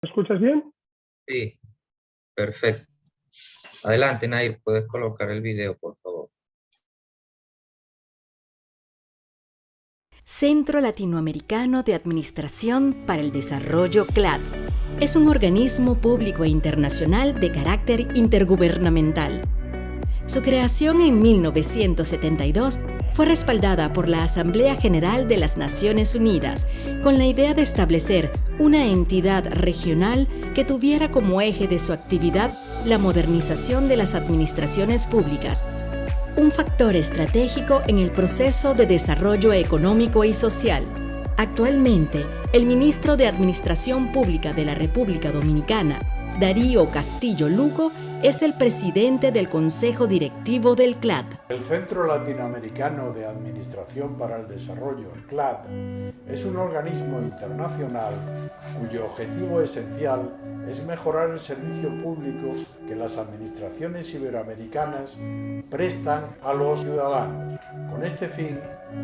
¿Me escuchas bien? Sí, perfecto. Adelante, Nair, puedes colocar el video, por favor. Centro Latinoamericano de Administración para el Desarrollo CLAD. Es un organismo público e internacional de carácter intergubernamental. Su creación en 1972 fue respaldada por la Asamblea General de las Naciones Unidas con la idea de establecer una entidad regional que tuviera como eje de su actividad la modernización de las administraciones públicas, un factor estratégico en el proceso de desarrollo económico y social. Actualmente, el ministro de Administración Pública de la República Dominicana, Darío Castillo Lugo, es el presidente del Consejo Directivo del CLAD. El Centro Latinoamericano de Administración para el Desarrollo, CLAD, es un organismo internacional cuyo objetivo esencial es mejorar el servicio público que las administraciones iberoamericanas prestan a los ciudadanos. Con este fin,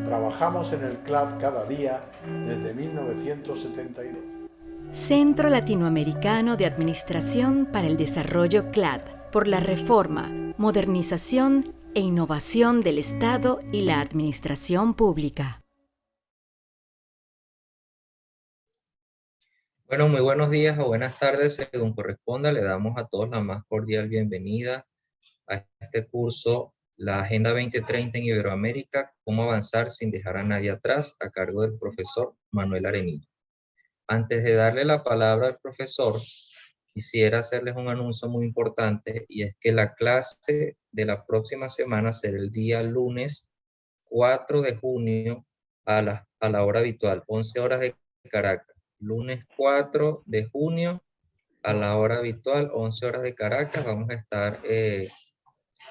trabajamos en el CLAD cada día desde 1972. Centro Latinoamericano de Administración para el Desarrollo CLAD, por la reforma, modernización e innovación del Estado y la administración pública. Bueno, muy buenos días o buenas tardes, según corresponda. Le damos a todos la más cordial bienvenida a este curso, la Agenda 2030 en Iberoamérica, cómo avanzar sin dejar a nadie atrás, a cargo del profesor Manuel Arenillo. Antes de darle la palabra al profesor, quisiera hacerles un anuncio muy importante, y es que la clase de la próxima semana será el día lunes 4 de junio a la hora habitual, 11 horas de Caracas. Lunes 4 de junio a la hora habitual, 11 horas de Caracas. Vamos a estar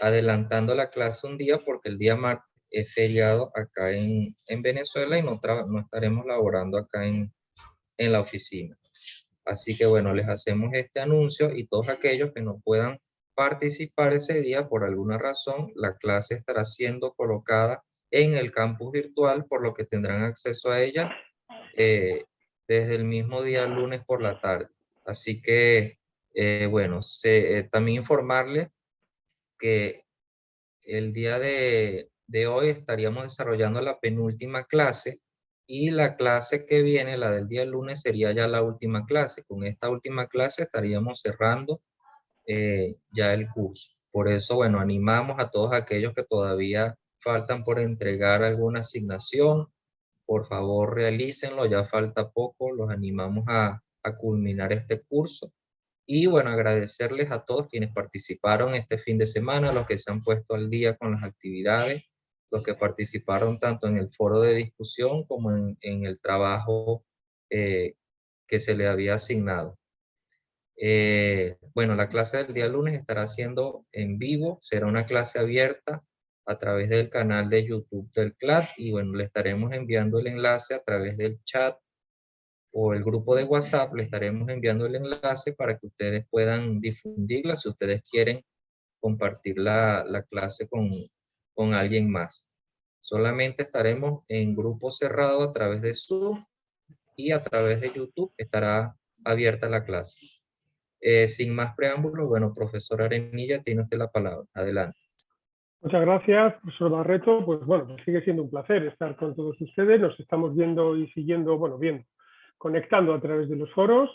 adelantando la clase un día porque el día martes es feriado acá en Venezuela y no estaremos laborando acá en la oficina. Así que bueno, les hacemos este anuncio, y todos aquellos que no puedan participar ese día por alguna razón, la clase estará siendo colocada en el campus virtual, por lo que tendrán acceso a ella desde el mismo día lunes por la tarde. Así que bueno, también informarles que el día de hoy estaríamos desarrollando la penúltima clase, y la clase que viene, la del día lunes, sería ya la última clase. Con esta última clase estaríamos cerrando ya el curso. Por eso, bueno, animamos a todos aquellos que todavía faltan por entregar alguna asignación. Por favor, realícenlo, ya falta poco, los animamos a culminar este curso. Y bueno, agradecerles a todos quienes participaron este fin de semana, los que se han puesto al día con las actividades, los que participaron tanto en el foro de discusión como en el trabajo que se le había asignado. Bueno, la clase del día lunes estará siendo en vivo, será una clase abierta a través del canal de YouTube del CLAD, y bueno, le estaremos enviando el enlace a través del chat o el grupo de WhatsApp. Le estaremos enviando el enlace para que ustedes puedan difundirla si ustedes quieren compartir la clase con alguien más. Solamente estaremos en grupo cerrado a través de Zoom, y a través de YouTube estará abierta la clase. Sin más preámbulos, bueno, profesor Arenilla, tiene usted la palabra. Adelante. Muchas gracias, profesor Barreto. Pues bueno, pues sigue siendo un placer estar con todos ustedes. Nos estamos viendo y siguiendo, bueno, viendo, conectando a través de los foros.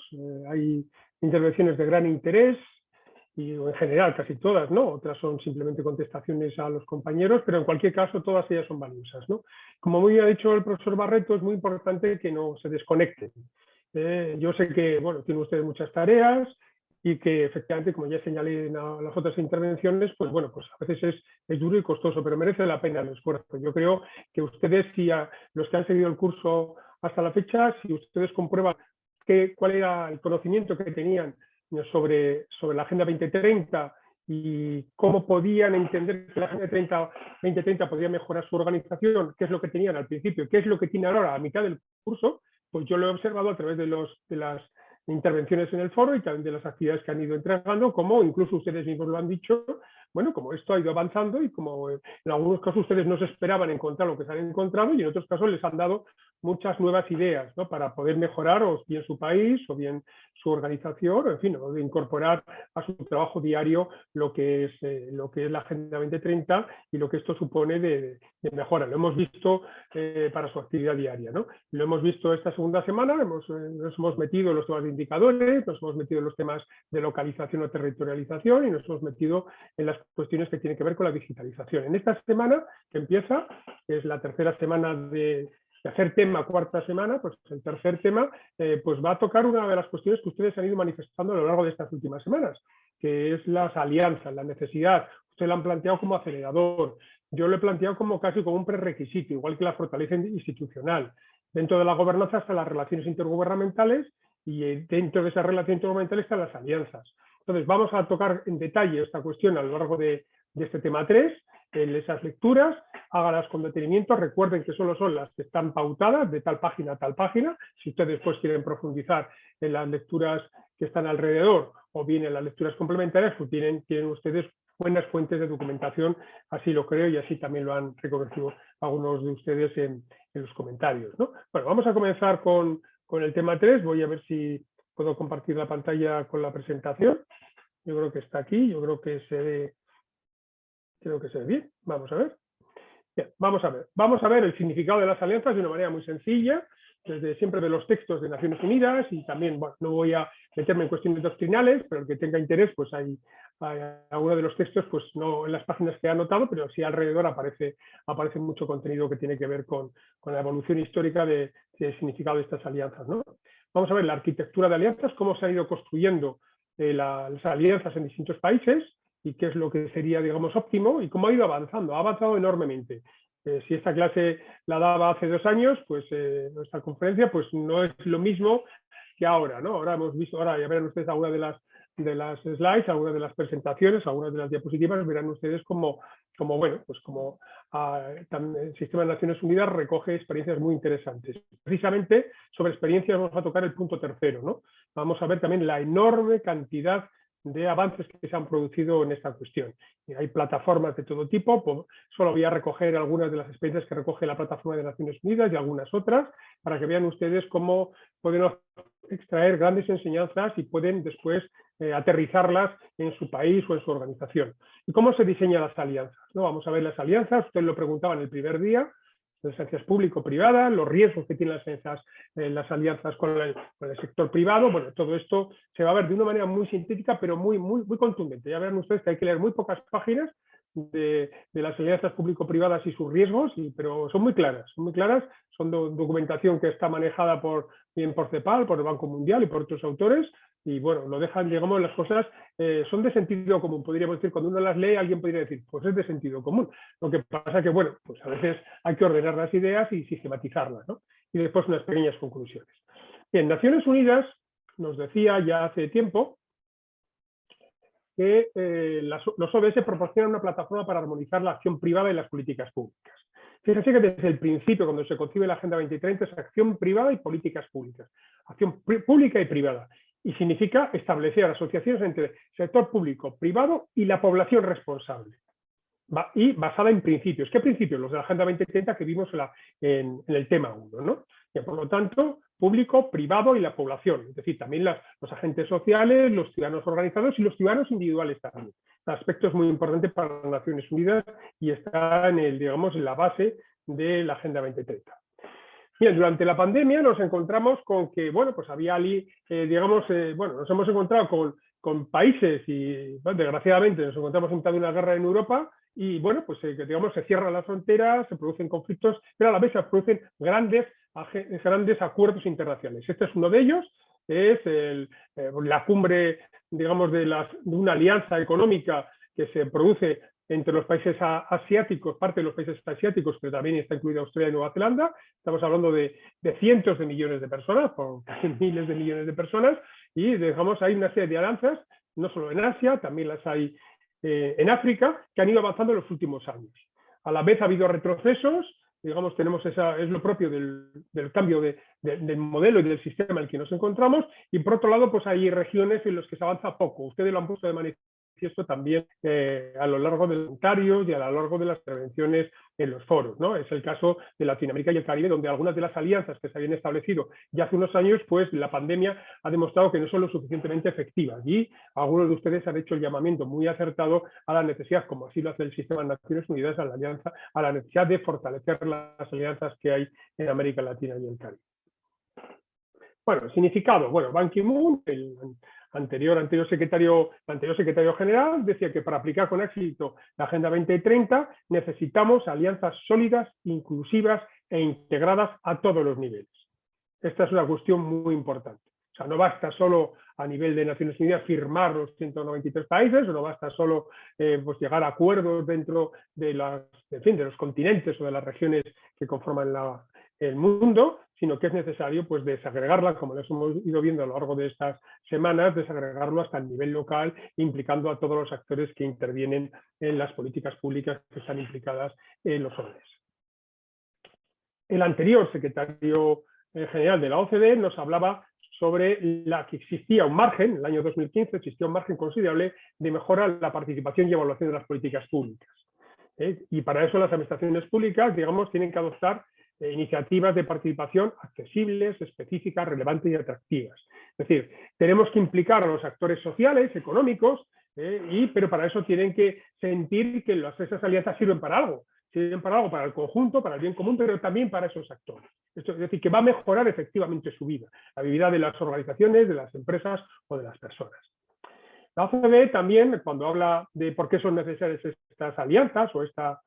Hay intervenciones de gran interés, y en general casi todas, ¿no? Otras son simplemente contestaciones a los compañeros, pero en cualquier caso todas ellas son valiosas, ¿no? Como muy bien ha dicho el profesor Barreto, es muy importante que no se desconecten. Yo sé que, bueno, tienen ustedes muchas tareas, y que efectivamente, como ya señalé en las otras intervenciones, pues bueno, pues a veces es duro y costoso, pero merece la pena el esfuerzo. Yo creo que ustedes, si los que han seguido el curso hasta la fecha, si ustedes comprueban cuál era el conocimiento que tenían sobre la Agenda 2030 y cómo podían entender que la Agenda 2030 podía mejorar su organización, qué es lo que tenían al principio, qué es lo que tienen ahora a mitad del curso, pues yo lo he observado a través de las intervenciones en el foro y también de las actividades que han ido entregando, como incluso ustedes mismos lo han dicho, bueno, como esto ha ido avanzando y como en algunos casos ustedes no se esperaban encontrar lo que se han encontrado y en otros casos les han dado muchas nuevas ideas, ¿no? Para poder mejorar o bien su país o bien su organización, en fin, o de incorporar a su trabajo diario lo que es la Agenda 2030 y lo que esto supone de mejora. Lo hemos visto para su actividad diaria, ¿no? Lo hemos visto esta segunda semana, nos hemos metido en los temas de indicadores, nos hemos metido en los temas de localización o territorialización y nos hemos metido en las cuestiones que tienen que ver con la digitalización. En esta semana que empieza, que es la tercera semana tercer tema, cuarta semana, pues el tercer tema pues va a tocar una de las cuestiones que ustedes han ido manifestando a lo largo de estas últimas semanas, que es las alianzas, la necesidad. Ustedes la han planteado como acelerador, yo lo he planteado como casi como un prerequisito, igual que la fortaleza institucional. Dentro de la gobernanza están las relaciones intergubernamentales y dentro de esas relaciones intergubernamentales están las alianzas. Entonces vamos a tocar en detalle esta cuestión a lo largo de este tema 3, en esas lecturas, hágalas con detenimiento, recuerden que solo son las que están pautadas de tal página a tal página, si ustedes después quieren profundizar en las lecturas que están alrededor o bien en las lecturas complementarias, pues tienen ustedes buenas fuentes de documentación, así lo creo y así también lo han reconocido algunos de ustedes en los comentarios, ¿no? Bueno, vamos a comenzar con el tema 3, voy a ver si puedo compartir la pantalla con la presentación, yo creo que está aquí, yo creo que se ve bien, vamos a ver. Bien, vamos a ver el significado de las alianzas de una manera muy sencilla, desde siempre de los textos de Naciones Unidas y también, bueno, no voy a meterme en cuestiones doctrinales, pero el que tenga interés, pues hay alguno de los textos, pues no en las páginas que he anotado, pero sí alrededor aparece mucho contenido que tiene que ver con la evolución histórica del significado de estas alianzas, ¿no? Vamos a ver la arquitectura de alianzas, cómo se han ido construyendo las alianzas en distintos países, y qué es lo que sería, digamos, óptimo y cómo ha ido avanzando. Ha avanzado enormemente. Si esta clase la daba hace 2 años, pues nuestra conferencia pues no es lo mismo que ahora, ¿no? Ahora ya verán ustedes algunas de las slides, algunas de las presentaciones, algunas de las diapositivas, verán ustedes como bueno, pues como el Sistema de Naciones Unidas recoge experiencias muy interesantes. Precisamente sobre experiencias vamos a tocar el punto tercero, ¿no? Vamos a ver también la enorme cantidad de avances que se han producido en esta cuestión. Y hay plataformas de todo tipo, pues solo voy a recoger algunas de las experiencias que recoge la Plataforma de Naciones Unidas y algunas otras, para que vean ustedes cómo pueden extraer grandes enseñanzas y pueden después aterrizarlas en su país o en su organización. ¿Y cómo se diseñan las alianzas? ¿No? Vamos a ver las alianzas, ustedes lo preguntaban el primer día, las alianzas público-privadas, los riesgos que tienen las alianzas con el sector privado. Bueno, todo esto se va a ver de una manera muy sintética, pero muy contundente. Ya verán ustedes que hay que leer muy pocas páginas de las alianzas público-privadas y sus riesgos, pero son muy claras, son documentación que está manejada bien por CEPAL, por el Banco Mundial y por otros autores, y bueno, lo dejan, digamos, las cosas son de sentido común, podríamos decir, cuando uno las lee alguien podría decir, pues es de sentido común, lo que pasa que, bueno, pues a veces hay que ordenar las ideas y sistematizarlas, ¿no? Y después unas pequeñas conclusiones. Bien, Naciones Unidas nos decía ya hace tiempo que los ODS proporcionan una plataforma para armonizar la acción privada y las políticas públicas. Fíjense que desde el principio, cuando se concibe la Agenda 2030, es acción privada y políticas públicas. Acción pública y privada. Y significa establecer asociaciones entre sector público, privado y la población responsable. Y basada en principios. ¿Qué principios? Los de la Agenda 2030 que vimos en el tema 1, ¿no? Y por lo tanto, público, privado y la población. Es decir, también los agentes sociales, los ciudadanos organizados y los ciudadanos individuales también. Este aspecto es muy importante para las Naciones Unidas y está en la base de la Agenda 2030. Bien, durante la pandemia nos encontramos con que, bueno, pues había nos hemos encontrado con países y, bueno, desgraciadamente nos encontramos en mitad de una guerra en Europa y, bueno, pues se cierran las fronteras, se producen conflictos, pero a la vez se producen grandes acuerdos internacionales. Este es uno de ellos, es la cumbre, digamos, de una alianza económica que se produce entre los países asiáticos, parte de los países asiáticos, pero también está incluida Australia y Nueva Zelanda. Estamos hablando de cientos de millones de personas, por casi miles de millones de personas, y digamos, hay una serie de alianzas, no solo en Asia, también las hay en África, que han ido avanzando en los últimos años. A la vez ha habido retrocesos, digamos, es lo propio del cambio del modelo y del sistema en el que nos encontramos, y por otro lado, pues hay regiones en las que se avanza poco. Ustedes lo han puesto de manifiesto manifiesto también a lo largo de los comentarios y a lo largo de las intervenciones en los foros, ¿no? Es el caso de Latinoamérica y el Caribe, donde algunas de las alianzas que se habían establecido ya hace unos años, pues la pandemia ha demostrado que no son lo suficientemente efectivas, y algunos de ustedes han hecho el llamamiento muy acertado a la necesidad, como así lo hace el Sistema de Naciones Unidas, a la necesidad de fortalecer las alianzas que hay en América Latina y el Caribe. Bueno, el significado. Bueno, Ban Ki-moon, el anterior secretario general, decía que para aplicar con éxito la Agenda 2030 necesitamos alianzas sólidas, inclusivas e integradas a todos los niveles. Esta es una cuestión muy importante. O sea, no basta solo a nivel de Naciones Unidas firmar los 193 países, o no basta solo pues llegar a acuerdos dentro de los continentes o de las regiones que conforman el mundo, sino que es necesario pues desagregarla, como les hemos ido viendo a lo largo de estas semanas, desagregarlo hasta el nivel local, implicando a todos los actores que intervienen en las políticas públicas que están implicadas en los ODS. El anterior secretario general de la OCDE nos hablaba sobre que existía un margen, en el año 2015 existía un margen considerable de mejora en la participación y evaluación de las políticas públicas. Y para eso las administraciones públicas, digamos, tienen que adoptar iniciativas de participación accesibles, específicas, relevantes y atractivas. Es decir, tenemos que implicar a los actores sociales, económicos, pero para eso tienen que sentir que esas alianzas sirven para algo para el conjunto, para el bien común, pero también para esos actores. Esto es decir, que va a mejorar efectivamente su vida, la vida de las organizaciones, de las empresas o de las personas. La OCDE también, cuando habla de por qué son necesarias estas alianzas o esta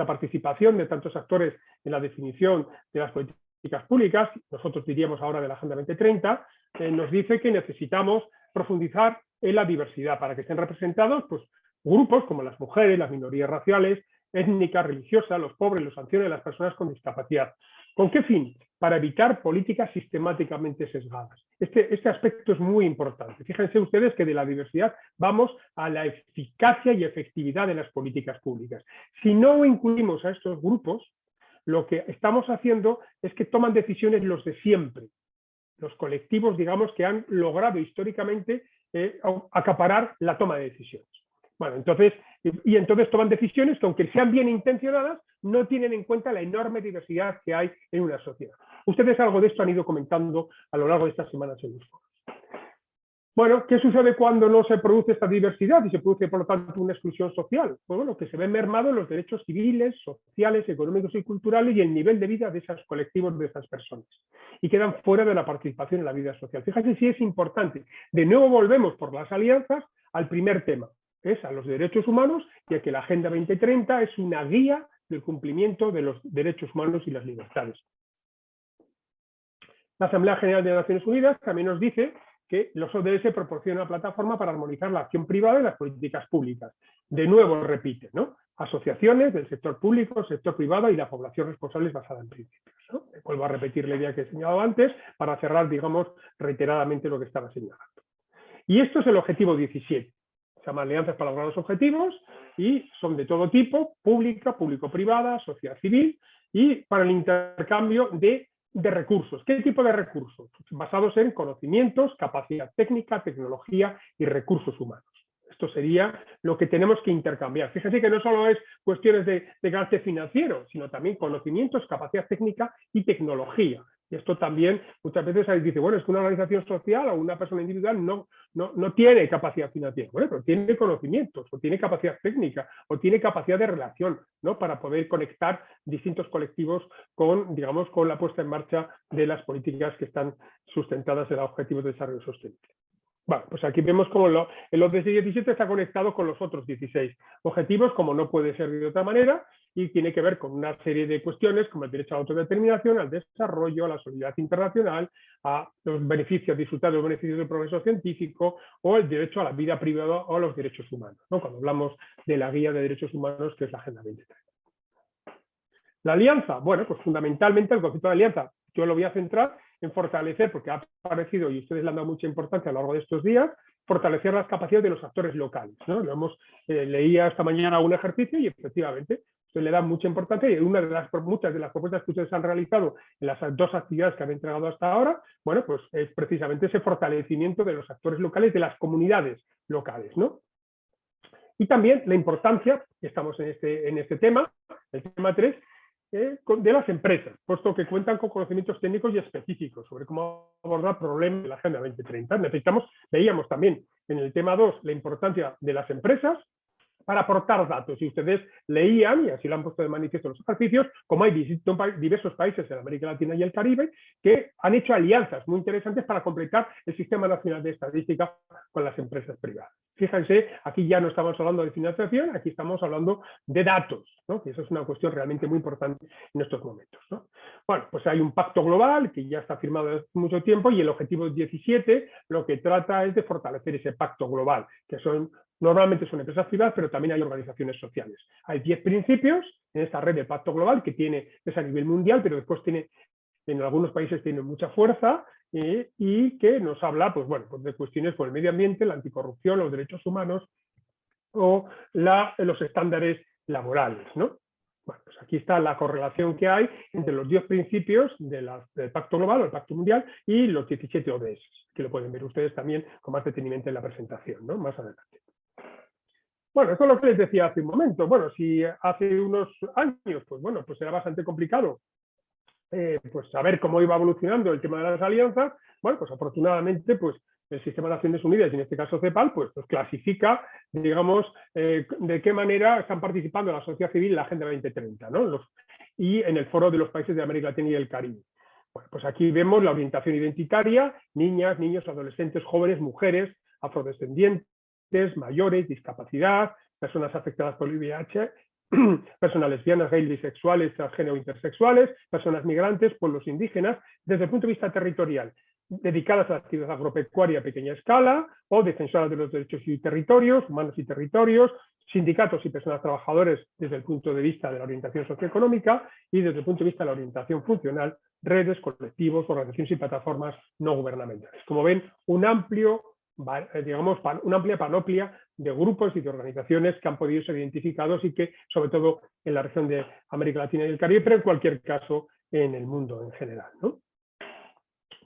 participación de tantos actores en la definición de las políticas públicas, nosotros diríamos ahora de la Agenda 2030, nos dice que necesitamos profundizar en la diversidad para que estén representados pues, grupos como las mujeres, las minorías raciales, étnicas, religiosas, los pobres, los ancianos y las personas con discapacidad. ¿Con qué fin? Para evitar políticas sistemáticamente sesgadas. Este aspecto es muy importante. Fíjense ustedes que de la diversidad vamos a la eficacia y efectividad de las políticas públicas. Si no incluimos a estos grupos, lo que estamos haciendo es que toman decisiones los de siempre, los colectivos, digamos, que han logrado históricamente acaparar la toma de decisiones. Bueno, entonces toman decisiones que, aunque sean bien intencionadas, no tienen en cuenta la enorme diversidad que hay en una sociedad. Ustedes algo de esto han ido comentando a lo largo de estas semanas en los foros. Bueno, ¿qué sucede cuando no se produce esta diversidad y se produce, por lo tanto, una exclusión social? Pues bueno, que se ven mermados los derechos civiles, sociales, económicos y culturales y el nivel de vida de esos colectivos, de esas personas. Y quedan fuera de la participación en la vida social. Fíjense si es importante. De nuevo volvemos por las alianzas al primer tema. Es a los derechos humanos, ya que la Agenda 2030 es una guía del cumplimiento de los derechos humanos y las libertades. La Asamblea General de las Naciones Unidas también nos dice que los ODS proporcionan una plataforma para armonizar la acción privada y las políticas públicas. De nuevo repite, ¿no? Asociaciones del sector público, sector privado y la población responsable basada en principios, ¿no? Vuelvo a repetir la idea que he señalado antes para cerrar, digamos, reiteradamente lo que estaba señalando. Y esto es el objetivo 17. Se llama alianzas para lograr los objetivos y son de todo tipo, pública, público-privada, sociedad civil y para el intercambio de recursos. ¿Qué tipo de recursos? Basados en conocimientos, capacidad técnica, tecnología y recursos humanos. Esto sería lo que tenemos que intercambiar. Fíjense que no solo es cuestiones de carácter financiero, sino también conocimientos, capacidad técnica y tecnología. Y esto también muchas veces se dice, bueno, es que una organización social o una persona individual no tiene capacidad financiera. Bueno, pero tiene conocimientos, o tiene capacidad técnica, o tiene capacidad de relación, ¿no? Para poder conectar distintos colectivos con, digamos, con la puesta en marcha de las políticas que están sustentadas en los Objetivos de Desarrollo Sostenible. Bueno, pues aquí vemos cómo el ODS 17 está conectado con los otros 16 objetivos, como no puede ser de otra manera, y tiene que ver con una serie de cuestiones como el derecho a la autodeterminación, al desarrollo, a la solidaridad internacional, a los beneficios, disfrutar de los beneficios del progreso científico o el derecho a la vida privada o a los derechos humanos, ¿no? Cuando hablamos de la guía de derechos humanos que es la Agenda 2030. La alianza, bueno, pues fundamentalmente el concepto de alianza, yo lo voy a centrar en fortalecer, porque ha aparecido y ustedes le han dado mucha importancia a lo largo de estos días, fortalecer las capacidades de los actores locales, ¿no? Leía esta mañana un ejercicio y efectivamente usted le da mucha importancia y muchas de las propuestas que ustedes han realizado en las dos actividades que han entregado hasta ahora, bueno, pues es precisamente ese fortalecimiento de los actores locales, de las comunidades locales, ¿no? Y también la importancia, estamos en este tema, el tema 3, de las empresas, puesto que cuentan con conocimientos técnicos y específicos sobre cómo abordar problemas de la Agenda 2030. Veíamos también en el tema 2 la importancia de las empresas para aportar datos. Y ustedes leían, y así lo han puesto de manifiesto en los ejercicios, como hay diversos países en América Latina y el Caribe que han hecho alianzas muy interesantes para completar el Sistema Nacional de Estadística con las empresas privadas. Fíjense, aquí ya no estamos hablando de financiación, aquí estamos hablando de datos, ¿no? Que eso es una cuestión realmente muy importante en estos momentos, ¿no? Bueno, pues hay un pacto global que ya está firmado desde hace mucho tiempo y el objetivo 17 lo que trata es de fortalecer ese pacto global, que normalmente son empresas privadas, pero también hay organizaciones sociales. Hay 10 principios en esta red del Pacto Global que es a nivel mundial, pero después en algunos países tiene mucha fuerza y que nos habla pues de cuestiones como el medio ambiente, la anticorrupción, los derechos humanos o los estándares laborales, ¿no? Bueno, pues aquí está la correlación que hay entre los 10 principios del Pacto Global o el Pacto Mundial y los 17 ODS, que lo pueden ver ustedes también con más detenimiento en la presentación, ¿no? Más adelante. Bueno, esto es lo que les decía hace un momento. Bueno, si hace unos años, pues era bastante complicado pues saber cómo iba evolucionando el tema de las alianzas. Bueno, pues afortunadamente, pues el Sistema de Naciones Unidas, y en este caso CEPAL, pues clasifica, digamos, de qué manera están participando la sociedad civil en la Agenda 2030, ¿no? Y en el Foro de los Países de América Latina y el Caribe. Bueno, pues aquí vemos la orientación identitaria, niñas, niños, adolescentes, jóvenes, mujeres, afrodescendientes, mayores, discapacidad, personas afectadas por el VIH, personas lesbianas, gays, bisexuales, transgénero, intersexuales, personas migrantes, pueblos indígenas, desde el punto de vista territorial, dedicadas a la actividad agropecuaria a pequeña escala o defensoras de los derechos y territorios, humanos y territorios, sindicatos y personas trabajadoras desde el punto de vista de la orientación socioeconómica y desde el punto de vista de la orientación funcional, redes, colectivos, organizaciones y plataformas no gubernamentales. Como ven, una amplia panoplia de grupos y de organizaciones que han podido ser identificados y que, sobre todo en la región de América Latina y el Caribe, pero en cualquier caso en el mundo en general, ¿no?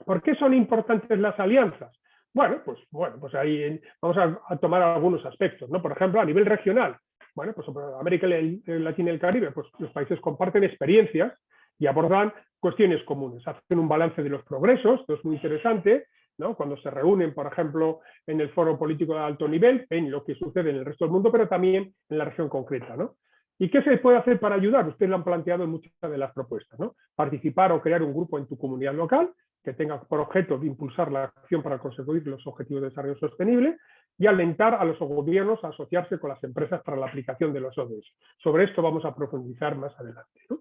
¿Por qué son importantes las alianzas? Bueno, pues ahí vamos a tomar algunos aspectos, ¿no? Por ejemplo, a nivel regional, bueno, pues sobre América Latina y el Caribe, pues los países comparten experiencias y abordan cuestiones comunes, hacen un balance de los progresos, esto es muy interesante, ¿no? Cuando se reúnen, por ejemplo, en el foro político de alto nivel, ven lo que sucede en el resto del mundo, pero también en la región concreta, ¿no? ¿Y qué se puede hacer para ayudar? Ustedes lo han planteado en muchas de las propuestas, ¿no? Participar o crear un grupo en tu comunidad local que tenga por objeto de impulsar la acción para conseguir los objetivos de desarrollo sostenible y alentar a los gobiernos a asociarse con las empresas para la aplicación de los ODS. Sobre esto vamos a profundizar más adelante, ¿no?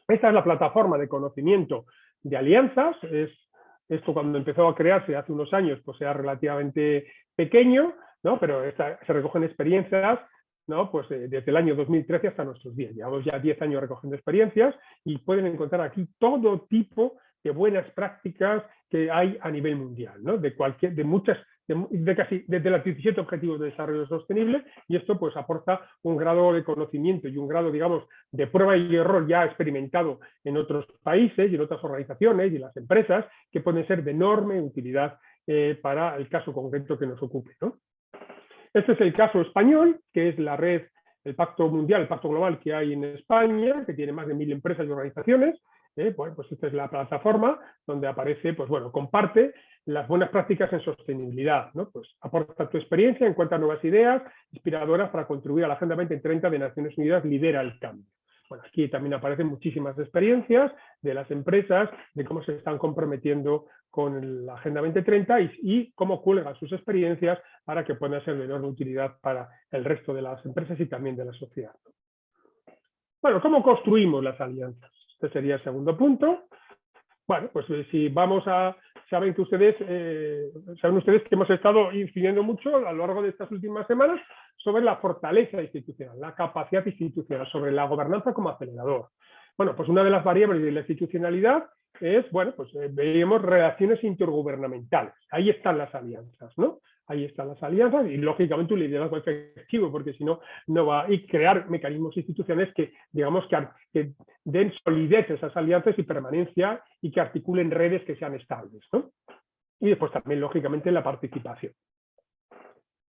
Esta es la plataforma de conocimiento de alianzas. Esto cuando empezó a crearse hace unos años, pues era relativamente pequeño, ¿no? Pero se recogen experiencias, ¿no? Pues desde el año 2013 hasta nuestros días. Llevamos ya 10 años recogiendo experiencias y pueden encontrar aquí todo tipo de buenas prácticas que hay a nivel mundial, ¿no? Desde los 17 objetivos de desarrollo sostenible, y esto pues aporta un grado de conocimiento y un grado, digamos, de prueba y error ya experimentado en otros países y en otras organizaciones y en las empresas que pueden ser de enorme utilidad para el caso concreto que nos ocupe, ¿no? Este es el caso español, que es la red, el Pacto Mundial, el Pacto Global que hay en España, que tiene más de 1000 empresas y organizaciones. Bueno, pues esta es la plataforma donde aparece, pues bueno, comparte las buenas prácticas en sostenibilidad, ¿no? Pues aporta tu experiencia, encuentra nuevas ideas inspiradoras para contribuir a la Agenda 2030 de Naciones Unidas, lidera el cambio. Bueno, aquí también aparecen muchísimas experiencias de las empresas, de cómo se están comprometiendo con la Agenda 2030 y cómo cuelgan sus experiencias para que puedan ser de enorme utilidad para el resto de las empresas y también de la sociedad. Bueno, ¿cómo construimos las alianzas? Este sería el segundo punto. Bueno, pues si saben ustedes que hemos estado incidiendo mucho a lo largo de estas últimas semanas sobre la fortaleza institucional, la capacidad institucional, sobre la gobernanza como acelerador. Bueno, pues una de las variables de la institucionalidad es, bueno, pues veíamos relaciones intergubernamentales. Ahí están las alianzas, ¿no? Ahí están las alianzas y, lógicamente, un liderazgo efectivo, porque si no, no va. Y crear mecanismos institucionales que, digamos, que den solidez a esas alianzas y permanencia y que articulen redes que sean estables, ¿no? Y después también, lógicamente, la participación.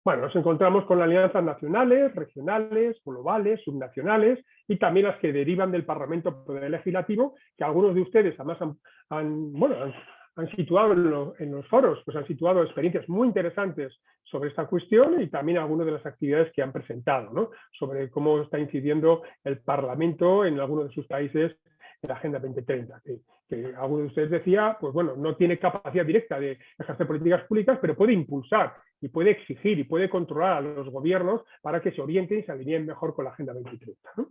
Bueno, nos encontramos con alianzas nacionales, regionales, globales, subnacionales y también las que derivan del Parlamento Poder Legislativo, que algunos de ustedes además han situado en los foros, pues han situado experiencias muy interesantes sobre esta cuestión y también algunas de las actividades que han presentado, ¿no? Sobre cómo está incidiendo el Parlamento en algunos de sus países en la Agenda 2030, que alguno de ustedes decía, pues bueno, no tiene capacidad directa de ejercer políticas públicas, pero puede impulsar y puede exigir y puede controlar a los gobiernos para que se orienten y se alineen mejor con la Agenda 2030, ¿no?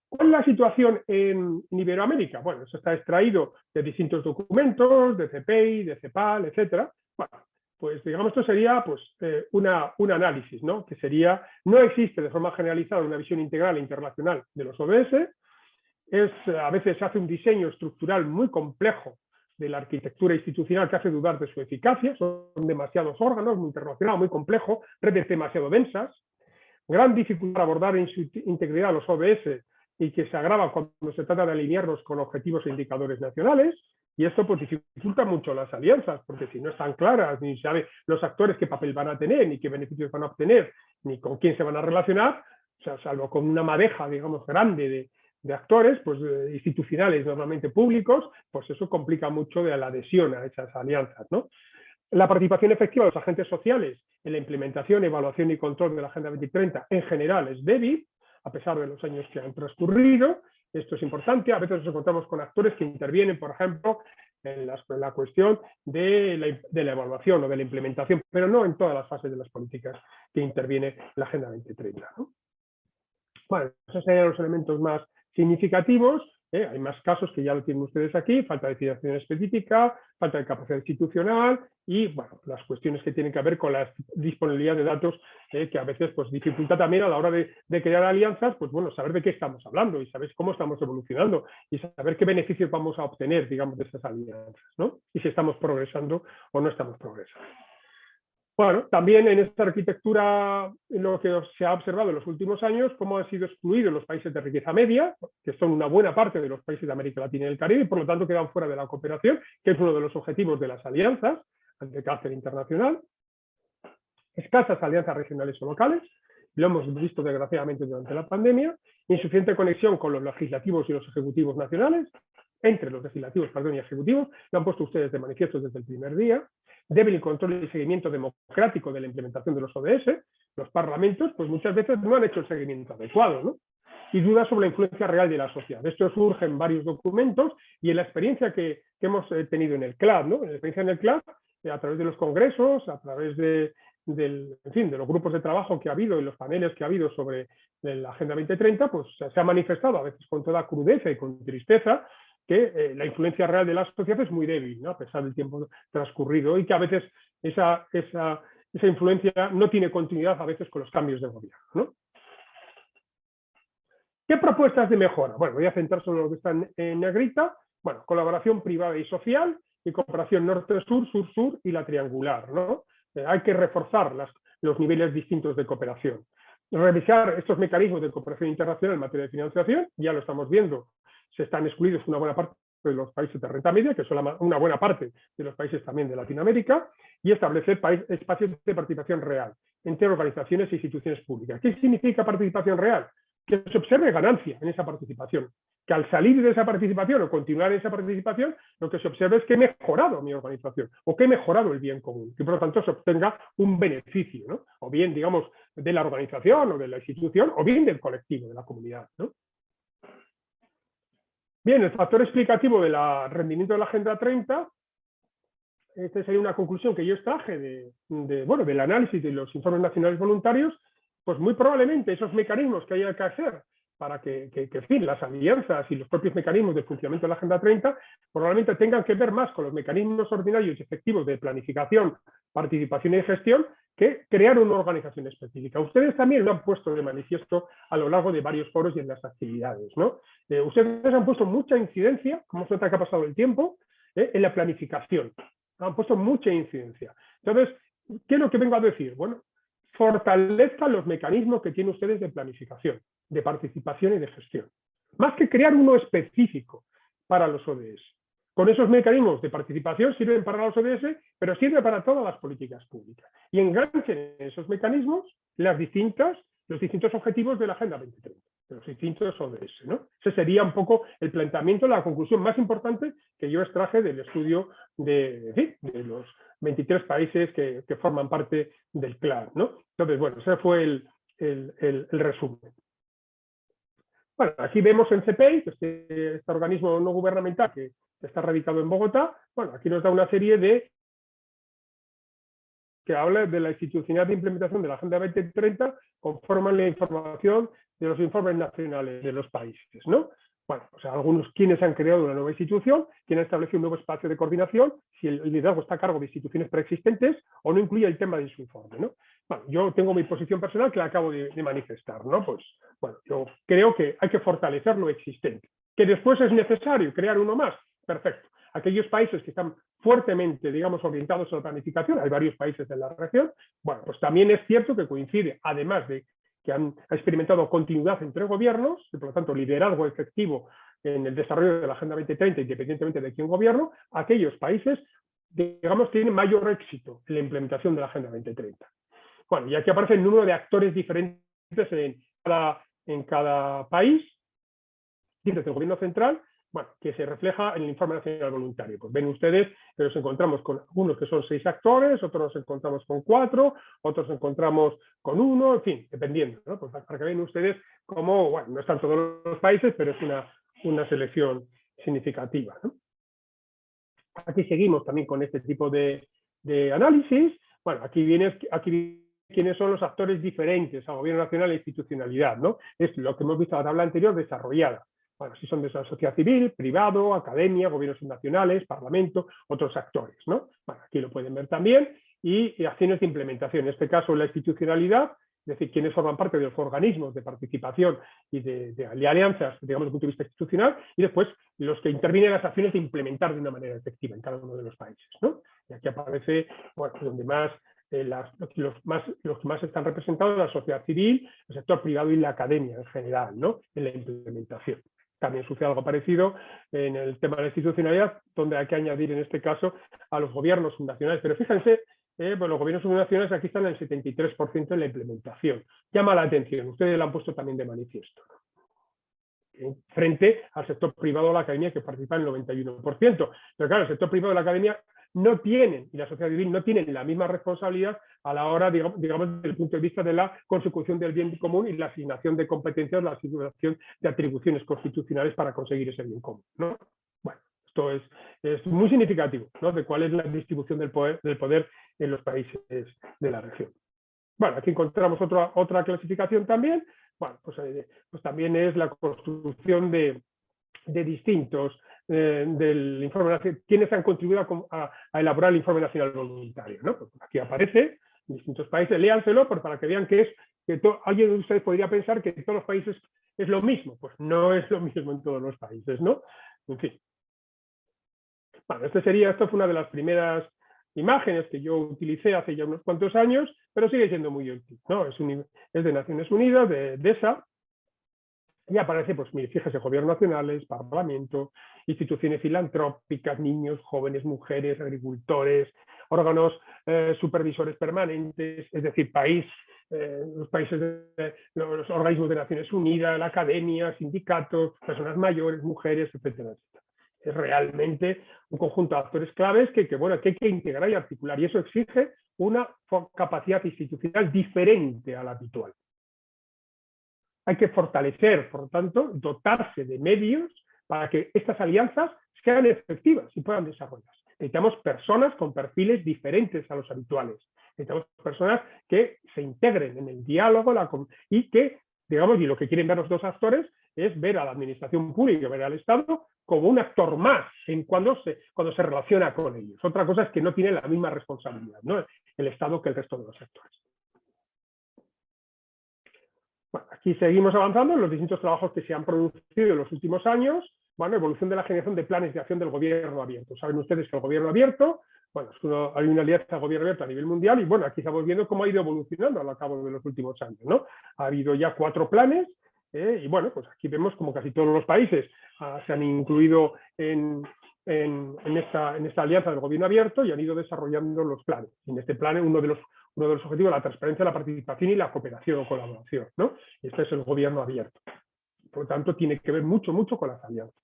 ¿Cuál es la situación en Iberoamérica? Bueno, eso está extraído de distintos documentos, de CPI, de CEPAL, etcétera. Bueno, pues digamos esto sería pues, un análisis, ¿no? Que sería, no existe de forma generalizada una visión integral e internacional de los ODS, a veces se hace un diseño estructural muy complejo de la arquitectura institucional que hace dudar de su eficacia, son demasiados órganos, muy internacional, muy complejo, redes demasiado densas, gran dificultad para abordar en su integridad los ODS y que se agrava cuando se trata de alinearlos con objetivos e indicadores nacionales, y esto pues dificulta mucho las alianzas, porque si no están claras, ni sabe los actores qué papel van a tener, ni qué beneficios van a obtener, ni con quién se van a relacionar, o sea, salvo con una madeja, digamos, grande de actores, pues institucionales, normalmente públicos, pues eso complica mucho de la adhesión a esas alianzas, ¿no? La participación efectiva de los agentes sociales en la implementación, evaluación y control de la Agenda 2030 en general es débil, a pesar de los años que han transcurrido. Esto es importante. A veces nos encontramos con actores que intervienen, por ejemplo, en la cuestión de la evaluación o de la implementación, pero no en todas las fases de las políticas que interviene la Agenda 2030, ¿no? Bueno, esos serían los elementos más significativos. Hay más casos que ya lo tienen ustedes aquí, falta de financiación específica, falta de capacidad institucional y bueno, las cuestiones que tienen que ver con la disponibilidad de datos que a veces pues, dificulta también a la hora de crear alianzas, pues bueno, saber de qué estamos hablando y saber cómo estamos evolucionando y saber qué beneficios vamos a obtener, digamos, de esas alianzas, ¿no? Y si estamos progresando o no estamos progresando. Bueno, también en esta arquitectura, lo que se ha observado en los últimos años, cómo han sido excluidos los países de riqueza media, que son una buena parte de los países de América Latina y el Caribe, y por lo tanto quedan fuera de la cooperación, que es uno de los objetivos de las alianzas de carácter internacional. Escasas alianzas regionales o locales, lo hemos visto desgraciadamente durante la pandemia, insuficiente conexión con los legislativos y los ejecutivos nacionales, entre los legislativos, y ejecutivos, lo han puesto ustedes de manifiesto desde el primer día, débil control y seguimiento democrático de la implementación de los ODS, los parlamentos, pues muchas veces no han hecho el seguimiento adecuado, ¿no? Y dudas sobre la influencia real de la sociedad. Esto surge en varios documentos y en la experiencia que hemos tenido en el CLAD, ¿no? En la experiencia en el CLAD, a través de los congresos, a través de los grupos de trabajo que ha habido y los paneles que ha habido sobre la Agenda 2030, pues se ha manifestado a veces con toda crudeza y con tristeza que la influencia real de la sociedad es muy débil, ¿no? A pesar del tiempo transcurrido y que a veces esa influencia no tiene continuidad a veces con los cambios de gobierno, ¿no? ¿Qué propuestas de mejora? Bueno, voy a centrar sobre lo que está en negrita. Bueno, colaboración privada y social y cooperación norte-sur, sur-sur y la triangular, ¿no? Hay que reforzar los niveles distintos de cooperación. Revisar estos mecanismos de cooperación internacional en materia de financiación, ya lo estamos viendo, se están excluidos una buena parte de los países de renta media, que son una buena parte de los países también de Latinoamérica, y establecer espacios de participación real entre organizaciones e instituciones públicas. ¿Qué significa participación real? Que se observe ganancia en esa participación, que al salir de esa participación o continuar en esa participación, lo que se observa es que he mejorado mi organización o que he mejorado el bien común, que por lo tanto se obtenga un beneficio, ¿no? O bien, digamos, de la organización o de la institución, o bien del colectivo, de la comunidad, ¿no? Bien, el factor explicativo del rendimiento de la Agenda 30, esta sería una conclusión que yo extraje del análisis de los informes nacionales voluntarios, pues muy probablemente esos mecanismos que haya que hacer para que en fin, las alianzas y los propios mecanismos de funcionamiento de la Agenda 30 probablemente tengan que ver más con los mecanismos ordinarios y efectivos de planificación, participación y gestión que crear una organización específica. Ustedes también lo han puesto de manifiesto a lo largo de varios foros y en las actividades, ¿no? Ustedes han puesto mucha incidencia, como se nota que ha pasado el tiempo, en la planificación. Han puesto mucha incidencia. Entonces, ¿qué es lo que vengo a decir? Bueno, fortalezcan los mecanismos que tienen ustedes de planificación, de participación y de gestión. Más que crear uno específico para los ODS. Con esos mecanismos de participación sirven para los ODS, pero sirven para todas las políticas públicas. y enganchen en esos mecanismos los distintos objetivos de la Agenda 2030, de los distintos ODS, ¿no? Ese sería un poco el planteamiento, la conclusión más importante que yo extraje del estudio de los 23 países que forman parte del CLAD, ¿no? Entonces, bueno, ese fue el resumen. Bueno, aquí vemos en CPI, este organismo no gubernamental que está radicado en Bogotá. Bueno, aquí nos da una serie que habla de la institucionalidad de implementación de la Agenda 2030 conforme a la información de los informes nacionales de los países, ¿no? Bueno, o sea, algunos quienes han creado una nueva institución, quienes han establecido un nuevo espacio de coordinación, si el liderazgo está a cargo de instituciones preexistentes o no incluye el tema de su informe, ¿no? Bueno, yo tengo mi posición personal que la acabo de manifestar, ¿no? Pues, bueno, yo creo que hay que fortalecer lo existente. Que después es necesario crear uno más, perfecto. Aquellos países que están fuertemente, digamos, orientados a la planificación, hay varios países en la región, bueno, pues también es cierto que coincide, además de que han experimentado continuidad entre gobiernos, y por lo tanto liderazgo efectivo en el desarrollo de la Agenda 2030, independientemente de quién gobierno, aquellos países, digamos, tienen mayor éxito en la implementación de la Agenda 2030. Bueno, y aquí aparece el número de actores diferentes en cada país, desde el gobierno central, bueno, que se refleja en el informe nacional voluntario. Pues ven ustedes que nos encontramos con algunos que son 6 actores, otros nos encontramos con 4, otros nos encontramos con 1, en fin, dependiendo, ¿no? Pues para que vean ustedes cómo, bueno, no están todos los países, pero es una selección significativa, ¿no? Aquí seguimos también con este tipo de análisis. Bueno, aquí quiénes son los actores diferentes al gobierno nacional e institucionalidad, ¿no? Es lo que hemos visto en la tabla anterior desarrollada. Bueno, si son de la sociedad civil, privado, academia, gobiernos nacionales, parlamento, otros actores, ¿no? Bueno, aquí lo pueden ver también, y acciones de implementación. En este caso, la institucionalidad, es decir, quienes forman parte de los organismos de participación y de alianzas, digamos, desde el punto de vista institucional, y después los que intervienen en las acciones de implementar de una manera efectiva en cada uno de los países, ¿no? Y aquí aparece, bueno, donde más los que más están representados, la sociedad civil, el sector privado y la academia en general, ¿no? En la implementación. También sucede algo parecido en el tema de la institucionalidad, donde hay que añadir en este caso a los gobiernos nacionales. Pero fíjense, pues los gobiernos nacionales aquí están en el 73% en la implementación. Llama la atención, ustedes lo han puesto también de manifiesto, ¿no? Frente al sector privado o la academia, que participa en el 91%. Pero claro, el sector privado y la academia no tienen, y la sociedad civil no tienen la misma responsabilidad a la hora, digamos, desde el punto de vista de la consecución del bien común y la asignación de competencias, la asignación de atribuciones constitucionales para conseguir ese bien común, ¿no? Bueno, esto es muy significativo, ¿no? De cuál es la distribución del poder en los países de la región. Bueno, aquí encontramos otra clasificación también. Bueno, pues también es la construcción de distintos del informe nacional, quienes han contribuido a elaborar el informe nacional voluntario, ¿no? Pues aquí aparece en distintos países, léanselo para que vean que alguien de ustedes podría pensar que en todos los países es lo mismo, pues no es lo mismo en todos los países, ¿no? En fin. Bueno, esto fue una de las primeras imágenes que yo utilicé hace ya unos cuantos años, pero sigue siendo muy útil, ¿no? Es de Naciones Unidas, de ESA, y aparece, pues mire, fíjese, gobiernos nacionales, parlamento, instituciones filantrópicas, niños, jóvenes, mujeres, agricultores, órganos supervisores permanentes, es decir, los países, los organismos de Naciones Unidas, la academia, sindicatos, personas mayores, mujeres, etcétera, etcétera. Es realmente un conjunto de actores claves que hay que integrar y articular, y eso exige una capacidad institucional diferente a la habitual. Hay que fortalecer, por lo tanto, dotarse de medios para que estas alianzas sean efectivas y puedan desarrollarse. Necesitamos personas con perfiles diferentes a los habituales. Necesitamos personas que se integren en el diálogo y que, digamos, y lo que quieren ver los dos actores es ver a la administración pública, ver al Estado como un actor más cuando se relaciona con ellos. Otra cosa es que no tiene la misma responsabilidad, ¿no? El Estado que el resto de los actores. Bueno, aquí seguimos avanzando en los distintos trabajos que se han producido en los últimos años. Bueno, evolución de la generación de planes de acción del gobierno abierto. Saben ustedes que el gobierno abierto, bueno, hay una alianza de gobierno abierto a nivel mundial y bueno, aquí estamos viendo cómo ha ido evolucionando a lo cabo de los últimos años, ¿no? Ha habido ya 4 planes y bueno, pues aquí vemos como casi todos los países se han incluido en esta alianza del gobierno abierto y han ido desarrollando los planes. En este plan, uno de los uno de los objetivos es la transparencia, la participación y la cooperación o colaboración, ¿no? Este es el gobierno abierto. Por lo tanto, tiene que ver mucho con las alianzas.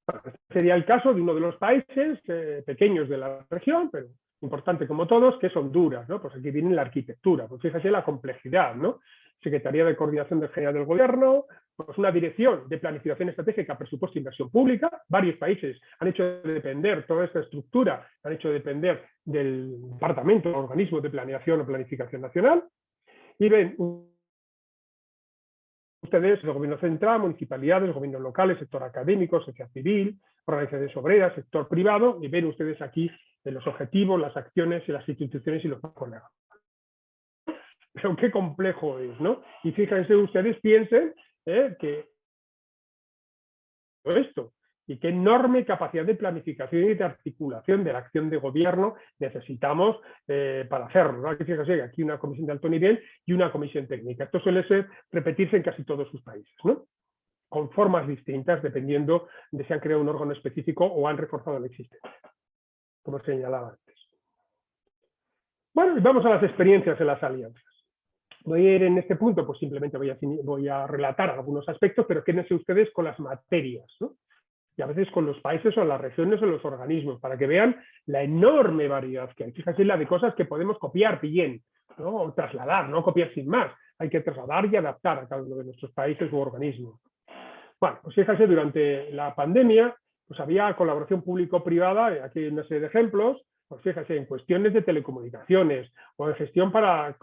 Bueno, este sería el caso de uno de los países pequeños de la región, pero importante como todos, que es Honduras, ¿no? Pues aquí viene la arquitectura, pues fíjate la complejidad, ¿no? Secretaría de Coordinación General del Gobierno, pues una dirección de planificación estratégica, presupuesto e inversión pública. Varios países han hecho depender toda esta estructura, han hecho depender del departamento, organismo de planeación o planificación nacional. Y ven ustedes el gobierno central, municipalidades, gobiernos locales, sector académico, sociedad civil, organizaciones obreras, sector privado, y ven ustedes aquí los objetivos, las acciones y las instituciones y los marcos legales. Pero qué complejo es, ¿no? Y fíjense ustedes, piensen que esto, y qué enorme capacidad de planificación y de articulación de la acción de gobierno necesitamos para hacerlo, ¿no? Aquí fíjense que aquí una comisión de alto nivel y una comisión técnica. Esto suele repetirse en casi todos sus países, ¿no? Con formas distintas dependiendo de si han creado un órgano específico o han reforzado la existencia, como señalaba antes. Bueno, y vamos a las experiencias de las alianzas. Voy a ir en este punto, pues simplemente voy a relatar algunos aspectos, pero quédense ustedes con las materias, ¿no? Y a veces con los países o las regiones o los organismos, para que vean la enorme variedad que hay. Fíjense la de cosas que podemos copiar bien, ¿no? O trasladar, no copiar sin más. Hay que trasladar y adaptar a cada uno de nuestros países u organismos. Bueno, pues fíjense, durante la pandemia, pues había colaboración público-privada, aquí hay una serie de ejemplos, pues fíjense, en cuestiones de telecomunicaciones o en gestión para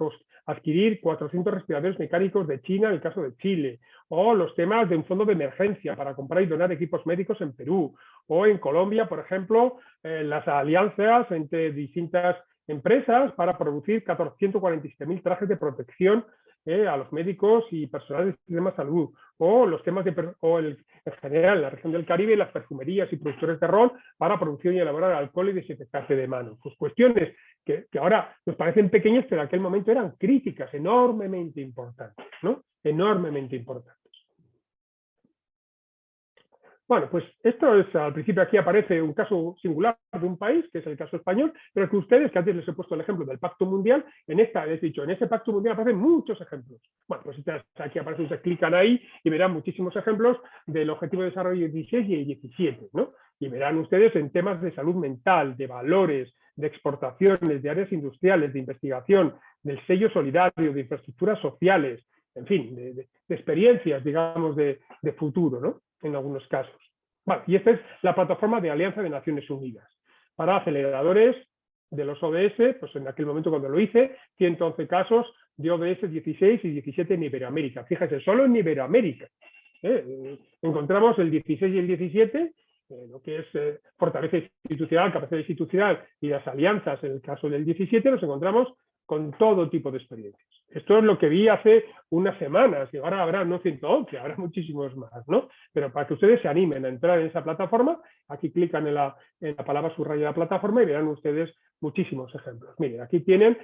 adquirir 400 respiradores mecánicos de China en el caso de Chile, o los temas de un fondo de emergencia para comprar y donar equipos médicos en Perú, o en Colombia, por ejemplo, las alianzas entre distintas empresas para producir 147.000 trajes de protección a los médicos y personal del sistema de salud, o los temas en general en la región del Caribe, las perfumerías y productores de ron para producción y elaborar alcohol y desinfectante de manos. Pues cuestiones que ahora nos parecen pequeñas, pero en aquel momento eran críticas, enormemente importantes, ¿no? Enormemente importantes. Bueno, pues esto es, al principio aquí aparece un caso singular de un país, que es el caso español, pero que ustedes, que antes les he puesto el ejemplo del Pacto Mundial, en ese Pacto Mundial aparecen muchos ejemplos. Bueno, pues aquí aparecen, ustedes clican ahí y verán muchísimos ejemplos del Objetivo de Desarrollo 16 y el 17, ¿no? Y verán ustedes en temas de salud mental, de valores, de exportaciones, de áreas industriales, de investigación, del sello solidario, de infraestructuras sociales, en fin, de experiencias, digamos, de futuro, ¿no? En algunos casos. Vale, y esta es la plataforma de Alianza de Naciones Unidas para aceleradores de los ODS, pues en aquel momento cuando lo hice, 111 casos de ODS 16 y 17 en Iberoamérica. Fíjense, solo en Iberoamérica. Encontramos el 16 y el 17, lo que es fortaleza institucional, capacidad institucional y las alianzas. En el caso del 17 nos encontramos con todo tipo de experiencias. Esto es lo que vi hace unas semanas, y ahora habrá no 111, habrá muchísimos más, ¿no? Pero para que ustedes se animen a entrar en esa plataforma, aquí clican en la palabra subrayada plataforma y verán ustedes muchísimos ejemplos. Miren, aquí tienen,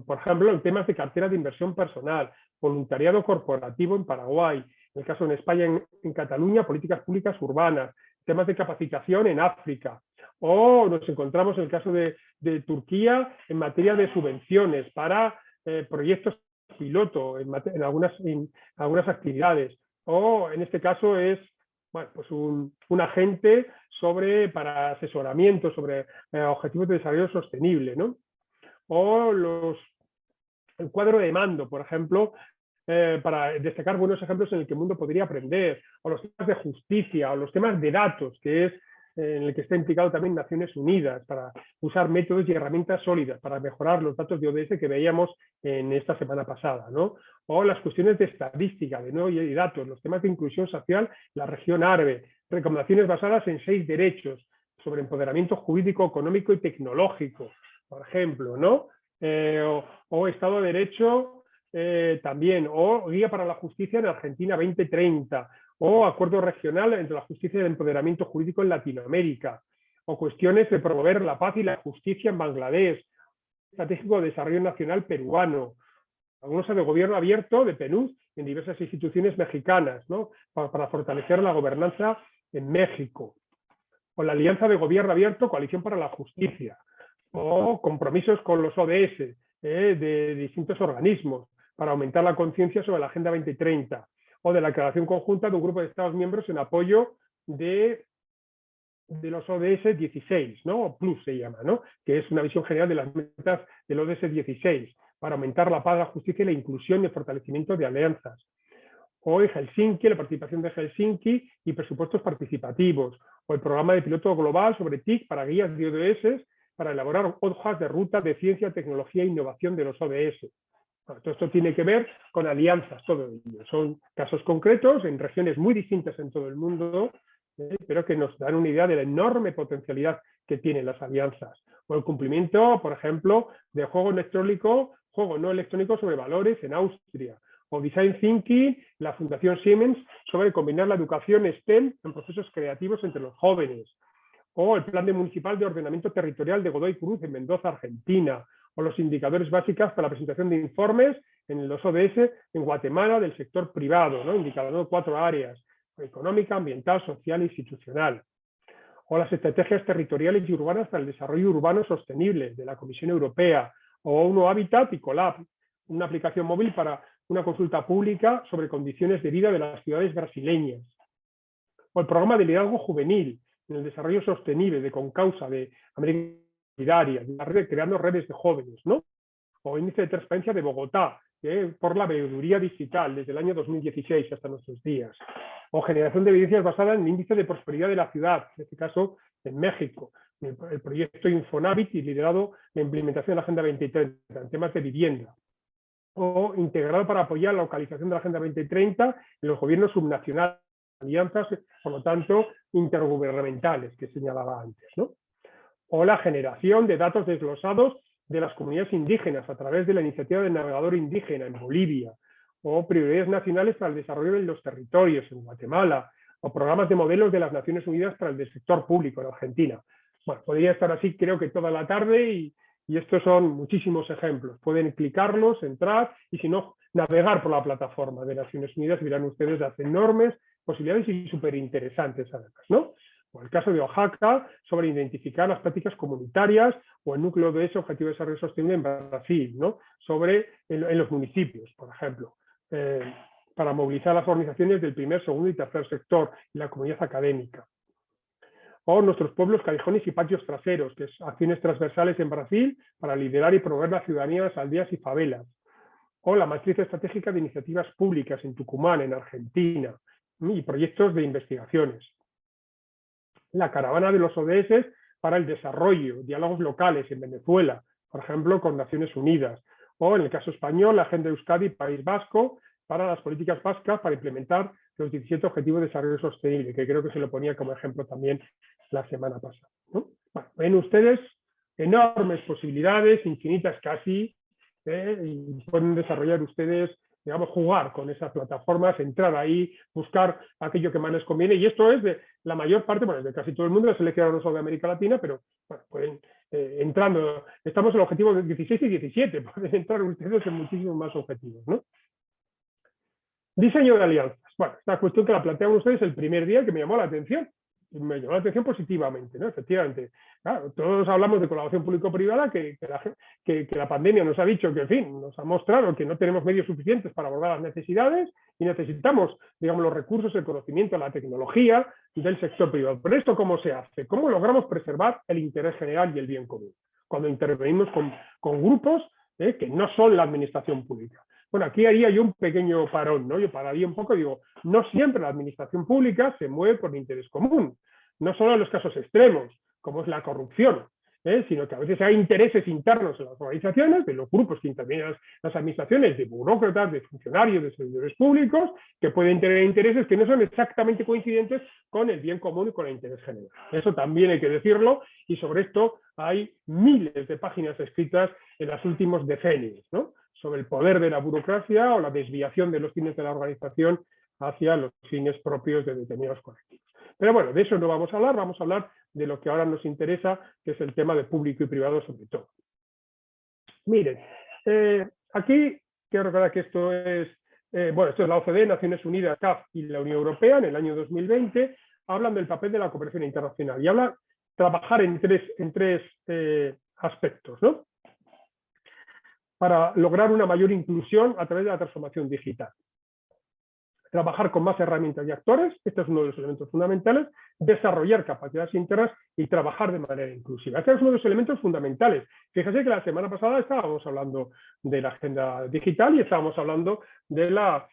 por ejemplo, en temas de cartera de inversión personal, voluntariado corporativo en Paraguay, en el caso en España, en Cataluña, políticas públicas urbanas, temas de capacitación en África, o nos encontramos en el caso de Turquía en materia de subvenciones para proyectos piloto en algunas actividades, o en este caso es, bueno, pues un agente para asesoramiento sobre objetivos de desarrollo sostenible, ¿no? O el cuadro de mando, por ejemplo, para destacar buenos ejemplos en el que el mundo podría aprender, o los temas de justicia, o los temas de datos, que es en el que está implicado también Naciones Unidas, para usar métodos y herramientas sólidas para mejorar los datos de ODS que veíamos en esta semana pasada, ¿no? O las cuestiones de estadística, de nuevo y datos, los temas de inclusión social, la región árabe, recomendaciones basadas en 6 derechos sobre empoderamiento jurídico, económico y tecnológico, por ejemplo, ¿no? O Estado de Derecho también, o Guía para la Justicia en Argentina 2030, o acuerdo regional entre la justicia y el empoderamiento jurídico en Latinoamérica, o cuestiones de promover la paz y la justicia en Bangladesh, estratégico de desarrollo nacional peruano, algunos de gobierno abierto de PNUD en diversas instituciones mexicanas, ¿no? para fortalecer la gobernanza en México, o la alianza de gobierno abierto, coalición para la justicia, o compromisos con los ODS de distintos organismos para aumentar la conciencia sobre la Agenda 2030, o de la declaración conjunta de un grupo de Estados miembros en apoyo de los ODS 16, ¿no? O Plus se llama, ¿no? Que es una visión general de las metas del ODS 16, para aumentar la paz, la justicia y la inclusión y el fortalecimiento de alianzas. O en Helsinki, la participación de Helsinki y presupuestos participativos, o el programa de piloto global sobre TIC para guías de ODS para elaborar hojas de ruta de ciencia, tecnología e innovación de los ODS. Bueno, todo esto tiene que ver con alianzas, todo ello. Son casos concretos en regiones muy distintas en todo el mundo, pero que nos dan una idea de la enorme potencialidad que tienen las alianzas. O el cumplimiento, por ejemplo, del juego no electrónico sobre valores en Austria. O Design Thinking, la Fundación Siemens, sobre combinar la educación STEM en procesos creativos entre los jóvenes. O el Plan Municipal de Ordenamiento Territorial de Godoy Cruz en Mendoza, Argentina. O los indicadores básicos para la presentación de informes en los ODS en Guatemala del sector privado, ¿no? Indicador de 4 áreas: económica, ambiental, social e institucional. O las estrategias territoriales y urbanas para el desarrollo urbano sostenible de la Comisión Europea. O UNO Habitat y Colab, una aplicación móvil para una consulta pública sobre condiciones de vida de las ciudades brasileñas. O el programa de liderazgo juvenil en el desarrollo sostenible de Concausa de América Solidaria, creando redes de jóvenes, ¿no? O índice de transparencia de Bogotá, por la veeduría digital desde el año 2016 hasta nuestros días. O generación de evidencias basada en el índice de prosperidad de la ciudad, en este caso en México, el proyecto Infonavit y liderado la implementación de la Agenda 2030 en temas de vivienda. O integrado para apoyar la localización de la Agenda 2030 en los gobiernos subnacionales, alianzas, por lo tanto, intergubernamentales, que señalaba antes, ¿no? O la generación de datos desglosados de las comunidades indígenas a través de la iniciativa del navegador indígena en Bolivia, o prioridades nacionales para el desarrollo de los territorios en Guatemala, o programas de modelos de las Naciones Unidas para el del sector público en Argentina. Bueno, podría estar así creo que toda la tarde y estos son muchísimos ejemplos. Pueden clicarlos, entrar y si no, navegar por la plataforma de Naciones Unidas y verán ustedes las enormes posibilidades y súper interesantes además, ¿no? O el caso de Oaxaca, sobre identificar las prácticas comunitarias, o el núcleo de ese Objetivo de Desarrollo Sostenible en Brasil, ¿no? Sobre en los municipios, por ejemplo, para movilizar las organizaciones del primer, segundo y tercer sector y la comunidad académica. O nuestros pueblos, callejones y patios traseros, que es acciones transversales en Brasil para liderar y promover la ciudadanía de las aldeas y favelas. O la matriz estratégica de iniciativas públicas en Tucumán, en Argentina, y proyectos de investigaciones. La caravana de los ODS para el desarrollo, diálogos locales en Venezuela, por ejemplo, con Naciones Unidas. O en el caso español, la Agenda Euskadi, País Vasco, para las políticas vascas para implementar los 17 Objetivos de Desarrollo Sostenible, que creo que se lo ponía como ejemplo también la semana pasada, ¿no? Bueno, ven ustedes enormes posibilidades, infinitas casi, y pueden desarrollar ustedes, digamos, jugar con esas plataformas, entrar ahí, buscar aquello que más les conviene, y esto es de la mayor parte, bueno, de casi todo el mundo, seleccionados de América Latina, pero bueno, pueden entrando, estamos en el objetivo de 16 y 17, pueden entrar ustedes en muchísimos más objetivos, ¿no? Diseño de alianzas. Bueno, esta cuestión que la planteaban ustedes el primer día que me llamó la atención. Me llamó la atención positivamente, ¿no? Efectivamente. Claro, todos hablamos de colaboración público-privada, que la pandemia nos ha dicho que, en fin, nos ha mostrado que no tenemos medios suficientes para abordar las necesidades y necesitamos, digamos, los recursos, el conocimiento, la tecnología del sector privado. Pero esto, ¿cómo se hace? ¿Cómo logramos preservar el interés general y el bien común? Cuando intervenimos con grupos que no son la administración pública. Bueno, aquí haría yo un pequeño parón, ¿no? Yo pararía un poco y digo, no siempre la administración pública se mueve por el interés común, no solo en los casos extremos, como es la corrupción, sino que a veces hay intereses internos en las organizaciones, de los grupos que intervienen las administraciones, de burócratas, de funcionarios, de servidores públicos, que pueden tener intereses que no son exactamente coincidentes con el bien común y con el interés general. Eso también hay que decirlo, y sobre esto hay miles de páginas escritas en los últimos decenios, ¿no? Sobre el poder de la burocracia o la desviación de los fines de la organización hacia los fines propios de determinados colectivos. Pero bueno, de eso no vamos a hablar de lo que ahora nos interesa, que es el tema de público y privado sobre todo. Miren, aquí quiero recordar que esto es, esto es la OCDE, Naciones Unidas, CAF y la Unión Europea en el año 2020, hablan del papel de la cooperación internacional y hablan trabajar en tres aspectos, ¿no? Para lograr una mayor inclusión a través de la transformación digital. Trabajar con más herramientas y actores, este es uno de los elementos fundamentales, desarrollar capacidades internas y trabajar de manera inclusiva. Este es uno de los elementos fundamentales. Fíjese que la semana pasada estábamos hablando de la agenda digital y estábamos hablando de la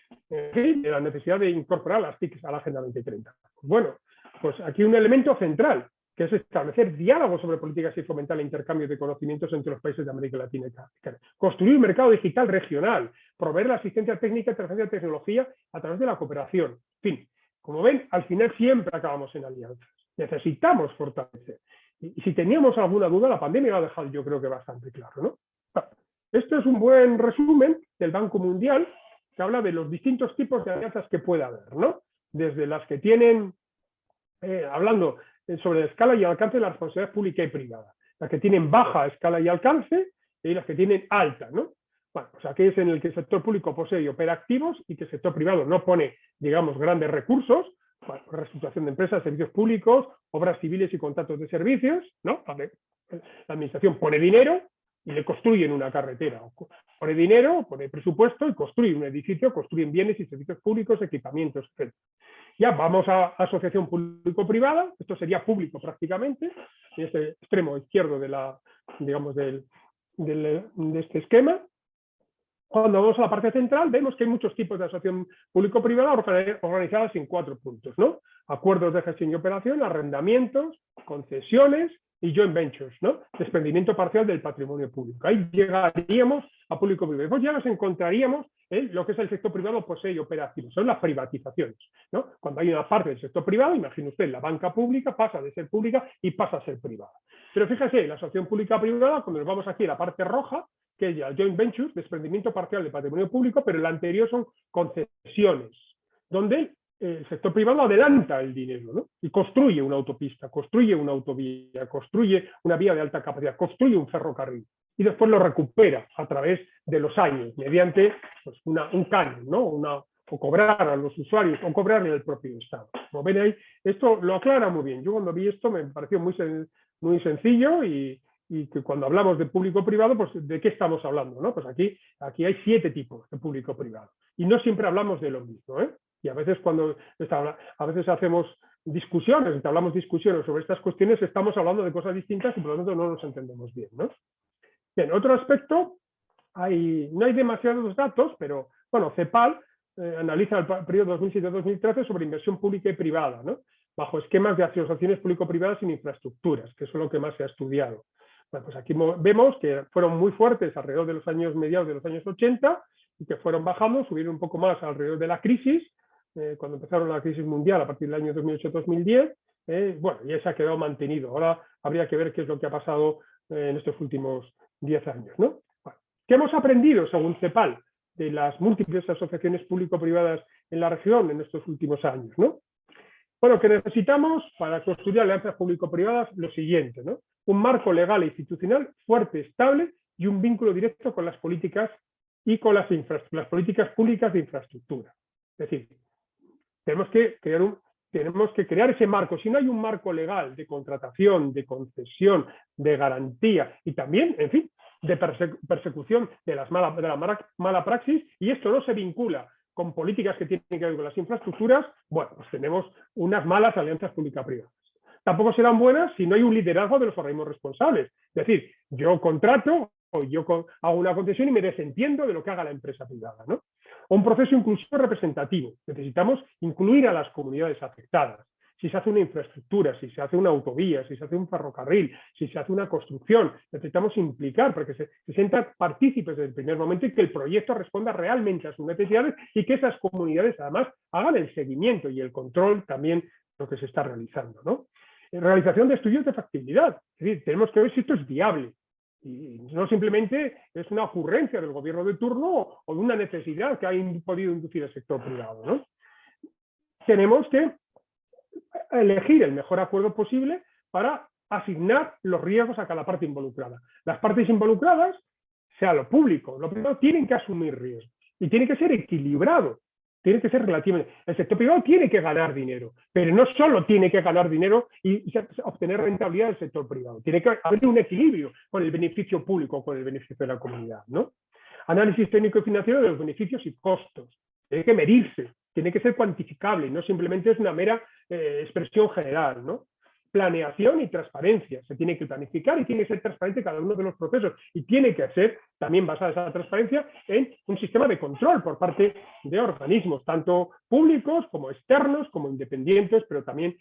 necesidad de incorporar las TIC a la Agenda 2030. Bueno, pues aquí un elemento central, que es establecer diálogos sobre políticas y fomentar el intercambio de conocimientos entre los países de América Latina y Caribe. Construir un mercado digital regional, proveer la asistencia técnica y transferencia de tecnología a través de la cooperación. En fin, como ven, al final siempre acabamos en alianzas. Necesitamos fortalecer. Y si teníamos alguna duda, la pandemia lo ha dejado yo creo que bastante claro, ¿no? Esto es un buen resumen del Banco Mundial, que habla de los distintos tipos de alianzas que puede haber, ¿no? Desde las que tienen, hablando sobre la escala y alcance de la responsabilidad pública y privada. Las que tienen baja escala y alcance y las que tienen alta, ¿no? Bueno, pues aquí es en el que el sector público posee y opera activos y que el sector privado no pone, digamos, grandes recursos, bueno, reestructuración de empresas, servicios públicos, obras civiles y contratos de servicios, ¿no? La administración pone dinero y le construyen una carretera. Pone dinero, pone presupuesto y construye un edificio, construyen bienes y servicios públicos, equipamientos, etc. Ya vamos a asociación público-privada, esto sería público prácticamente, en este extremo izquierdo de la, digamos, de este esquema. Cuando vamos a la parte central, vemos que hay muchos tipos de asociación público-privada organizadas en 4 puntos, ¿no? Acuerdos de gestión y operación, arrendamientos, concesiones y joint ventures, ¿no? Desprendimiento parcial del patrimonio público. Ahí llegaríamos a público-privado. Después ya nos encontraríamos en lo que es el sector privado posee y opera activos, son las privatizaciones, ¿no? Cuando hay una parte del sector privado, imagine usted, la banca pública pasa de ser pública y pasa a ser privada. Pero fíjese, la asociación pública-privada, cuando nos vamos aquí a la parte roja, que es ya el joint ventures, desprendimiento parcial del patrimonio público, pero el anterior son concesiones, donde el sector privado adelanta el dinero, ¿no? Y construye una autopista, construye una autovía, construye una vía de alta capacidad, construye un ferrocarril y después lo recupera a través de los años mediante pues, un canon, ¿no? O cobrar a los usuarios o cobrarle al propio Estado. Como ven ahí, esto lo aclara muy bien. Yo cuando vi esto me pareció muy sencillo y que cuando hablamos de público-privado, pues ¿de qué estamos hablando? ¿No? Pues aquí hay 7 tipos de público-privado y no siempre hablamos de lo mismo, ¿eh? Y a veces hacemos discusiones, hablamos discusiones sobre estas cuestiones, estamos hablando de cosas distintas y por lo tanto no nos entendemos bien, ¿no? Bien, otro aspecto, no hay demasiados datos, pero bueno, CEPAL analiza el periodo 2007-2013 sobre inversión pública y privada, ¿no? Bajo esquemas de asociaciones público-privadas sin infraestructuras, que es lo que más se ha estudiado. Bueno, pues aquí vemos que fueron muy fuertes alrededor de los años mediados de los años 80 y que fueron bajando, subieron un poco más alrededor de la crisis, cuando empezaron la crisis mundial a partir del año 2008-2010, bueno, ya se ha quedado mantenido. Ahora habría que ver qué es lo que ha pasado en estos últimos 10 años, ¿no? Bueno, ¿qué hemos aprendido, según CEPAL, de las múltiples asociaciones público-privadas en la región en estos últimos años, ¿no? Bueno, que necesitamos para construir alianzas público-privadas lo siguiente, ¿no? Un marco legal e institucional fuerte, estable y un vínculo directo con las políticas y con las políticas públicas de infraestructura. Es decir, tenemos que crear ese marco. Si no hay un marco legal de contratación, de concesión, de garantía y también, en fin, de persecución de la mala praxis, y esto no se vincula con políticas que tienen que ver con las infraestructuras, bueno, pues tenemos unas malas alianzas público-privadas. Tampoco serán buenas si no hay un liderazgo de los organismos responsables. Es decir, yo contrato o yo hago una concesión y me desentiendo de lo que haga la empresa privada, ¿no? O un proceso inclusivo representativo. Necesitamos incluir a las comunidades afectadas. Si se hace una infraestructura, si se hace una autovía, si se hace un ferrocarril, si se hace una construcción, necesitamos implicar para que se sientan partícipes desde el primer momento y que el proyecto responda realmente a sus necesidades y que esas comunidades además hagan el seguimiento y el control también de lo que se está realizando, ¿no? Realización de estudios de factibilidad. Es decir, tenemos que ver si esto es viable. Y no simplemente es una ocurrencia del gobierno de turno o de una necesidad que ha podido inducir el sector privado, ¿no? Tenemos que elegir el mejor acuerdo posible para asignar los riesgos a cada parte involucrada. Las partes involucradas, sea lo público, lo privado, tienen que asumir riesgos y tiene que ser equilibrado. tiene que ser relativamente... El sector privado tiene que ganar dinero, pero no solo tiene que ganar dinero y obtener rentabilidad del sector privado. Tiene que haber un equilibrio con el beneficio público, con el beneficio de la comunidad, ¿no? Análisis técnico y financiero de los beneficios y costos. Tiene que medirse, tiene que ser cuantificable, no simplemente es una mera expresión general, ¿no? Planeación y transparencia. Se tiene que planificar y tiene que ser transparente cada uno de los procesos y tiene que ser también basada esa transparencia en un sistema de control por parte de organismos, tanto públicos como externos, como independientes, pero también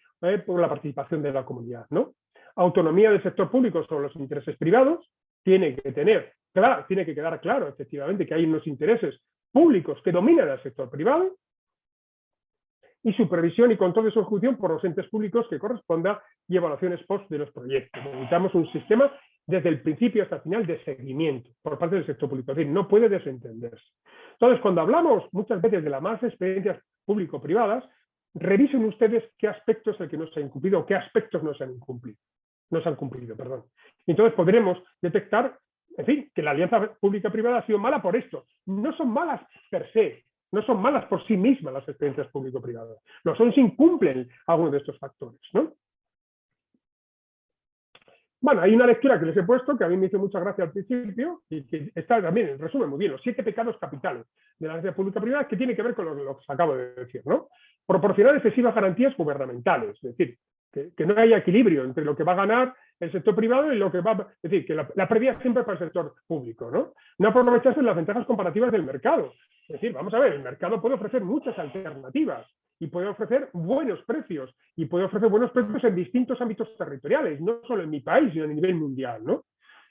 por la participación de la comunidad, ¿no? Autonomía del sector público sobre los intereses privados. Tiene que quedar claro, efectivamente, que hay unos intereses públicos que dominan al sector privado, y supervisión y control de su ejecución por los entes públicos que corresponda y evaluaciones post de los proyectos. Necesitamos un sistema desde el principio hasta el final de seguimiento por parte del sector público, es decir, no puede desentenderse. Entonces, cuando hablamos muchas veces de las malas experiencias público-privadas, revisen ustedes qué aspectos es el que no se ha incumplido o qué aspectos no se han cumplido. Entonces podremos detectar, en fin, que la alianza pública-privada ha sido mala por esto. No son malas per se, no son malas por sí mismas las experiencias público-privadas. Lo son si incumplen algunos de estos factores, ¿no? Bueno, hay una lectura que les he puesto que a mí me hizo mucha gracia al principio y que está también, resume muy bien, los 7 pecados capitales de la alianza pública-privada, que tiene que ver con lo que os acabo de decir, ¿no? Proporcionar excesivas garantías gubernamentales, es decir, que no haya equilibrio entre lo que va a ganar el sector privado y lo que va a... Es decir, que la pérdida siempre para el sector público, ¿no? No aprovecharse las ventajas comparativas del mercado. Es decir, vamos a ver, el mercado puede ofrecer muchas alternativas y puede ofrecer buenos precios y puede ofrecer buenos precios en distintos ámbitos territoriales, no solo en mi país, sino a nivel mundial, ¿no?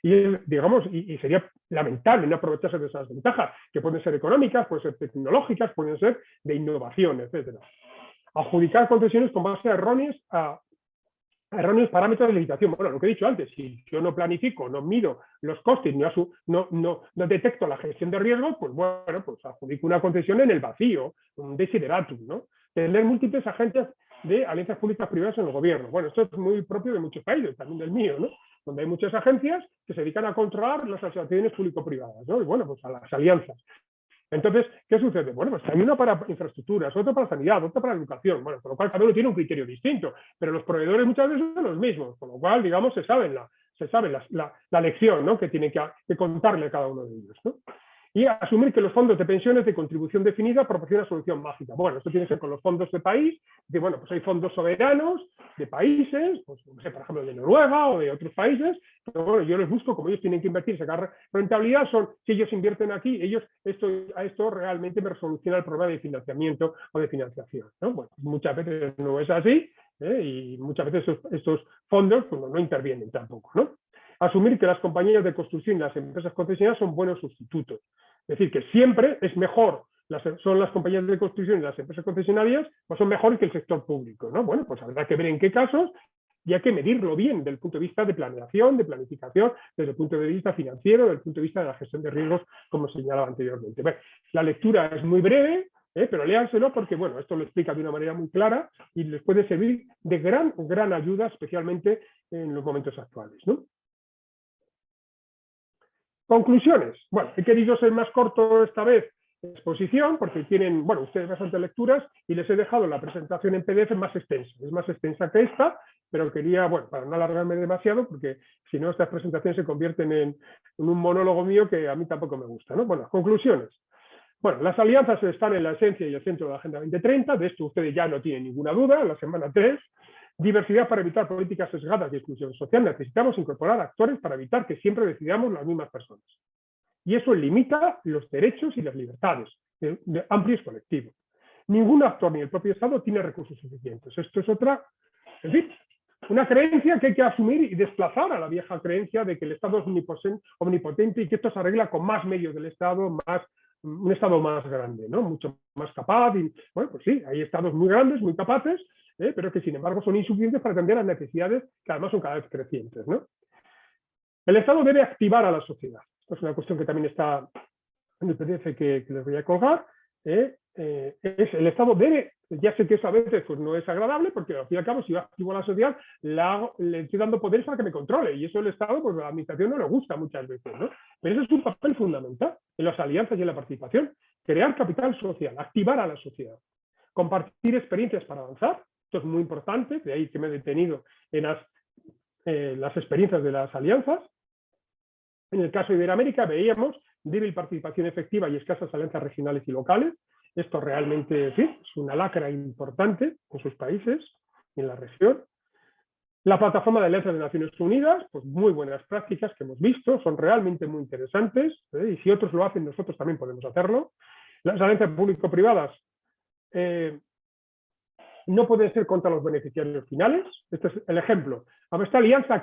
Y, digamos, y sería lamentable no aprovecharse de esas ventajas, que pueden ser económicas, pueden ser tecnológicas, pueden ser de innovación, etcétera. Adjudicar concesiones con base a erróneos parámetros de licitación. Bueno, lo que he dicho antes, si yo no planifico, no mido los costes, no detecto la gestión de riesgos, pues bueno, pues adjudico una concesión en el vacío, un desideratum, ¿no? Tener múltiples agentes de alianzas públicas privadas en el gobierno. Bueno, esto es muy propio de muchos países, también del mío, ¿no? Donde hay muchas agencias que se dedican a controlar las asociaciones público-privadas, ¿no? Y bueno, pues a las alianzas. Entonces, ¿qué sucede? Bueno, pues hay uno para infraestructuras, otro para sanidad, otro para educación, bueno, por lo cual cada uno tiene un criterio distinto, pero los proveedores muchas veces son los mismos, con lo cual, digamos, se sabe la lección, ¿no? Que tiene que contarle a cada uno de ellos, ¿no? Y asumir que los fondos de pensiones de contribución definida proporcionan solución mágica. Bueno, esto tiene que ser con los fondos de país, que bueno, pues hay fondos soberanos de países, pues no sé, por ejemplo, de Noruega o de otros países, pero bueno, yo les busco, como ellos tienen que invertir, sacar rentabilidad, si ellos invierten aquí, a esto realmente me resoluciona el problema de financiamiento o de financiación, ¿no? Bueno, muchas veces no es así, y muchas veces estos fondos pues, no intervienen tampoco, ¿no? Asumir que las compañías de construcción y las empresas concesionarias son buenos sustitutos. Es decir, que siempre es mejor, son las compañías de construcción y las empresas concesionarias, pues son mejores que el sector público, ¿no? Bueno, pues habrá que ver en qué casos y hay que medirlo bien desde el punto de vista de planeación, de planificación, desde el punto de vista financiero, desde el punto de vista de la gestión de riesgos, como señalaba anteriormente. Bueno, la lectura es muy breve, pero léanselo porque, bueno, esto lo explica de una manera muy clara y les puede servir de gran ayuda, especialmente en los momentos actuales, ¿no? Conclusiones. Bueno, he querido ser más corto esta vez en exposición porque tienen, bueno, ustedes bastantes lecturas y les he dejado la presentación en PDF más extensa. Es más extensa que esta, pero quería, bueno, para no alargarme demasiado, porque si no estas presentaciones se convierten en un monólogo mío que a mí tampoco me gusta, ¿no? Bueno, conclusiones. Bueno, las alianzas están en la esencia y el centro de la Agenda 2030, de esto ustedes ya no tienen ninguna duda, en la semana 3. Diversidad para evitar políticas sesgadas de exclusión social. Necesitamos incorporar actores para evitar que siempre decidamos las mismas personas. Y eso limita los derechos y las libertades de amplios colectivos. Ningún actor ni el propio Estado tiene recursos suficientes. Esto es otra, en fin, una creencia que hay que asumir y desplazar a la vieja creencia de que el Estado es omnipotente y que esto se arregla con más medios del Estado, un Estado más grande, ¿no? Mucho más capaz. Y, bueno, pues sí, hay Estados muy grandes, muy capaces, pero que sin embargo son insuficientes para atender las necesidades que además son cada vez crecientes, ¿no? El Estado debe activar a la sociedad. Esto es una cuestión que también está en el PDF que les voy a colgar. El Estado debe, ya sé que eso a veces pues, no es agradable, porque al fin y al cabo si yo activo a la sociedad le estoy dando poderes para que me controle, y eso el Estado, pues a la administración no le gusta muchas veces, ¿no? Pero eso es un papel fundamental en las alianzas y en la participación, crear capital social, activar a la sociedad, compartir experiencias para avanzar. Esto es muy importante, de ahí que me he detenido en las experiencias de las alianzas. En el caso de Iberoamérica veíamos débil participación efectiva y escasas alianzas regionales y locales. Esto realmente sí, es una lacra importante en sus países y en la región. La plataforma de alianzas de Naciones Unidas, pues muy buenas prácticas que hemos visto, son realmente muy interesantes, y si otros lo hacen, nosotros también podemos hacerlo. Las alianzas público-privadas no pueden ser contra los beneficiarios finales. Este es el ejemplo. A ver, esta alianza, ¿a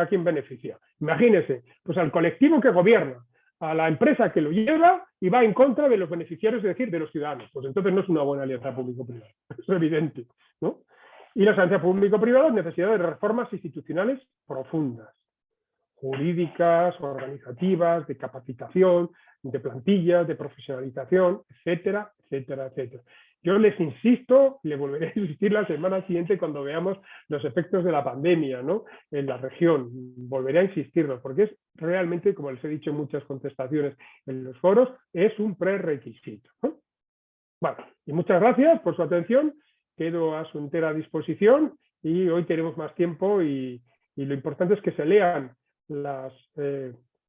quién beneficia? Imagínense, pues al colectivo que gobierna, a la empresa que lo lleva y va en contra de los beneficiarios, es decir, de los ciudadanos. Pues entonces no es una buena alianza público-privada. Es evidente, ¿no? Y las alianzas público-privadas necesitan de reformas institucionales profundas, jurídicas, organizativas, de capacitación, de plantillas, de profesionalización, etcétera, etcétera, etcétera. Yo les insisto, le volveré a insistir la semana siguiente cuando veamos los efectos de la pandemia, ¿no?, en la región. Volveré a insistirlo, porque es realmente, como les he dicho en muchas contestaciones en los foros, es un prerequisito, ¿no? Bueno, y muchas gracias por su atención. Quedo a su entera disposición y hoy tenemos más tiempo y lo importante es que se lean las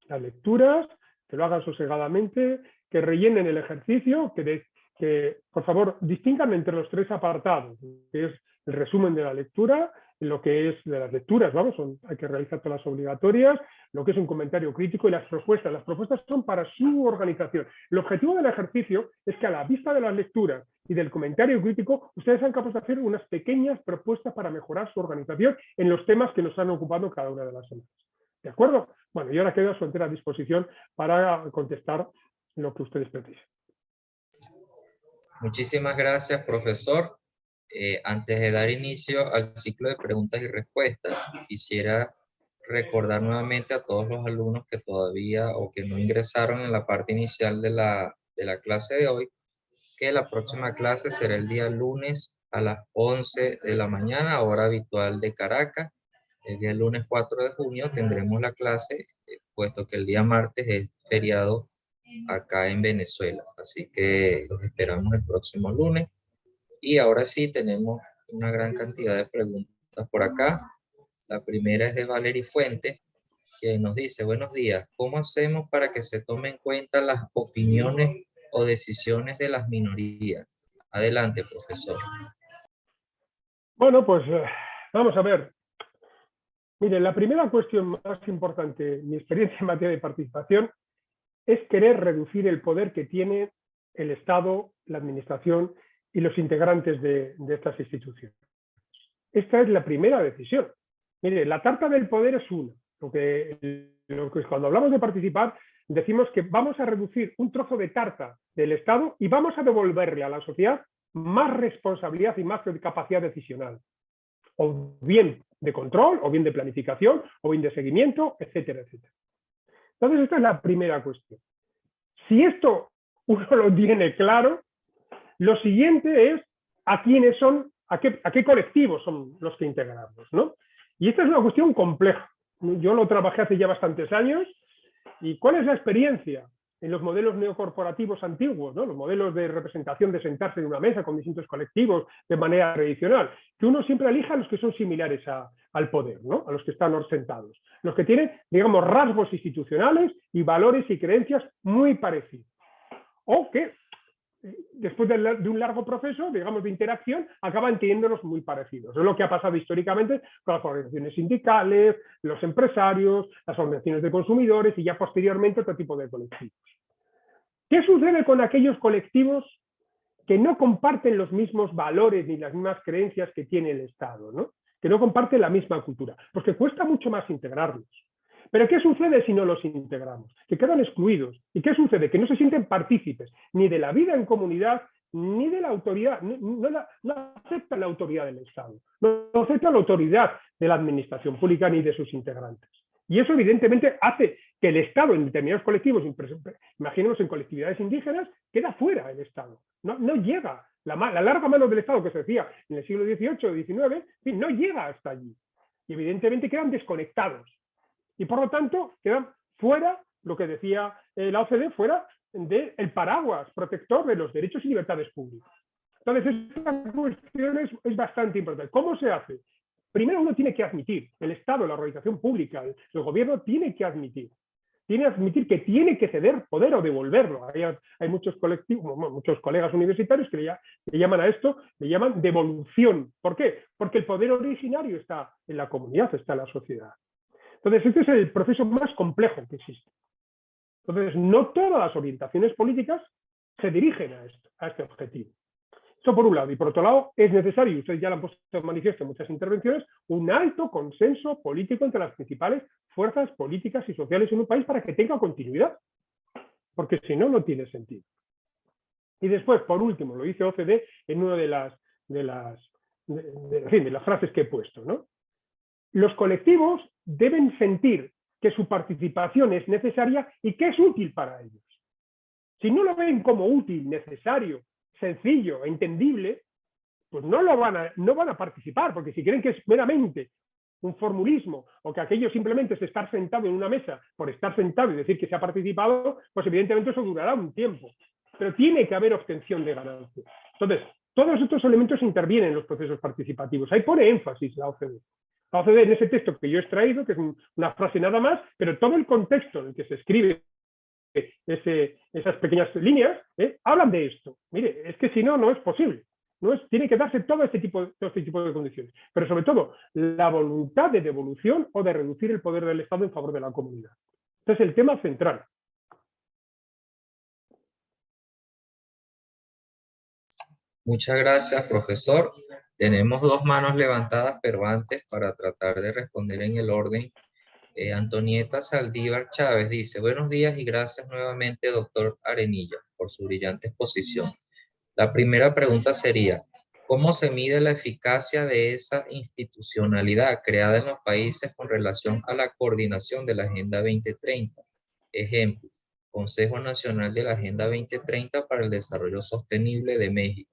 lecturas, que lo hagan sosegadamente, que rellenen el ejercicio, que por favor distingan entre los tres apartados, que es el resumen de la lectura, lo que es de las lecturas, vamos, hay que realizar todas las obligatorias, lo que es un comentario crítico y las propuestas. Las propuestas son para su organización. El objetivo del ejercicio es que a la vista de las lecturas y del comentario crítico, ustedes sean capaces de hacer unas pequeñas propuestas para mejorar su organización en los temas que nos han ocupado cada una de las semanas. ¿De acuerdo? Bueno, y ahora quedo a su entera disposición para contestar lo que ustedes precisen. Muchísimas gracias, profesor. Antes de dar inicio al ciclo de preguntas y respuestas, quisiera recordar nuevamente a todos los alumnos que todavía o que no ingresaron en la parte inicial de la clase de hoy, que la próxima clase será el día lunes a las 11 de la mañana, hora habitual de Caracas. El día lunes 4 de junio tendremos la clase, puesto que el día martes es feriado acá en Venezuela. Así que los esperamos el próximo lunes. Y ahora sí tenemos una gran cantidad de preguntas por acá. La primera es de Valery Fuentes, que nos dice: buenos días, ¿cómo hacemos para que se tomen en cuenta las opiniones o decisiones de las minorías? Adelante, profesor. Bueno, pues vamos a ver. Mire, la primera cuestión más importante, mi experiencia en materia de participación, es querer reducir el poder que tiene el Estado, la Administración y los integrantes de estas instituciones. Esta es la primera decisión. Mire, la tarta del poder es una. Lo que cuando hablamos de participar, decimos que vamos a reducir un trozo de tarta del Estado y vamos a devolverle a la sociedad más responsabilidad y más capacidad decisional. O bien de control, o bien de planificación, o bien de seguimiento, etcétera, etcétera. Entonces, esta es la primera cuestión. Si esto uno lo tiene claro, lo siguiente es a quiénes son, a qué colectivos son los que integramos, ¿no? Y esta es una cuestión compleja. Yo lo trabajé hace ya bastantes años. ¿Y cuál es la experiencia en los modelos neocorporativos antiguos, ¿no? Los modelos de representación de sentarse en una mesa con distintos colectivos de manera tradicional? Que uno siempre elija a los que son similares al poder, ¿no? A los que están sentados. Los que tienen, digamos, rasgos institucionales y valores y creencias muy parecidos. O que después de un largo proceso, digamos, de interacción, acaban teniéndonos muy parecidos. Es lo que ha pasado históricamente con las organizaciones sindicales, los empresarios, las organizaciones de consumidores y ya posteriormente otro tipo de colectivos. ¿Qué sucede con aquellos colectivos que no comparten los mismos valores ni las mismas creencias que tiene el Estado, ¿no? Que no comparten la misma cultura? Porque cuesta mucho más integrarlos. ¿Pero qué sucede si no los integramos? Que quedan excluidos. ¿Y qué sucede? Que no se sienten partícipes ni de la vida en comunidad, ni de la autoridad, no aceptan la autoridad del Estado, no aceptan la autoridad de la administración pública ni de sus integrantes. Y eso evidentemente hace que el Estado en determinados colectivos, imaginemos en colectividades indígenas, queda fuera el Estado. No llega. La larga mano del Estado que se decía en el siglo XVIII o XIX, no llega hasta allí. Y evidentemente quedan desconectados. Y por lo tanto quedan fuera, lo que decía la OCDE, fuera del paraguas protector de los derechos y libertades públicas. Entonces, esta cuestión es bastante importante. ¿Cómo se hace? Primero uno tiene que admitir, el Estado, la organización pública, el gobierno tiene que admitir que tiene que ceder poder o devolverlo. Hay muchos colectivos, muchos colegas universitarios que le llaman a esto, le llaman devolución. ¿Por qué? Porque el poder originario está en la comunidad, está en la sociedad. Entonces, este es el proceso más complejo que existe. Entonces, no todas las orientaciones políticas se dirigen a este objetivo. Eso por un lado. Y por otro lado, es necesario, y ustedes ya lo han puesto en manifiesto en muchas intervenciones, un alto consenso político entre las principales fuerzas políticas y sociales en un país para que tenga continuidad. Porque si no, no tiene sentido. Y después, por último, lo dice OCDE en una de las frases que he puesto, ¿no? Los colectivos deben sentir que su participación es necesaria y que es útil para ellos. Si no lo ven como útil, necesario, sencillo, entendible, pues no van a participar, porque si creen que es meramente un formulismo o que aquello simplemente es estar sentado en una mesa por estar sentado y decir que se ha participado, pues evidentemente eso durará un tiempo. Pero tiene que haber obtención de ganancias. Entonces, todos estos elementos intervienen en los procesos participativos. Ahí pone énfasis la OCDE. La OCDE en ese texto que yo he extraído, que es una frase nada más, pero todo el contexto en el que se escribe esas pequeñas líneas, hablan de esto. Mire, es que si no, no es posible. Tiene que darse todo este tipo de condiciones. Pero sobre todo, la voluntad de devolución o de reducir el poder del Estado en favor de la comunidad. Este es el tema central. Muchas gracias, profesor. Tenemos dos manos levantadas, pero antes, para tratar de responder en el orden, Antonieta Saldívar Chávez dice: buenos días y gracias nuevamente, doctor Arenilla, por su brillante exposición. La primera pregunta sería: ¿cómo se mide la eficacia de esa institucionalidad creada en los países con relación a la coordinación de la Agenda 2030? Ejemplo, Consejo Nacional de la Agenda 2030 para el Desarrollo Sostenible de México.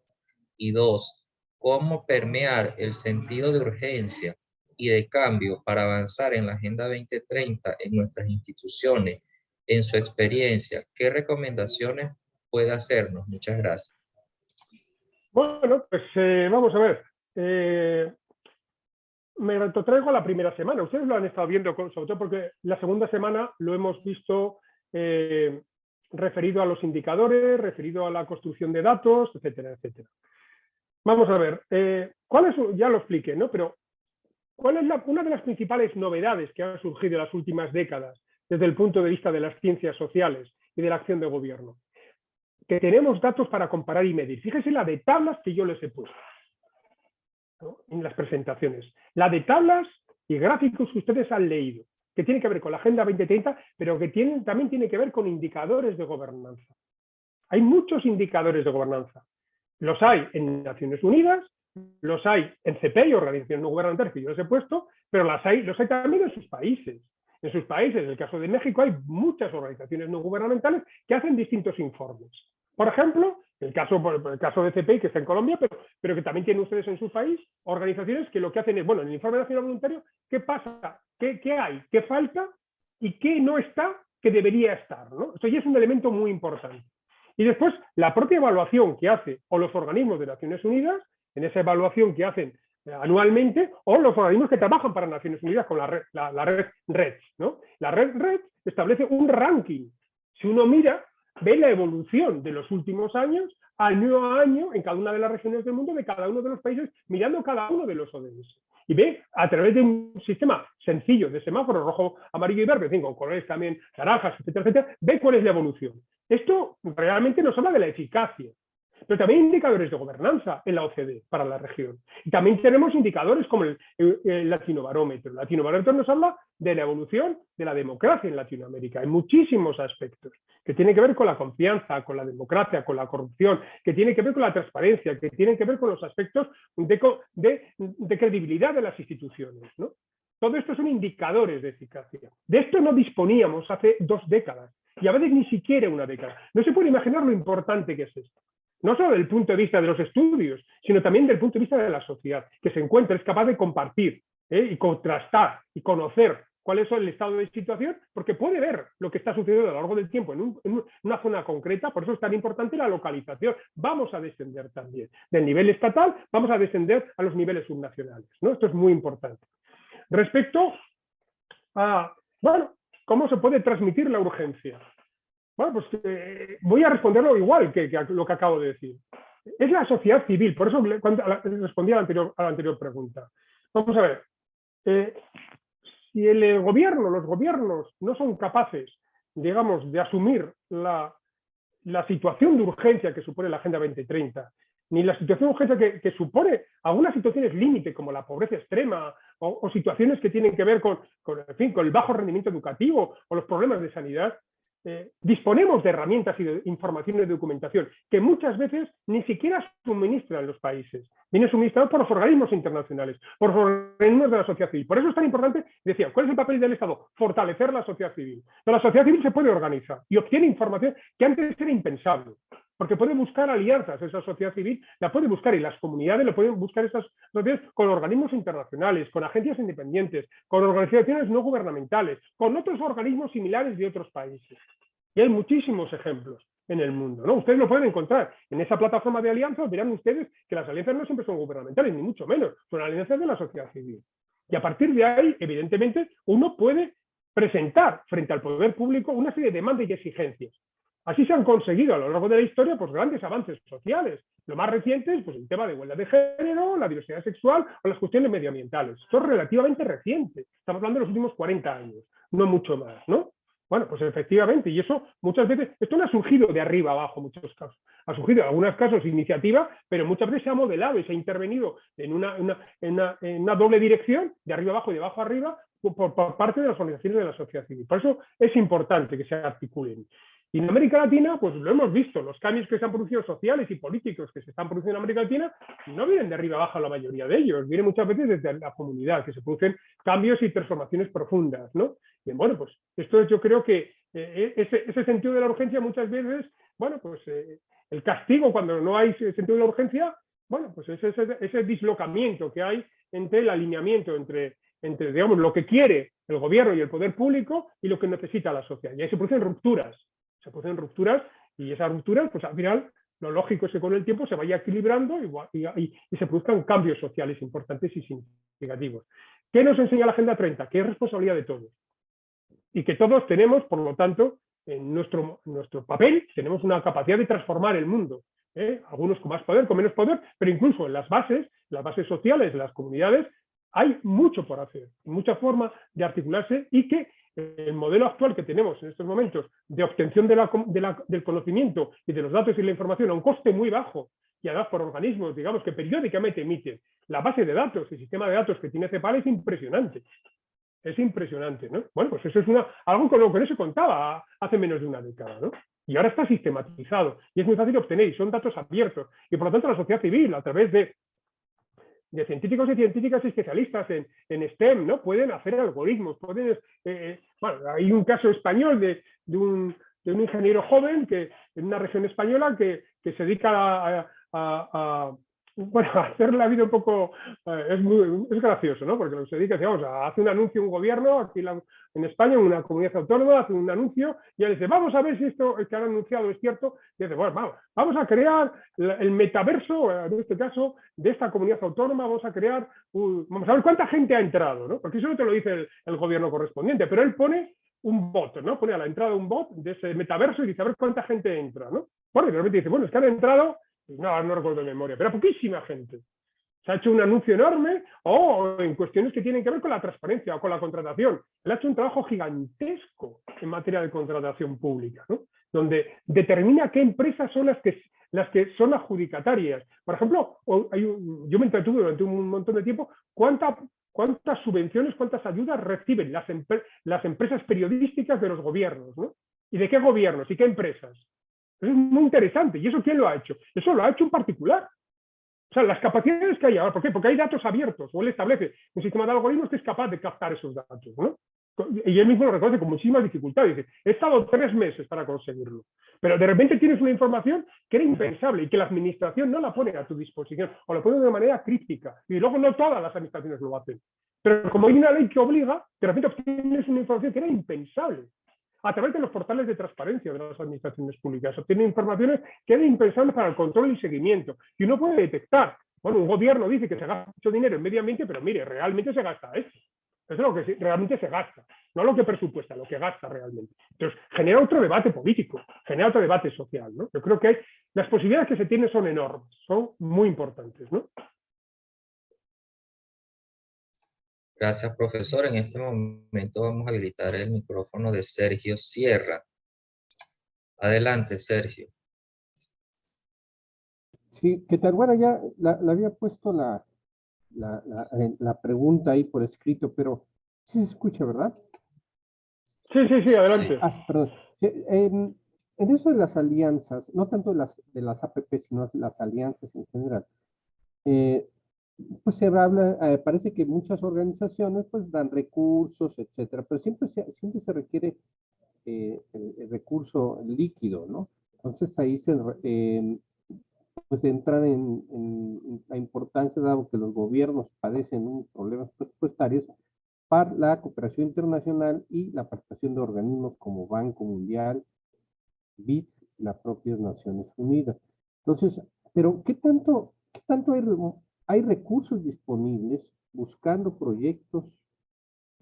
Y dos, ¿cómo permear el sentido de urgencia y de cambio para avanzar en la Agenda 2030 en nuestras instituciones? En su experiencia, ¿qué recomendaciones puede hacernos? Muchas gracias. Bueno, pues vamos a ver. Me retrotraigo a la primera semana. Ustedes lo han estado viendo, sobre todo porque la segunda semana lo hemos visto referido a los indicadores, referido a la construcción de datos, etcétera, etcétera. Vamos a ver, ya lo expliqué, ¿no? Pero ¿cuál es una de las principales novedades que han surgido en las últimas décadas desde el punto de vista de las ciencias sociales y de la acción de gobierno? Que tenemos datos para comparar y medir. Fíjense la de tablas que yo les he puesto, ¿no?, en las presentaciones. La de tablas y gráficos que ustedes han leído, que tiene que ver con la Agenda 2030, pero que también tiene que ver con indicadores de gobernanza. Hay muchos indicadores de gobernanza. Los hay en Naciones Unidas, los hay en CPI, organizaciones no gubernamentales que yo les he puesto, pero los hay también en sus países. En sus países, en el caso de México, hay muchas organizaciones no gubernamentales que hacen distintos informes. Por ejemplo, el caso de CPI, que está en Colombia, pero que también tienen ustedes en su país, organizaciones que lo que hacen es, bueno, en el informe nacional voluntario, ¿qué pasa? ¿Qué hay? ¿Qué falta? ¿Y qué no está que debería estar, ¿no? Eso ya es un elemento muy importante. Y después, la propia evaluación que hace o los organismos de Naciones Unidas, en esa evaluación que hacen anualmente, o los organismos que trabajan para Naciones Unidas con la red REDS, ¿no? La red REDS establece un ranking. Si uno mira, ve la evolución de los últimos años, año a año, en cada una de las regiones del mundo, de cada uno de los países, mirando cada uno de los ODS. Y ve, a través de un sistema sencillo de semáforos rojo, amarillo y verde, con colores también naranjas, etcétera, etcétera, ve cuál es la evolución. Esto realmente nos habla de la eficacia. Pero también hay indicadores de gobernanza en la OCDE para la región. Y también tenemos indicadores como el Latinobarómetro. El Latinobarómetro nos habla de la evolución de la democracia en Latinoamérica, en muchísimos aspectos, que tienen que ver con la confianza, con la democracia, con la corrupción, que tienen que ver con la transparencia, que tienen que ver con los aspectos de credibilidad de las instituciones, ¿no? Todo esto son indicadores de eficacia. De esto no disponíamos hace 2 décadas, y a veces ni siquiera una década. No se puede imaginar lo importante que es esto. No solo desde el punto de vista de los estudios, sino también desde el punto de vista de la sociedad, que se encuentra, es capaz de compartir y contrastar y conocer cuál es el estado de situación, porque puede ver lo que está sucediendo a lo largo del tiempo en una zona concreta. Por eso es tan importante la localización. Vamos a descender también del nivel estatal, vamos a descender a los niveles subnacionales, ¿no? Esto es muy importante. Respecto a, bueno, ¿cómo se puede transmitir la urgencia? Bueno, pues voy a responderlo igual que lo que acabo de decir. Es la sociedad civil, por eso respondí a la anterior pregunta. Vamos a ver, si el gobierno, los gobiernos no son capaces, digamos, de asumir la situación de urgencia que supone la Agenda 2030, ni la situación de urgencia que supone algunas situaciones límite, como la pobreza extrema, o situaciones que tienen que ver con el bajo rendimiento educativo o los problemas de sanidad, disponemos de herramientas y de información y de documentación que muchas veces ni siquiera suministran los países. Vienen suministrados por los organismos internacionales, por los organismos de la sociedad civil. Por eso es tan importante, decía, ¿cuál es el papel del Estado? Fortalecer la sociedad civil. Pero la sociedad civil se puede organizar y obtiene información que antes era impensable, porque puede buscar alianzas, esa sociedad civil la puede buscar, y las comunidades lo pueden buscar esas sociedades con organismos internacionales, con agencias independientes, con organizaciones no gubernamentales, con otros organismos similares de otros países. Y hay muchísimos ejemplos en el mundo, ¿no? Ustedes lo pueden encontrar en esa plataforma de alianzas. Verán ustedes que las alianzas no siempre son gubernamentales, ni mucho menos, son alianzas de la sociedad civil. Y a partir de ahí, evidentemente, uno puede presentar frente al poder público una serie de demandas y exigencias. Así se han conseguido a lo largo de la historia pues, grandes avances sociales. Lo más reciente es pues, el tema de igualdad de género, la diversidad sexual o las cuestiones medioambientales. Esto es relativamente reciente. Estamos hablando de los últimos 40 años, no mucho más, ¿no? Bueno, pues efectivamente, y eso muchas veces, esto no ha surgido de arriba abajo en muchos casos, ha surgido en algunos casos iniciativa, pero muchas veces se ha modelado y se ha intervenido en una doble dirección, de arriba abajo y de abajo arriba, por parte de las organizaciones de la sociedad civil. Por eso es importante que se articulen. Y en América Latina, pues lo hemos visto, los cambios que se han producido sociales y políticos que se están produciendo en América Latina no vienen de arriba abajo la mayoría de ellos, vienen muchas veces desde la comunidad, que se producen cambios y transformaciones profundas, ¿no? Y bueno, pues esto yo creo que ese sentido de la urgencia muchas veces, bueno, pues el castigo cuando no hay sentido de la urgencia, bueno, pues ese dislocamiento que hay entre el alineamiento entre, digamos, lo que quiere el gobierno y el poder público y lo que necesita la sociedad. Y ahí se producen rupturas. Y esas rupturas, pues al final, lo lógico es que con el tiempo se vaya equilibrando y se produzcan cambios sociales importantes y significativos. ¿Qué nos enseña la Agenda 30? Que es responsabilidad de todos. Y que todos tenemos, por lo tanto, en nuestro papel, tenemos una capacidad de transformar el mundo. Algunos con más poder, con menos poder, pero incluso en las bases sociales, en las comunidades, hay mucho por hacer, mucha forma de articularse, y que el modelo actual que tenemos en estos momentos de obtención del conocimiento y de los datos y la información a un coste muy bajo, y además por organismos, digamos, que periódicamente emiten la base de datos, el sistema de datos que tiene CEPAL es impresionante. Es impresionante, ¿no? Bueno, pues eso es algo con lo que no se contaba hace menos de una década, ¿no? Y ahora está sistematizado y es muy fácil de obtener y son datos abiertos. Y por lo tanto la sociedad civil, a través de científicos y científicas especialistas en STEM, ¿no? Pueden hacer algoritmos, pueden... bueno, hay un caso español de un ingeniero joven que en una región española que se dedica bueno, a hacer la vida un poco... es gracioso, ¿no? Porque se dedica, digamos, a hacer un anuncio un gobierno, aquí en España, en una comunidad autónoma, hace un anuncio y él dice, vamos a ver si esto que han anunciado es cierto. Y dice, bueno, vamos a crear el metaverso, en este caso, de esta comunidad autónoma, vamos a crear... vamos a ver cuánta gente ha entrado, ¿no? Porque eso no te lo dice el gobierno correspondiente, pero él pone un bot, ¿no? Pone a la entrada un bot de ese metaverso y dice, a ver cuánta gente entra, ¿no? Bueno, y de repente dice, bueno, es que han entrado... No recuerdo de memoria, pero poquísima gente. Se ha hecho un anuncio enorme o en cuestiones que tienen que ver con la transparencia o con la contratación. Él ha hecho un trabajo gigantesco en materia de contratación pública, ¿no? Donde determina qué empresas son las que son adjudicatarias. Por ejemplo, yo me entretuve durante un montón de tiempo cuántas subvenciones, cuántas ayudas reciben las empresas periodísticas de los gobiernos, ¿no? ¿Y de qué gobiernos y qué empresas? Eso es muy interesante. ¿Y eso quién lo ha hecho? Eso lo ha hecho un particular. O sea, las capacidades que hay ahora, ¿por qué? Porque hay datos abiertos, o él establece un sistema de algoritmos que es capaz de captar esos datos, ¿no? y él mismo lo reconoce con muchísimas dificultades. Dice, he estado 3 meses para conseguirlo. Pero de repente tienes una información que era impensable y que la administración no la pone a tu disposición o la pone de una manera críptica. Y luego no todas las administraciones lo hacen. Pero como hay una ley que obliga, de repente obtienes una información que era impensable. A través de los portales de transparencia de las administraciones públicas. Obtienen informaciones que eran impensables para el control y seguimiento. Y uno puede detectar. Bueno, un gobierno dice que se gasta mucho dinero en medio ambiente, pero mire, realmente se gasta eso. Eso es lo que realmente se gasta, no lo que presupuesta, lo que gasta realmente. Entonces, genera otro debate político, genera otro debate social, ¿no? Yo creo que las posibilidades que se tienen son enormes, son muy importantes, ¿no? Gracias, profesor. En este momento vamos a habilitar el micrófono de Sergio Sierra. Adelante, Sergio. Sí, ¿qué tal? Bueno, ya la había puesto la pregunta ahí por escrito, pero sí se escucha, ¿verdad? Sí, adelante. Sí. Perdón. En eso de las alianzas, no tanto de las APP, sino de las alianzas en general, pues se habla, parece que muchas organizaciones pues dan recursos, etcétera, pero siempre se requiere el recurso líquido, ¿no? Entonces ahí pues entran en la importancia, dado que los gobiernos padecen problemas presupuestarios, para la cooperación internacional y la participación de organismos como Banco Mundial, BID y las propias Naciones Unidas. Entonces, pero ¿qué tanto hay recursos disponibles buscando proyectos,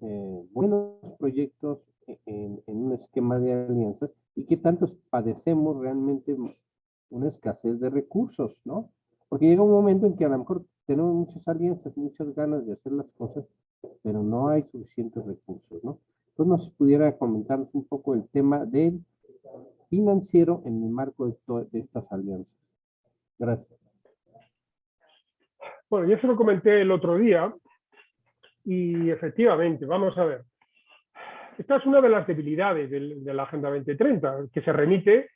buenos proyectos en un esquema de alianzas, y qué tantos padecemos realmente una escasez de recursos, ¿no? Porque llega un momento en que a lo mejor tenemos muchas alianzas, muchas ganas de hacer las cosas, pero no hay suficientes recursos, ¿no? Entonces, no se pudiera comentarnos un poco el tema del financiero en el marco de estas alianzas. Gracias. Bueno, yo se lo comenté el otro día y efectivamente, vamos a ver. Esta es una de las debilidades de la Agenda 2030, que se remite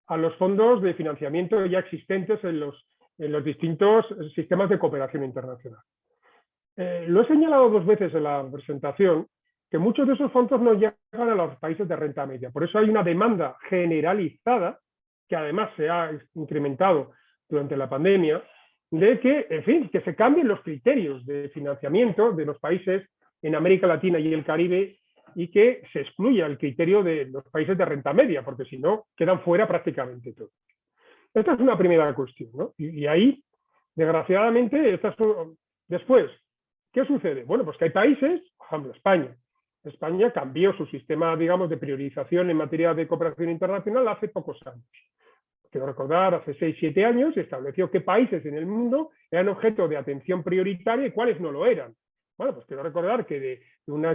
a los fondos de financiamiento ya existentes en los distintos sistemas de cooperación internacional. Lo he señalado 2 veces en la presentación, que muchos de esos fondos no llegan a los países de renta media. Por eso hay una demanda generalizada, que además se ha incrementado durante la pandemia, de que, en fin, que se cambien los criterios de financiamiento de los países en América Latina y el Caribe, y que se excluya el criterio de los países de renta media, porque si no, quedan fuera prácticamente todos. Esta es una primera cuestión, ¿no? Y ahí, desgraciadamente, después, ¿qué sucede? Bueno, pues que hay países, por ejemplo, España. España cambió su sistema, digamos, de priorización en materia de cooperación internacional hace pocos años. Quiero recordar, hace 6 o 7 años, estableció qué países en el mundo eran objeto de atención prioritaria y cuáles no lo eran. Bueno, pues quiero recordar que no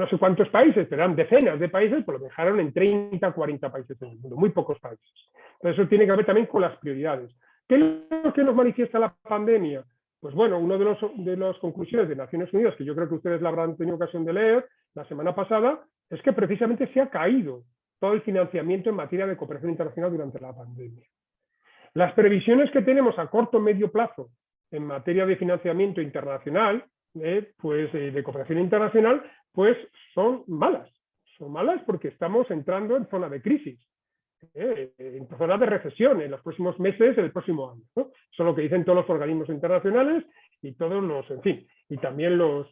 sé cuántos países, pero eran decenas de países, pues lo dejaron en 30, 40 países en el mundo, muy pocos países. Entonces eso tiene que ver también con las prioridades. ¿Qué es lo que nos manifiesta la pandemia? Pues bueno, una de las conclusiones de Naciones Unidas, que yo creo que ustedes la habrán tenido ocasión de leer la semana pasada, es que precisamente se ha caído todo el financiamiento en materia de cooperación internacional durante la pandemia. Las previsiones que tenemos a corto o medio plazo en materia de financiamiento internacional, de cooperación internacional, pues son malas. Son malas porque estamos entrando en zona de crisis, en zona de recesión en los próximos meses del próximo año, ¿no? Eso es lo que dicen todos los organismos internacionales y todos los, en fin, y también los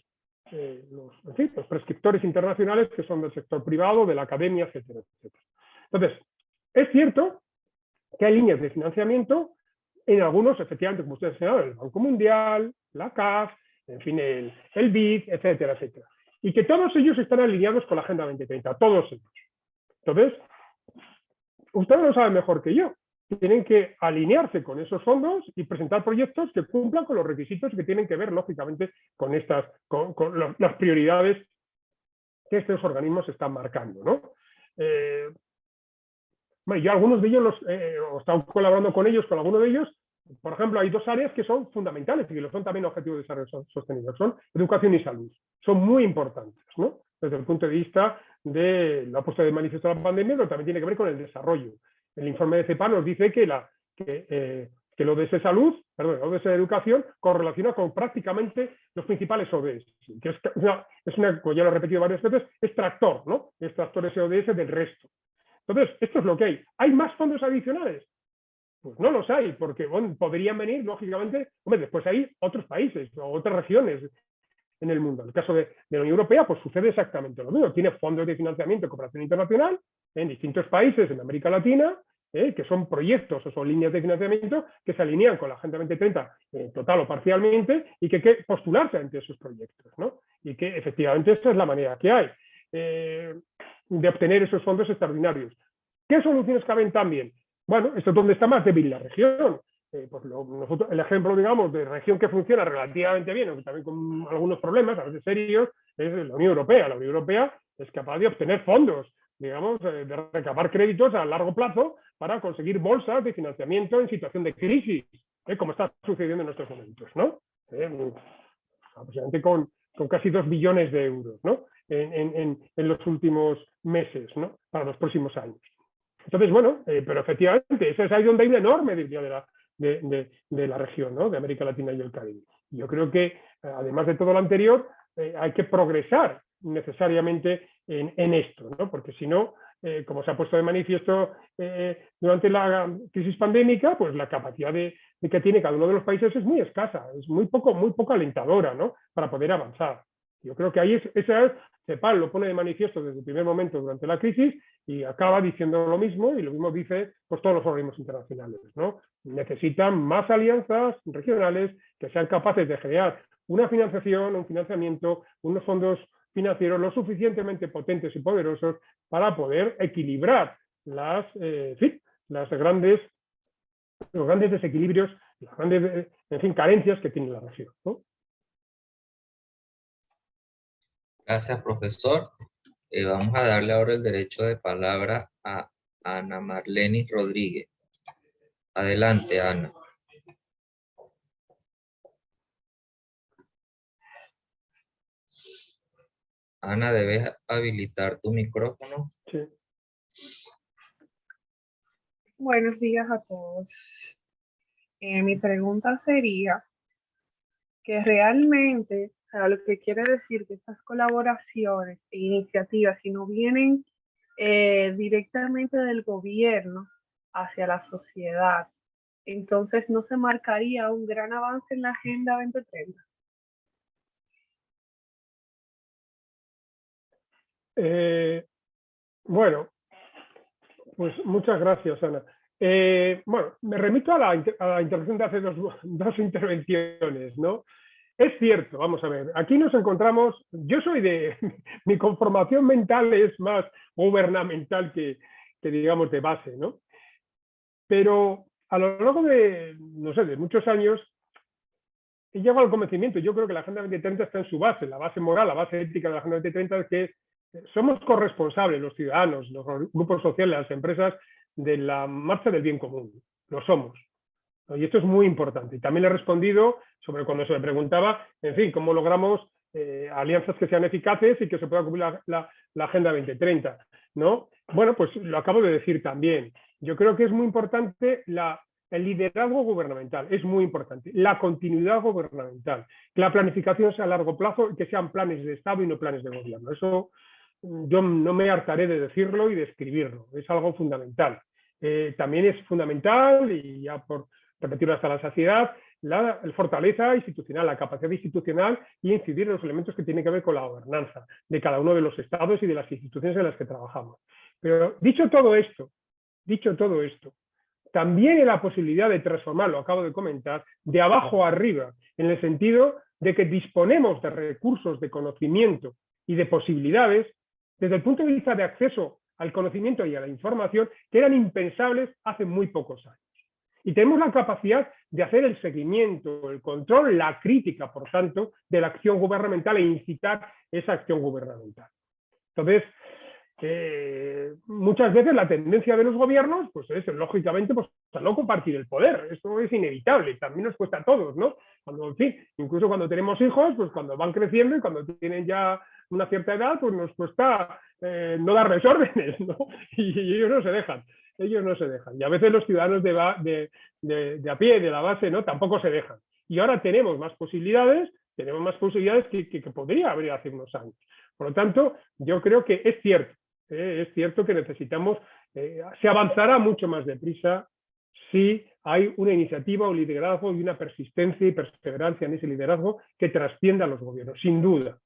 prescriptores internacionales que son del sector privado, de la academia, etcétera, etcétera. Entonces, es cierto que hay líneas de financiamiento en algunos, efectivamente, como ustedes señalaron, el Banco Mundial, la CAF, en fin, el BID, etcétera, etcétera. Y que todos ellos están alineados con la Agenda 2030, todos ellos. Entonces, ustedes lo saben mejor que yo. Tienen que alinearse con esos fondos y presentar proyectos que cumplan con los requisitos que tienen que ver, lógicamente, con las prioridades que estos organismos están marcando, ¿no? Bueno, yo algunos de ellos he estado colaborando con ellos, con algunos de ellos. Por ejemplo, hay 2 áreas que son fundamentales y que lo son también objetivos de desarrollo sostenible, son educación y salud. Son muy importantes, ¿no? Desde el punto de vista de la puesta de manifiesto de la pandemia, pero también tiene que ver con el desarrollo. El informe de CEPA nos dice que que el ODS Salud, perdón, el ODS Educación, correlaciona con prácticamente los principales ODS, que como ya lo he repetido varias veces, es tractor, ¿no? Es tractor ese ODS del resto. Entonces, esto es lo que hay. ¿Hay más fondos adicionales? Pues no los hay, porque bueno, podrían venir, lógicamente, hombre, después hay otros países o otras regiones en el mundo. En el caso de la Unión Europea, pues sucede exactamente lo mismo. Tiene fondos de financiamiento y cooperación internacional en distintos países en América Latina, que son proyectos o son líneas de financiamiento que se alinean con la Agenda 2030 total o parcialmente y que hay que postularse ante esos proyectos, ¿no? Y que efectivamente esta es la manera que hay de obtener esos fondos extraordinarios. ¿Qué soluciones caben también? Bueno, esto es donde está más débil la región. Pues nosotros, el ejemplo, digamos, de región que funciona relativamente bien, aunque también con algunos problemas, a veces serios, es la Unión Europea. La Unión Europea es capaz de obtener fondos, digamos, de recabar créditos a largo plazo para conseguir bolsas de financiamiento en situación de crisis, como está sucediendo en estos momentos, ¿no? Aproximadamente con casi 2 billones de euros, ¿no? En los últimos meses, ¿no? Para los próximos años. Entonces, bueno, pero efectivamente, ese es ahí donde hay una enorme debilidad de la región, ¿no? De América Latina y el Caribe. Yo creo que, además de todo lo anterior, hay que progresar necesariamente en esto, ¿no? Porque si no, como se ha puesto de manifiesto durante la crisis pandémica, pues la capacidad de que tiene cada uno de los países es muy escasa, es muy poco alentadora, ¿no? Para poder avanzar. Yo creo que ahí CEPAL lo pone de manifiesto desde el primer momento durante la crisis y acaba diciendo lo mismo, y lo mismo dice pues todos los organismos internacionales, ¿no? Necesitan más alianzas regionales que sean capaces de generar una financiación, un financiamiento, unos fondos financieros lo suficientemente potentes y poderosos para poder equilibrar los grandes desequilibrios, las grandes, carencias que tiene la región, ¿no? Gracias, profesor. Vamos a darle ahora el derecho de palabra a Ana Marleni Rodríguez. Adelante, Ana. Ana, debes habilitar tu micrófono. Sí. Buenos días a todos. Mi pregunta sería que realmente, o sea, lo que quiere decir que estas colaboraciones e iniciativas, si no vienen directamente del gobierno hacia la sociedad, entonces no se marcaría un gran avance en la Agenda 2030. Bueno, pues muchas gracias, Ana. Bueno, me remito a la intervención de hace dos intervenciones, ¿no? Es cierto, vamos a ver, aquí nos encontramos, yo soy mi conformación mental es más gubernamental que digamos de base, ¿no? Pero a lo largo de, no sé, de muchos años, he llegado al convencimiento, yo creo que la Agenda 2030 está en su base, la base moral, la base ética de la Agenda 2030 es que somos corresponsables, los ciudadanos, los grupos sociales, las empresas, de la marcha del bien común, lo somos. Y esto es muy importante. Y también le he respondido sobre cuando se me preguntaba, en fin, cómo logramos alianzas que sean eficaces y que se pueda cumplir la Agenda 2030, ¿no? Bueno, pues lo acabo de decir también. Yo creo que es muy importante el liderazgo gubernamental, es muy importante. La continuidad gubernamental, que la planificación sea a largo plazo y que sean planes de Estado y no planes de gobierno. Eso yo no me hartaré de decirlo y de escribirlo, es algo fundamental. También es fundamental, y ya por repetirlo hasta la saciedad, la fortaleza institucional, la capacidad institucional y incidir en los elementos que tienen que ver con la gobernanza de cada uno de los estados y de las instituciones en las que trabajamos. Pero dicho todo esto, también hay la posibilidad de transformar, lo acabo de comentar, de abajo a arriba, en el sentido de que disponemos de recursos de conocimiento y de posibilidades desde el punto de vista de acceso al conocimiento y a la información que eran impensables hace muy pocos años. Y tenemos la capacidad de hacer el seguimiento, el control, la crítica, por tanto, de la acción gubernamental e incitar esa acción gubernamental. Entonces, muchas veces la tendencia de los gobiernos pues es, lógicamente, pues, a no compartir el poder. Esto es inevitable, también nos cuesta a todos, ¿no? Cuando, en fin, incluso cuando tenemos hijos, pues cuando van creciendo y cuando tienen ya una cierta edad, pues nos cuesta no darles órdenes, ¿no? Y ellos no se dejan. ellos no se dejan. Y a veces los ciudadanos de a pie, de la base, ¿no? Tampoco se dejan. Y ahora tenemos más posibilidades que podría haber hace unos años. Por lo tanto, yo creo que es cierto que necesitamos, se avanzará mucho más deprisa si hay una iniciativa, un liderazgo y una persistencia y perseverancia en ese liderazgo que trascienda a los gobiernos, sin duda,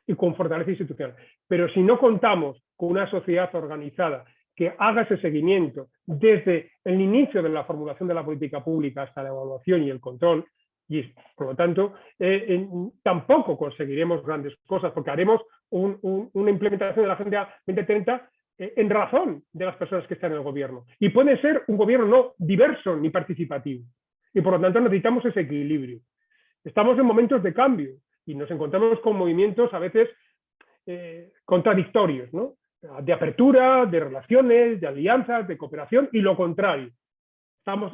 y con fortaleza institucional. Pero si no contamos con una sociedad organizada que haga ese seguimiento desde el inicio de la formulación de la política pública hasta la evaluación y el control, y por lo tanto tampoco conseguiremos grandes cosas, porque haremos una implementación de la Agenda 2030 en razón de las personas que están en el gobierno. Y puede ser un gobierno no diverso ni participativo. Y por lo tanto necesitamos ese equilibrio. Estamos en momentos de cambio y nos encontramos con movimientos a veces contradictorios, ¿no? De apertura, de relaciones, de alianzas, de cooperación, y lo contrario.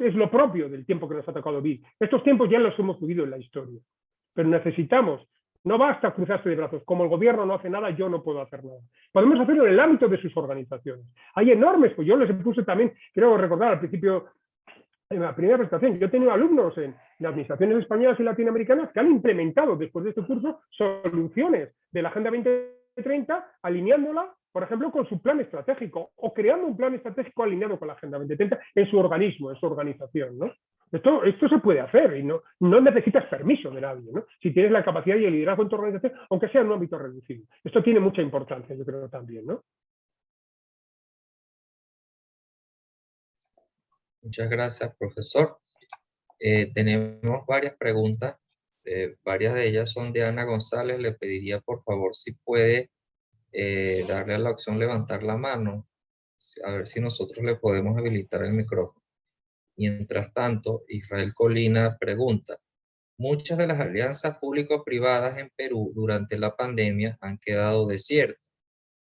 Es lo propio del tiempo que nos ha tocado vivir. Estos tiempos ya los hemos vivido en la historia, pero necesitamos, no basta cruzarse de brazos, como el gobierno no hace nada, yo no puedo hacer nada. Podemos hacerlo en el ámbito de sus organizaciones. Hay enormes, pues yo les puse también, creo recordar al principio, en la primera presentación, yo he tenido alumnos en administraciones españolas y latinoamericanas que han implementado después de este curso soluciones de la Agenda 2030, alineándola, por ejemplo, con su plan estratégico o creando un plan estratégico alineado con la Agenda 2030 en su organismo, en su organización, ¿no? Esto se puede hacer y no necesitas permiso de nadie, ¿no? Si tienes la capacidad y el liderazgo en tu organización, aunque sea en un ámbito reducido. Esto tiene mucha importancia, yo creo también, ¿no? Muchas gracias, profesor. Tenemos varias preguntas. Varias de ellas son de Ana González. Le pediría, por favor, si puede darle a la opción levantar la mano, a ver si nosotros le podemos habilitar el micrófono. Mientras tanto, Israel Colina pregunta: muchas de las alianzas público-privadas en Perú durante la pandemia han quedado desiertas.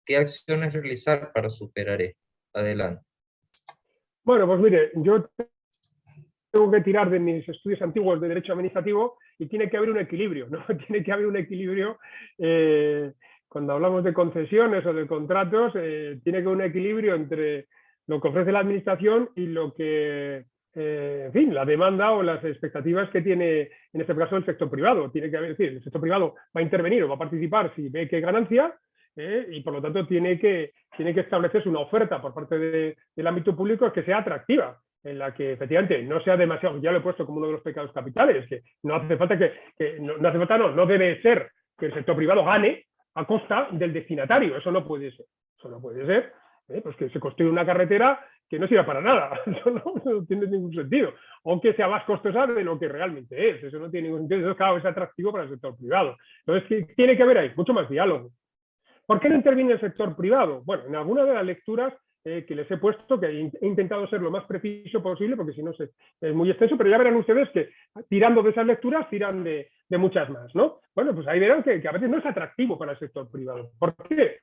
¿Qué acciones realizar para superar esto? Adelante. Bueno, pues mire, yo tengo que tirar de mis estudios antiguos de Derecho Administrativo y tiene que haber un equilibrio, ¿no? Tiene que haber un equilibrio. Cuando hablamos de concesiones o de contratos, tiene que haber un equilibrio entre lo que ofrece la administración y lo que, en fin, la demanda o las expectativas que tiene, en este caso, el sector privado. Tiene que haber, es decir, el sector privado va a intervenir o va a participar si ve que hay ganancia, y por lo tanto tiene que establecerse una oferta por parte del ámbito público que sea atractiva, en la que efectivamente no sea demasiado, ya lo he puesto como uno de los pecados capitales, que no hace falta no debe ser que el sector privado gane a costa del destinatario. Eso no puede ser. Eso no puede ser. Pues que se construye una carretera que no sirva para nada. Eso no tiene ningún sentido. O que sea más costosa de lo que realmente es. Eso no tiene ningún sentido. Eso, claro, es atractivo para el sector privado. Entonces, ¿qué tiene que haber ahí? Mucho más diálogo. ¿Por qué no interviene el sector privado? Bueno, en alguna de las lecturas que les he puesto, que he intentado ser lo más preciso posible, porque si no es muy extenso, pero ya verán ustedes que tirando de esas lecturas, tiran de muchas más, ¿no? Bueno, pues ahí verán que a veces no es atractivo para el sector privado. ¿Por qué?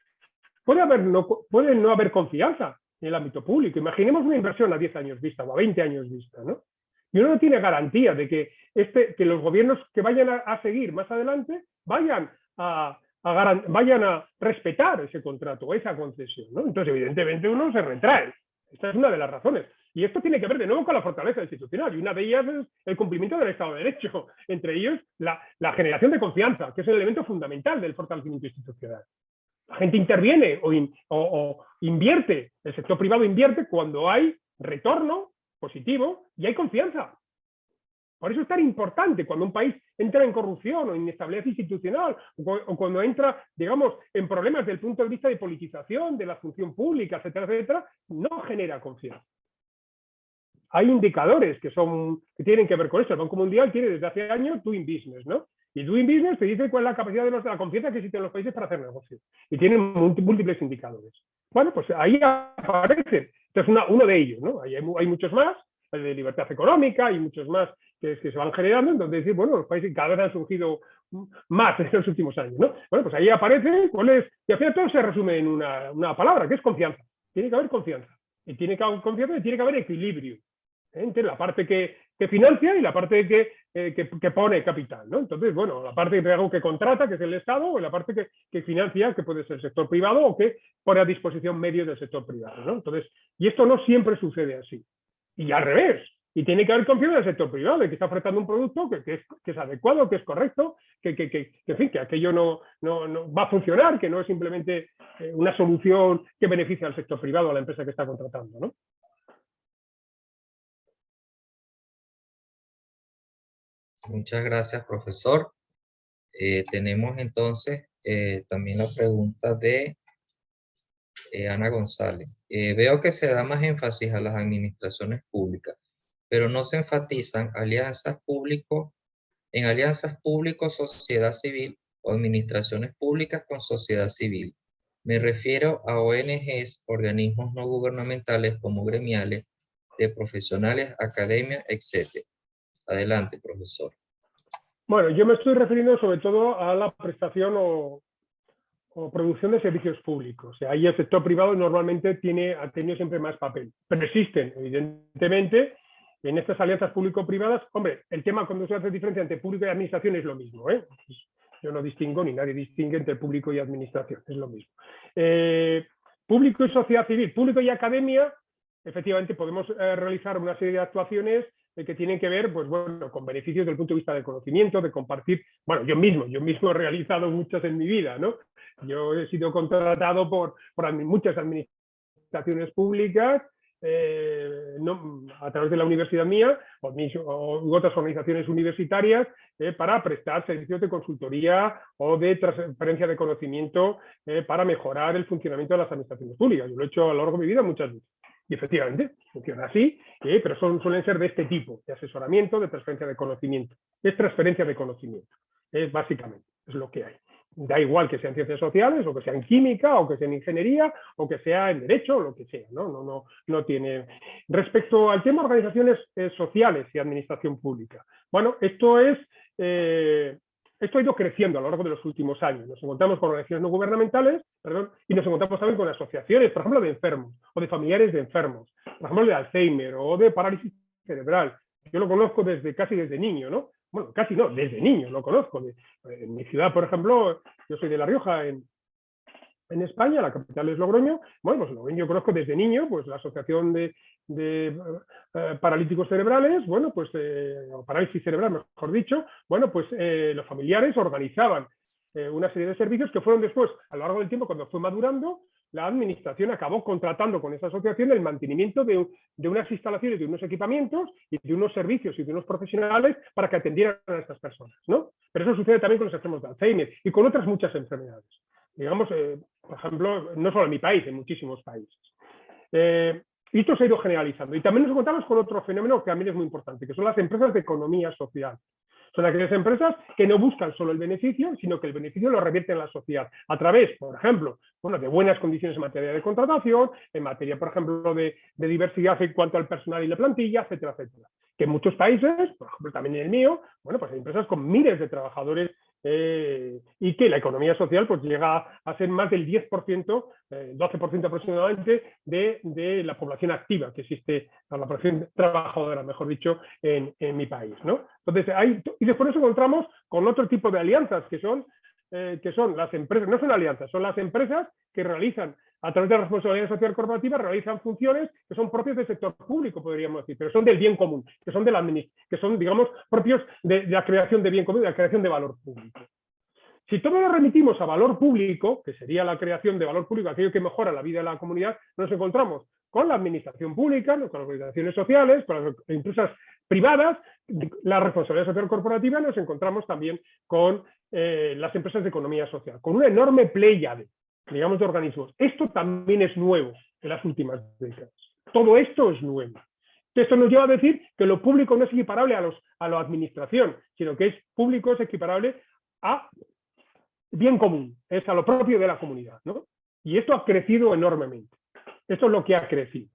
Puede no haber confianza en el ámbito público. Imaginemos una inversión a 10 años vista o a 20 años vista, ¿no? Y uno no tiene garantía de que los gobiernos que vayan a seguir más adelante vayan a respetar ese contrato o esa concesión, ¿no? Entonces, evidentemente, uno se retrae. Esta es una de las razones. Y esto tiene que ver de nuevo con la fortaleza institucional. Y una de ellas es el cumplimiento del Estado de Derecho. Entre ellos, la generación de confianza, que es el elemento fundamental del fortalecimiento institucional. La gente interviene o invierte, el sector privado invierte cuando hay retorno positivo y hay confianza. Por eso es tan importante cuando un país entra en corrupción o inestabilidad institucional o cuando entra, digamos, en problemas desde el punto de vista de politización de la función pública, etcétera, etcétera, no genera confianza. Hay indicadores que tienen que ver con esto. El Banco Mundial tiene desde hace años Doing Business, ¿no? Y Doing Business te dice cuál es la capacidad de la confianza que existe en los países para hacer negocios. Y tienen múltiples indicadores. Bueno, pues ahí aparece. Este es uno de ellos, ¿no? Hay muchos más, el de libertad económica y muchos más que se van generando. Entonces, bueno, los países cada vez han surgido más en los últimos años, ¿no? Bueno, pues ahí aparece y al final todo se resume en una palabra, que es confianza. Tiene que haber confianza. Y tiene que haber confianza y tiene que haber equilibrio. Entre la parte que financia y la parte que pone capital, ¿no? Entonces, bueno, la parte que contrata, que es el Estado, o la parte que financia, que puede ser el sector privado, o que pone a disposición medios del sector privado, ¿no? Entonces, y esto no siempre sucede así. Y al revés. Y tiene que haber confianza en el sector privado, de que está ofertando un producto que es adecuado, que es correcto, en fin, que aquello no va a funcionar, que no es simplemente una solución que beneficia al sector privado, a la empresa que está contratando, ¿no? Muchas gracias, profesor. Tenemos entonces también la pregunta de Ana González. Veo que se da más énfasis a las administraciones públicas, pero no se enfatizan en alianzas público-sociedad civil o administraciones públicas con sociedad civil. Me refiero a ONGs, organismos no gubernamentales como gremiales, de profesionales, academia, etc. Adelante, profesor. Bueno, yo me estoy refiriendo sobre todo a la prestación o producción de servicios públicos. O sea, ahí el sector privado normalmente ha tenido siempre más papel. Pero existen, evidentemente, en estas alianzas público-privadas, hombre, el tema cuando se hace diferencia entre público y administración es lo mismo, ¿eh? Yo no distingo, ni nadie distingue entre público y administración, es lo mismo. Público y sociedad civil, público y academia, efectivamente podemos realizar una serie de actuaciones que tienen que ver, pues bueno, con beneficios desde el punto de vista del conocimiento, de compartir. Bueno, yo mismo he realizado muchas en mi vida, ¿no? Yo he sido contratado por muchas administraciones públicas a través de la universidad mía o otras organizaciones universitarias para prestar servicios de consultoría o de transferencia de conocimiento para mejorar el funcionamiento de las administraciones públicas. Yo lo he hecho a lo largo de mi vida muchas veces. Y efectivamente, funciona así, pero suelen ser de este tipo, de asesoramiento, de transferencia de conocimiento. Es transferencia de conocimiento, básicamente, es lo que hay. Da igual que sea en ciencias sociales, o que sea en química, o que sea en ingeniería, o que sea en derecho, o lo que sea, ¿no? No tiene... Respecto al tema de organizaciones sociales y administración pública, bueno, esto ha ido creciendo a lo largo de los últimos años. Nos encontramos con organizaciones no gubernamentales, y nos encontramos también con asociaciones, por ejemplo, de enfermos, o de familiares de enfermos, por ejemplo, de Alzheimer, o de parálisis cerebral. Yo lo conozco casi desde niño, ¿no? Bueno, casi no, desde niño lo conozco. En mi ciudad, por ejemplo, yo soy de La Rioja, en España, la capital es Logroño. Bueno, pues Logroño yo conozco desde niño, pues la asociación de paralíticos cerebrales, bueno, pues, o parálisis cerebral, mejor dicho, bueno, pues los familiares organizaban una serie de servicios que fueron después, a lo largo del tiempo, cuando fue madurando, la administración acabó contratando con esa asociación el mantenimiento de unas instalaciones, de unos equipamientos y de unos servicios y de unos profesionales para que atendieran a estas personas, ¿no? Pero eso sucede también con los enfermos de Alzheimer y con otras muchas enfermedades. Digamos, por ejemplo, no solo en mi país, en muchísimos países. Y esto se ha ido generalizando. Y también nos encontramos con otro fenómeno que también es muy importante, que son las empresas de economía social. Son aquellas empresas que no buscan solo el beneficio, sino que el beneficio lo revierten en la sociedad a través, por ejemplo, bueno, de buenas condiciones en materia de contratación, en materia, por ejemplo, de diversidad en cuanto al personal y la plantilla, etcétera, etcétera. Que en muchos países, por ejemplo, también en el mío, bueno, pues hay empresas con miles de trabajadores y que la economía social pues llega a ser más del 10%, 12% aproximadamente de la población activa que existe, la población trabajadora, mejor dicho, en mi país, ¿no? Entonces, y después nos encontramos con otro tipo de alianzas que son las empresas, no son alianzas, son las empresas que realizan, a través de la responsabilidad social corporativa, realizan funciones que son propias del sector público, podríamos decir, pero son del bien común, que son, digamos, propios de la creación de bien común, de la creación de valor público. Si todo lo remitimos a valor público, que sería la creación de valor público, aquello que mejora la vida de la comunidad, nos encontramos con la administración pública, con las organizaciones sociales, con las empresas privadas, la responsabilidad social corporativa, nos encontramos también con las empresas de economía social, con una enorme pléyade, digamos, de organismos. Esto también es nuevo en las últimas décadas. Todo esto es nuevo. Esto nos lleva a decir que lo público no es equiparable a la administración, sino que público es equiparable a bien común, es a lo propio de la comunidad, ¿no? Y esto ha crecido enormemente. Esto es lo que ha crecido.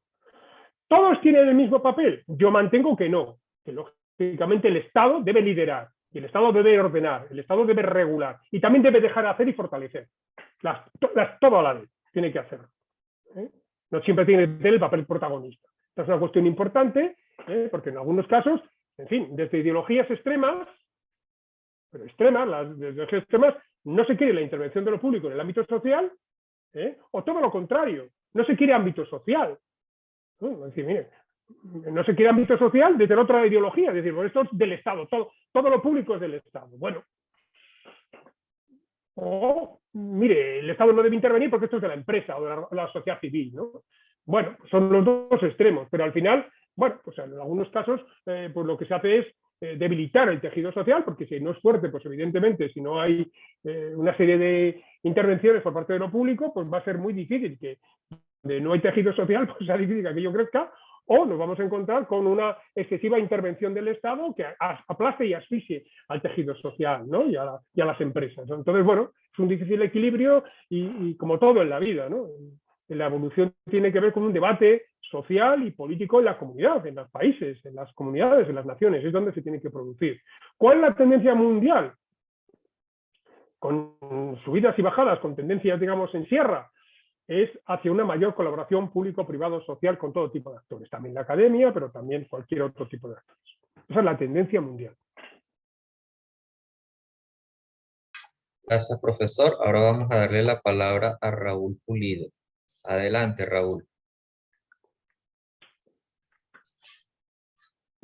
¿Todos tienen el mismo papel? Yo mantengo que no, que lógicamente el Estado debe liderar, y el Estado debe ordenar, el Estado debe regular, y también debe dejar de hacer y fortalecer. Todo a la vez tiene que hacerlo. No siempre tiene que tener el papel protagonista. Esta es una cuestión importante Porque en algunos casos, en fin, desde ideologías extremas, pero extremas, las ideologías extremas, no se quiere la intervención de lo público en el ámbito social, o todo lo contrario, no se quiere ámbito social. Es decir, mire, no se quiere ámbito social desde la otra ideología, es decir, pues esto es del Estado, todo lo público es del Estado. Bueno, o mire, el Estado no debe intervenir porque esto es de la empresa o de la sociedad civil, ¿no? Bueno, son los dos extremos, pero al final, bueno, pues en algunos casos, pues lo que se hace es debilitar el tejido social, porque si no es fuerte, pues evidentemente, si no hay una serie de intervenciones por parte de lo público, pues va a ser muy difícil que no hay tejido social, pues sea difícil que aquello crezca, o nos vamos a encontrar con una excesiva intervención del Estado que aplaste y asfixie al tejido social, ¿no? y a las empresas. Entonces, bueno, es un difícil equilibrio y como todo en la vida, ¿no? La evolución tiene que ver con un debate social y político en la comunidad, en los países, en las comunidades, en las naciones, es donde se tiene que producir. ¿Cuál es la tendencia mundial? Con subidas y bajadas, con tendencias, digamos, en sierra, es hacia una mayor colaboración público-privado-social con todo tipo de actores, también la academia, pero también cualquier otro tipo de actores. Esa es la tendencia mundial. Gracias, profesor. Ahora vamos a darle la palabra a Raúl Pulido. Adelante, Raúl.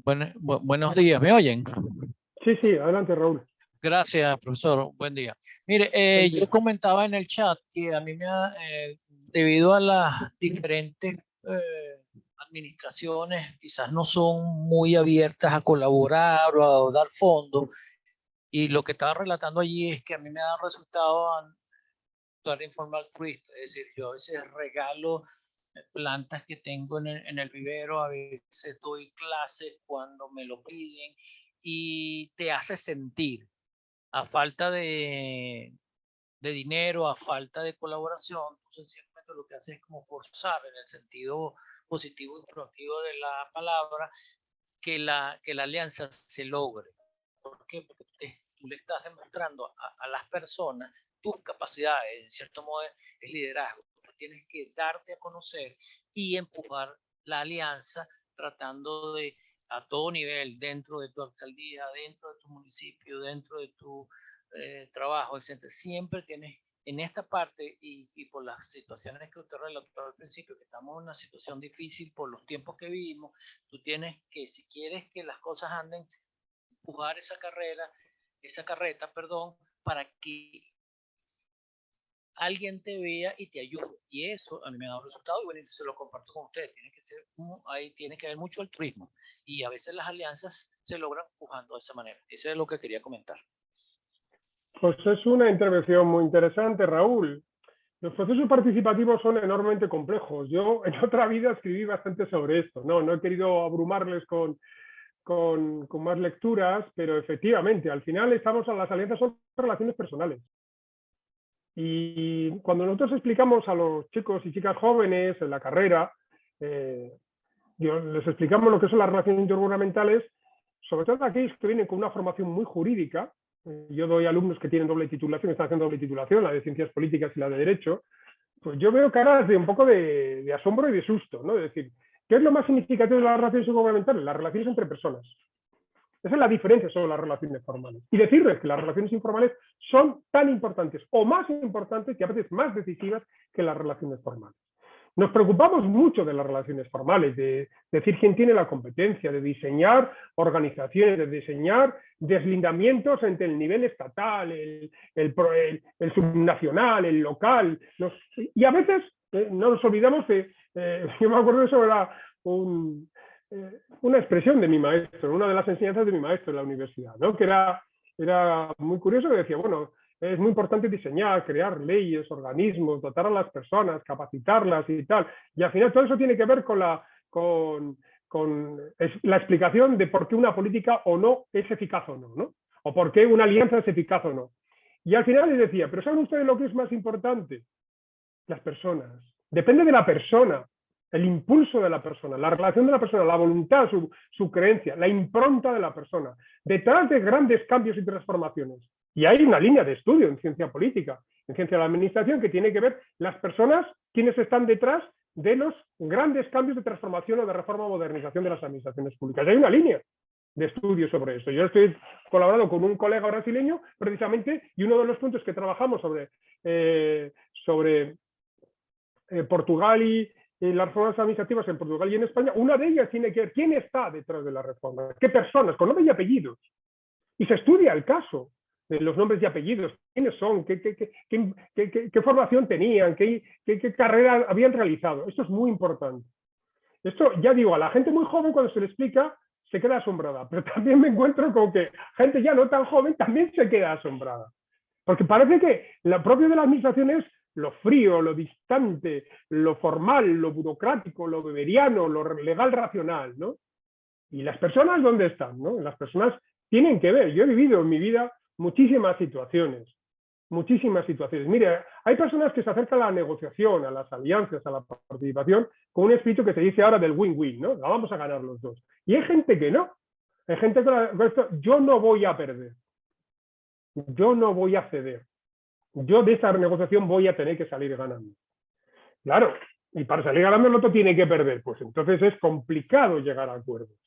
Buenos días, ¿me oyen? Sí, adelante, Raúl. Gracias, profesor. Buen día. Mire, yo comentaba en el chat que a mí me ha, debido a las diferentes administraciones, quizás no son muy abiertas a colaborar o a dar fondos, y lo que estaba relatando allí es que a mí me ha dado resultado actuar en forma altruista, es decir, yo a veces regalo plantas que tengo en el vivero, a veces doy clases cuando me lo piden, y te hace sentir, a falta de dinero, a falta de colaboración, tú sencillamente lo que haces es como forzar, en el sentido positivo y proactivo de la palabra, que la alianza se logre. ¿Por qué? Porque tú le estás demostrando a las personas tus capacidades, en cierto modo es liderazgo. Tú tienes que darte a conocer y empujar la alianza tratando de, a todo nivel, dentro de tu alcaldía, dentro de tu municipio, dentro de tu trabajo, etc. Siempre tienes en esta parte, y por las situaciones que usted relató al principio, que estamos en una situación difícil por los tiempos que vivimos, tú tienes que, si quieres que las cosas anden, empujar esa carreta, para que alguien te vea y te ayude. Y eso a mí me ha dado resultado, y bueno, se lo comparto con ustedes. Ahí tiene que haber mucho altruismo, y a veces las alianzas se logran empujando de esa manera. Eso es lo que quería comentar. Pues es una intervención muy interesante, Raúl. Los procesos participativos son enormemente complejos. Yo en otra vida escribí bastante sobre esto. No he querido abrumarles con más lecturas, pero efectivamente, al final las alianzas son relaciones personales. Y cuando nosotros explicamos a los chicos y chicas jóvenes en la carrera, les explicamos lo que son las relaciones intergubernamentales, sobre todo aquellos que vienen con una formación muy jurídica. Yo doy alumnos que tienen doble titulación, están haciendo doble titulación, la de Ciencias Políticas y la de Derecho, pues yo veo caras de un poco de asombro y de susto, ¿no? Es decir, ¿qué es lo más significativo de las relaciones intergubernamentales? Las relaciones entre personas. Esa es la diferencia sobre las relaciones formales. Y decirles que las relaciones informales son tan importantes o más importantes, que a veces más decisivas, que las relaciones formales. Nos preocupamos mucho de las relaciones formales, de decir quién tiene la competencia, de diseñar organizaciones, de diseñar deslindamientos entre el nivel estatal, el subnacional, el local. Y a veces no nos olvidamos de... yo me acuerdo de eso, era una expresión de mi maestro, una de las enseñanzas de mi maestro en la universidad, ¿no? Que era muy curioso, que decía, bueno, es muy importante diseñar, crear leyes, organismos, dotar a las personas, capacitarlas y tal. Y al final todo eso tiene que ver con la explicación de por qué una política o no es eficaz o no, ¿no? O por qué una alianza es eficaz o no. Y al final les decía, pero ¿saben ustedes lo que es más importante? Las personas. Depende de la persona, el impulso de la persona, la relación de la persona, la voluntad, su creencia, la impronta de la persona, detrás de grandes cambios y transformaciones. Y hay una línea de estudio en ciencia política, en ciencia de la administración, que tiene que ver las personas, quienes están detrás de los grandes cambios de transformación o de reforma o modernización de las administraciones públicas. Y hay una línea de estudio sobre esto. Yo estoy colaborando con un colega brasileño, precisamente, y uno de los puntos que trabajamos sobre Portugal y las reformas administrativas en Portugal y en España, una de ellas tiene que ver quién está detrás de la reforma, qué personas, con nombres y apellidos. Y se estudia el caso de los nombres y apellidos, quiénes son, qué formación tenían, qué carrera habían realizado. Esto es muy importante. Esto, ya digo, a la gente muy joven cuando se le explica se queda asombrada, pero también me encuentro con que gente ya no tan joven también se queda asombrada. Porque parece que lo propio de la administración es lo frío, lo distante, lo formal, lo burocrático, lo weberiano, lo legal racional, ¿no? ¿Y las personas dónde están, no? Las personas tienen que ver. Yo he vivido en mi vida muchísimas situaciones. Mire, hay personas que se acercan a la negociación, a las alianzas, a la participación, con un espíritu que se dice ahora del win-win, ¿no? La vamos a ganar los dos. Y hay gente que no. Hay gente que yo no voy a perder. Yo no voy a ceder. Yo de esa negociación voy a tener que salir ganando. Claro, y para salir ganando el otro tiene que perder. Pues entonces es complicado llegar a acuerdos.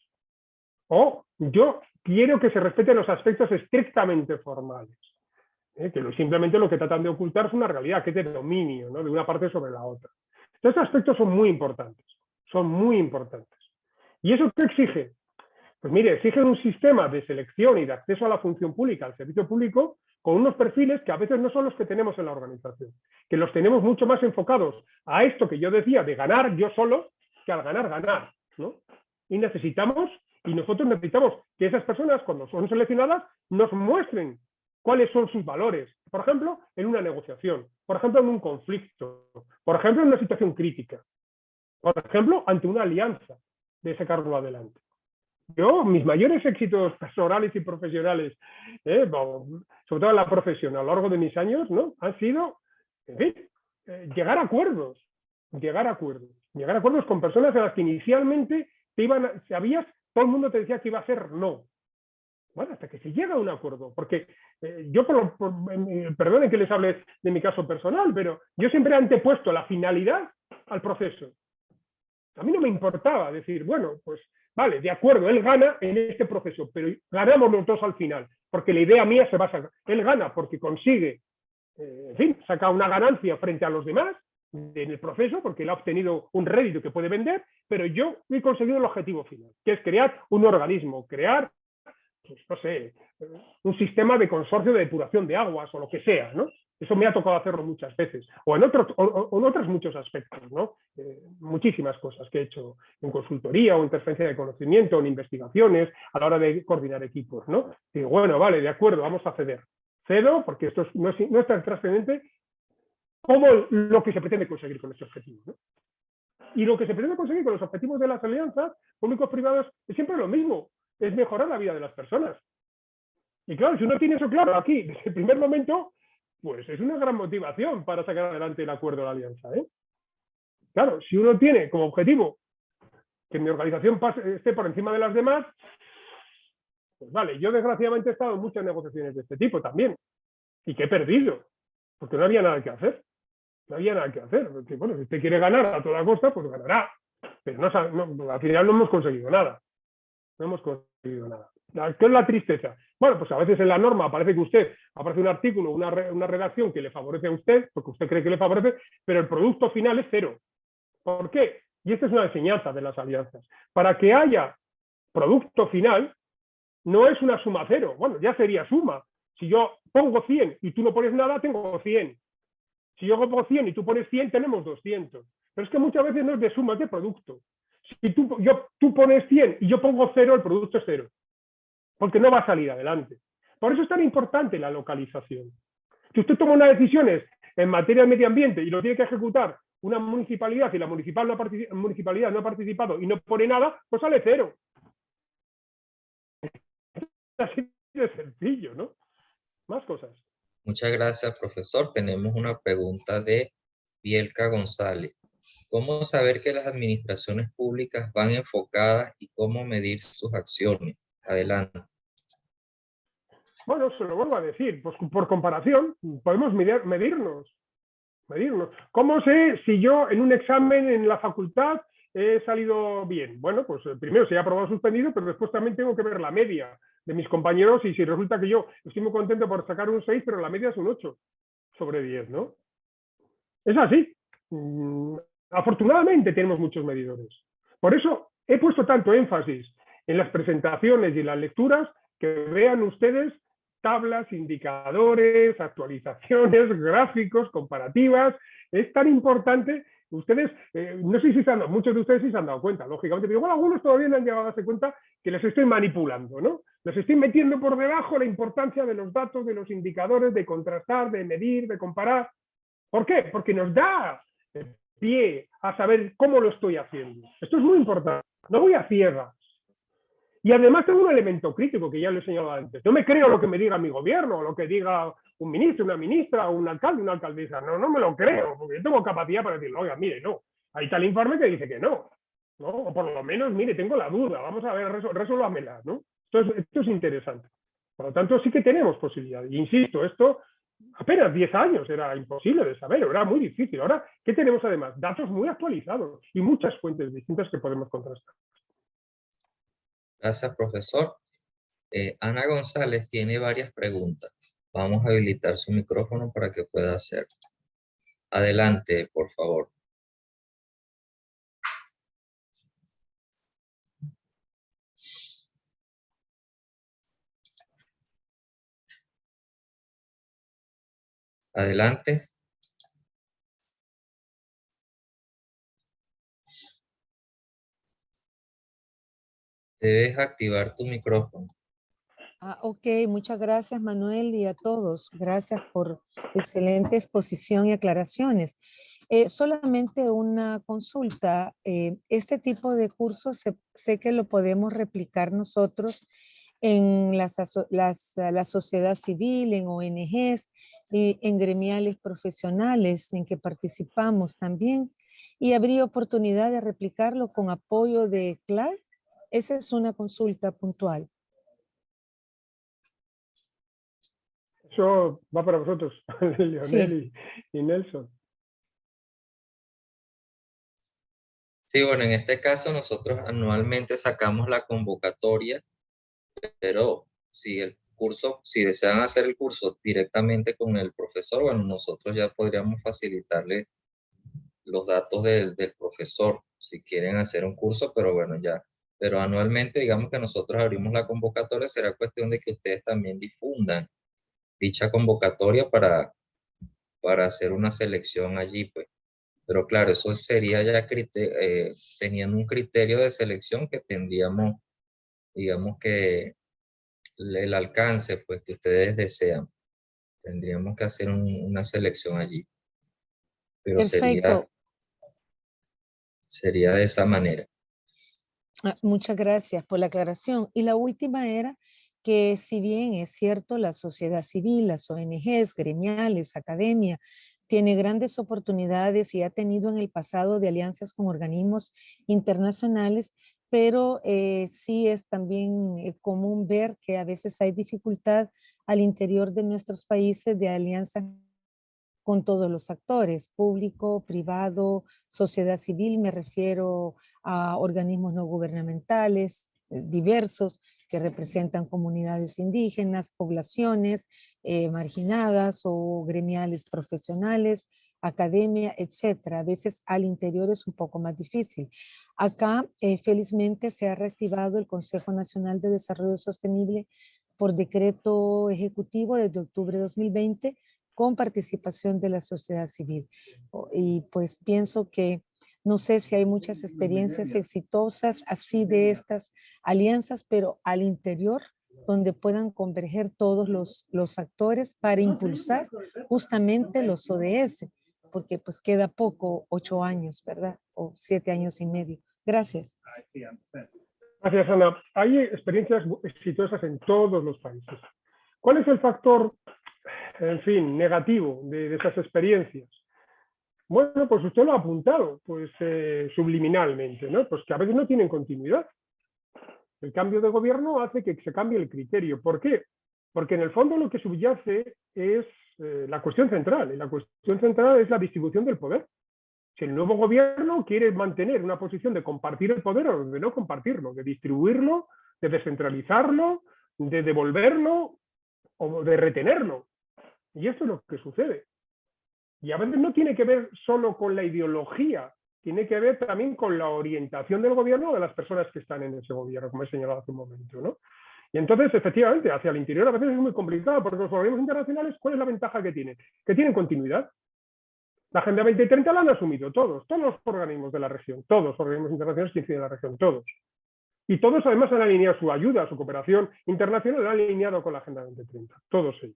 O yo quiero que se respeten los aspectos estrictamente formales. Que simplemente lo que tratan de ocultar es una realidad, que es de dominio, ¿no? De una parte sobre la otra. Estos aspectos son muy importantes. Son muy importantes. ¿Y eso qué exige? Pues mire, exige un sistema de selección y de acceso a la función pública, al servicio público, con unos perfiles que a veces no son los que tenemos en la organización, que los tenemos mucho más enfocados a esto que yo decía de ganar yo solo, que al ganar, ¿no? Y nosotros necesitamos que esas personas, cuando son seleccionadas, nos muestren cuáles son sus valores, por ejemplo, en una negociación, por ejemplo, en un conflicto, por ejemplo, en una situación crítica, por ejemplo, ante una alianza de sacarlo adelante. Yo, mis mayores éxitos personales y profesionales, sobre todo en la profesión, a lo largo de mis años, ¿no? Han sido, en fin, llegar a acuerdos con personas a las que inicialmente sabías, todo el mundo te decía que iba a ser no. Bueno, hasta que se llega a un acuerdo, porque yo, perdonen que les hable de mi caso personal, pero yo siempre he antepuesto la finalidad al proceso. A mí no me importaba decir, bueno, pues vale, de acuerdo, él gana en este proceso, pero ganamos los dos al final, porque la idea mía se basa, él gana porque consigue, en fin, saca una ganancia frente a los demás en el proceso, porque él ha obtenido un rédito que puede vender, pero yo he conseguido el objetivo final, que es crear un organismo, crear, pues, no sé, un sistema de consorcio de depuración de aguas o lo que sea, ¿no? Eso me ha tocado hacerlo muchas veces, o en otros muchos aspectos, ¿no? Muchísimas cosas que he hecho en consultoría o en transferencia de conocimiento, en investigaciones, a la hora de coordinar equipos, ¿no? Digo, bueno, vale, de acuerdo, vamos a ceder. Cedo porque esto no es tan trascendente como lo que se pretende conseguir con este objetivo, ¿no? Y lo que se pretende conseguir con los objetivos de las alianzas públicos-privadas es siempre lo mismo, es mejorar la vida de las personas. Y claro, si uno tiene eso claro aquí, desde el primer momento, pues es una gran motivación para sacar adelante el acuerdo de la alianza, ¿eh? Claro, si uno tiene como objetivo que mi organización esté por encima de las demás, pues vale, yo desgraciadamente he estado en muchas negociaciones de este tipo también, y que he perdido, porque no había nada que hacer. No había nada que hacer, porque bueno, si usted quiere ganar a toda costa, pues ganará. Pero al final no hemos conseguido nada. No hemos conseguido nada. ¿Qué es la tristeza? Bueno, pues a veces en la norma aparece un artículo, una redacción que le favorece a usted, porque usted cree que le favorece, pero el producto final es cero. ¿Por qué? Y esta es una enseñanza de las alianzas. Para que haya producto final, no es una suma cero. Bueno, ya sería suma. Si yo pongo 100 y tú no pones nada, tengo 100. Si yo pongo 100 y tú pones 100, tenemos 200. Pero es que muchas veces no es de suma, es de producto. Si tú pones 100 y yo pongo 0, el producto es 0. Porque no va a salir adelante. Por eso es tan importante la localización. Si usted toma unas decisiones en materia de medio ambiente y lo tiene que ejecutar una municipalidad y la municipalidad no ha participado y no pone nada, pues sale 0. Es así de sencillo, ¿no? Más cosas. Muchas gracias, profesor. Tenemos una pregunta de Bielka González. ¿Cómo saber que las administraciones públicas van enfocadas y cómo medir sus acciones? Adelante. Bueno, se lo vuelvo a decir, pues por comparación podemos medirnos. medirnos. ¿Cómo sé si yo en un examen en la facultad he salido bien? Bueno, pues primero si he aprobado suspendido, pero después también tengo que ver la media de mis compañeros y si resulta que yo estoy muy contento por sacar un 6, pero la media es un 8 sobre 10, ¿no? Es así. Afortunadamente tenemos muchos medidores. Por eso he puesto tanto énfasis en las presentaciones y en las lecturas que vean ustedes tablas, indicadores, actualizaciones, gráficos, comparativas. Es tan importante. Ustedes, no sé si muchos de ustedes sí se han dado cuenta, lógicamente, pero igual algunos todavía no han llegado a darse cuenta que les estoy manipulando, ¿no? Les estoy metiendo por debajo la importancia de los datos, de los indicadores, de contrastar, de medir, de comparar. ¿Por qué? Porque nos da pie a saber cómo lo estoy haciendo. Esto es muy importante. No voy a ciegas. Y además tengo un elemento crítico que ya lo he señalado antes. No me creo lo que me diga mi gobierno, o lo que diga un ministro, una ministra, un alcalde, una alcaldesa. No, no me lo creo, porque yo tengo capacidad para decirlo. Oiga, mire, no. Ahí está el informe que dice que no. ¿No? O por lo menos, mire, tengo la duda. Vamos a ver, resuélvamela, ¿no? Esto es interesante. Por lo tanto, sí que tenemos posibilidades. Y insisto, esto apenas 10 años era imposible de saber, era muy difícil. Ahora, ¿qué tenemos además? Datos muy actualizados y muchas fuentes distintas que podemos contrastar. Gracias, profesor. Ana González tiene varias preguntas. Vamos a habilitar su micrófono para que pueda hacer. Adelante, por favor. Adelante. Debes activar tu micrófono. Ok, muchas gracias Manuel y a todos. Gracias por excelente exposición y aclaraciones. Solamente una consulta. Este tipo de cursos sé que lo podemos replicar nosotros en la sociedad civil, en ONGs, en gremiales profesionales en que participamos también. Y habría oportunidad de replicarlo con apoyo de CLAD. Esa es una consulta puntual. Eso va para vosotros, Leonel Sí. y Nelson. Sí, bueno, en este caso nosotros anualmente sacamos la convocatoria, pero si el curso, si desean hacer el curso directamente con el profesor, bueno, nosotros ya podríamos facilitarle los datos del profesor si quieren hacer un curso, pero bueno, ya. Pero anualmente, digamos que nosotros abrimos la convocatoria, será cuestión de que ustedes también difundan dicha convocatoria para hacer una selección allí, pues. Pero claro, eso sería ya teniendo un criterio de selección que tendríamos, digamos que el alcance, pues, que ustedes desean. Tendríamos que hacer una selección allí. Pero Perfecto. sería de esa manera. Muchas gracias por la aclaración. Y la última era que si bien es cierto, la sociedad civil, las ONGs, gremiales, academia, tiene grandes oportunidades y ha tenido en el pasado de alianzas con organismos internacionales, pero sí es también común ver que a veces hay dificultad al interior de nuestros países de alianzas con todos los actores, público, privado, sociedad civil, me refiero a organismos no gubernamentales, diversos, que representan comunidades indígenas, poblaciones marginadas o gremiales profesionales, academia, etcétera. A veces al interior es un poco más difícil. Acá, felizmente, se ha reactivado el Consejo Nacional de Desarrollo Sostenible por decreto ejecutivo desde octubre de 2020, con participación de la sociedad civil. Y pues pienso que no sé si hay muchas experiencias exitosas así de estas alianzas, pero al interior donde puedan converger todos los actores para impulsar justamente los ODS, porque pues queda poco, 8 años, ¿verdad? O 7 años y medio. Gracias. Gracias, Ana. Hay experiencias exitosas en todos los países. ¿Cuál es el factor, en fin, negativo de esas experiencias? Bueno, pues usted lo ha apuntado, pues subliminalmente, ¿no? Pues que a veces no tienen continuidad. El cambio de gobierno hace que se cambie el criterio. ¿Por qué? Porque en el fondo lo que subyace es la cuestión central. Y la cuestión central es la distribución del poder. Si el nuevo gobierno quiere mantener una posición de compartir el poder o de no compartirlo, de distribuirlo, de descentralizarlo, de devolverlo o de retenerlo. Y esto es lo que sucede. Y a veces no tiene que ver solo con la ideología, tiene que ver también con la orientación del gobierno o de las personas que están en ese gobierno, como he señalado hace un momento, ¿no? Y entonces, efectivamente, hacia el interior a veces es muy complicado, porque los organismos internacionales, ¿cuál es la ventaja que tienen? Que tienen continuidad. La Agenda 2030 la han asumido todos los organismos de la región, todos los organismos internacionales que inciden en la región, todos. Y todos además han alineado su ayuda, su cooperación internacional, la han alineado con la Agenda 2030, todos ellos.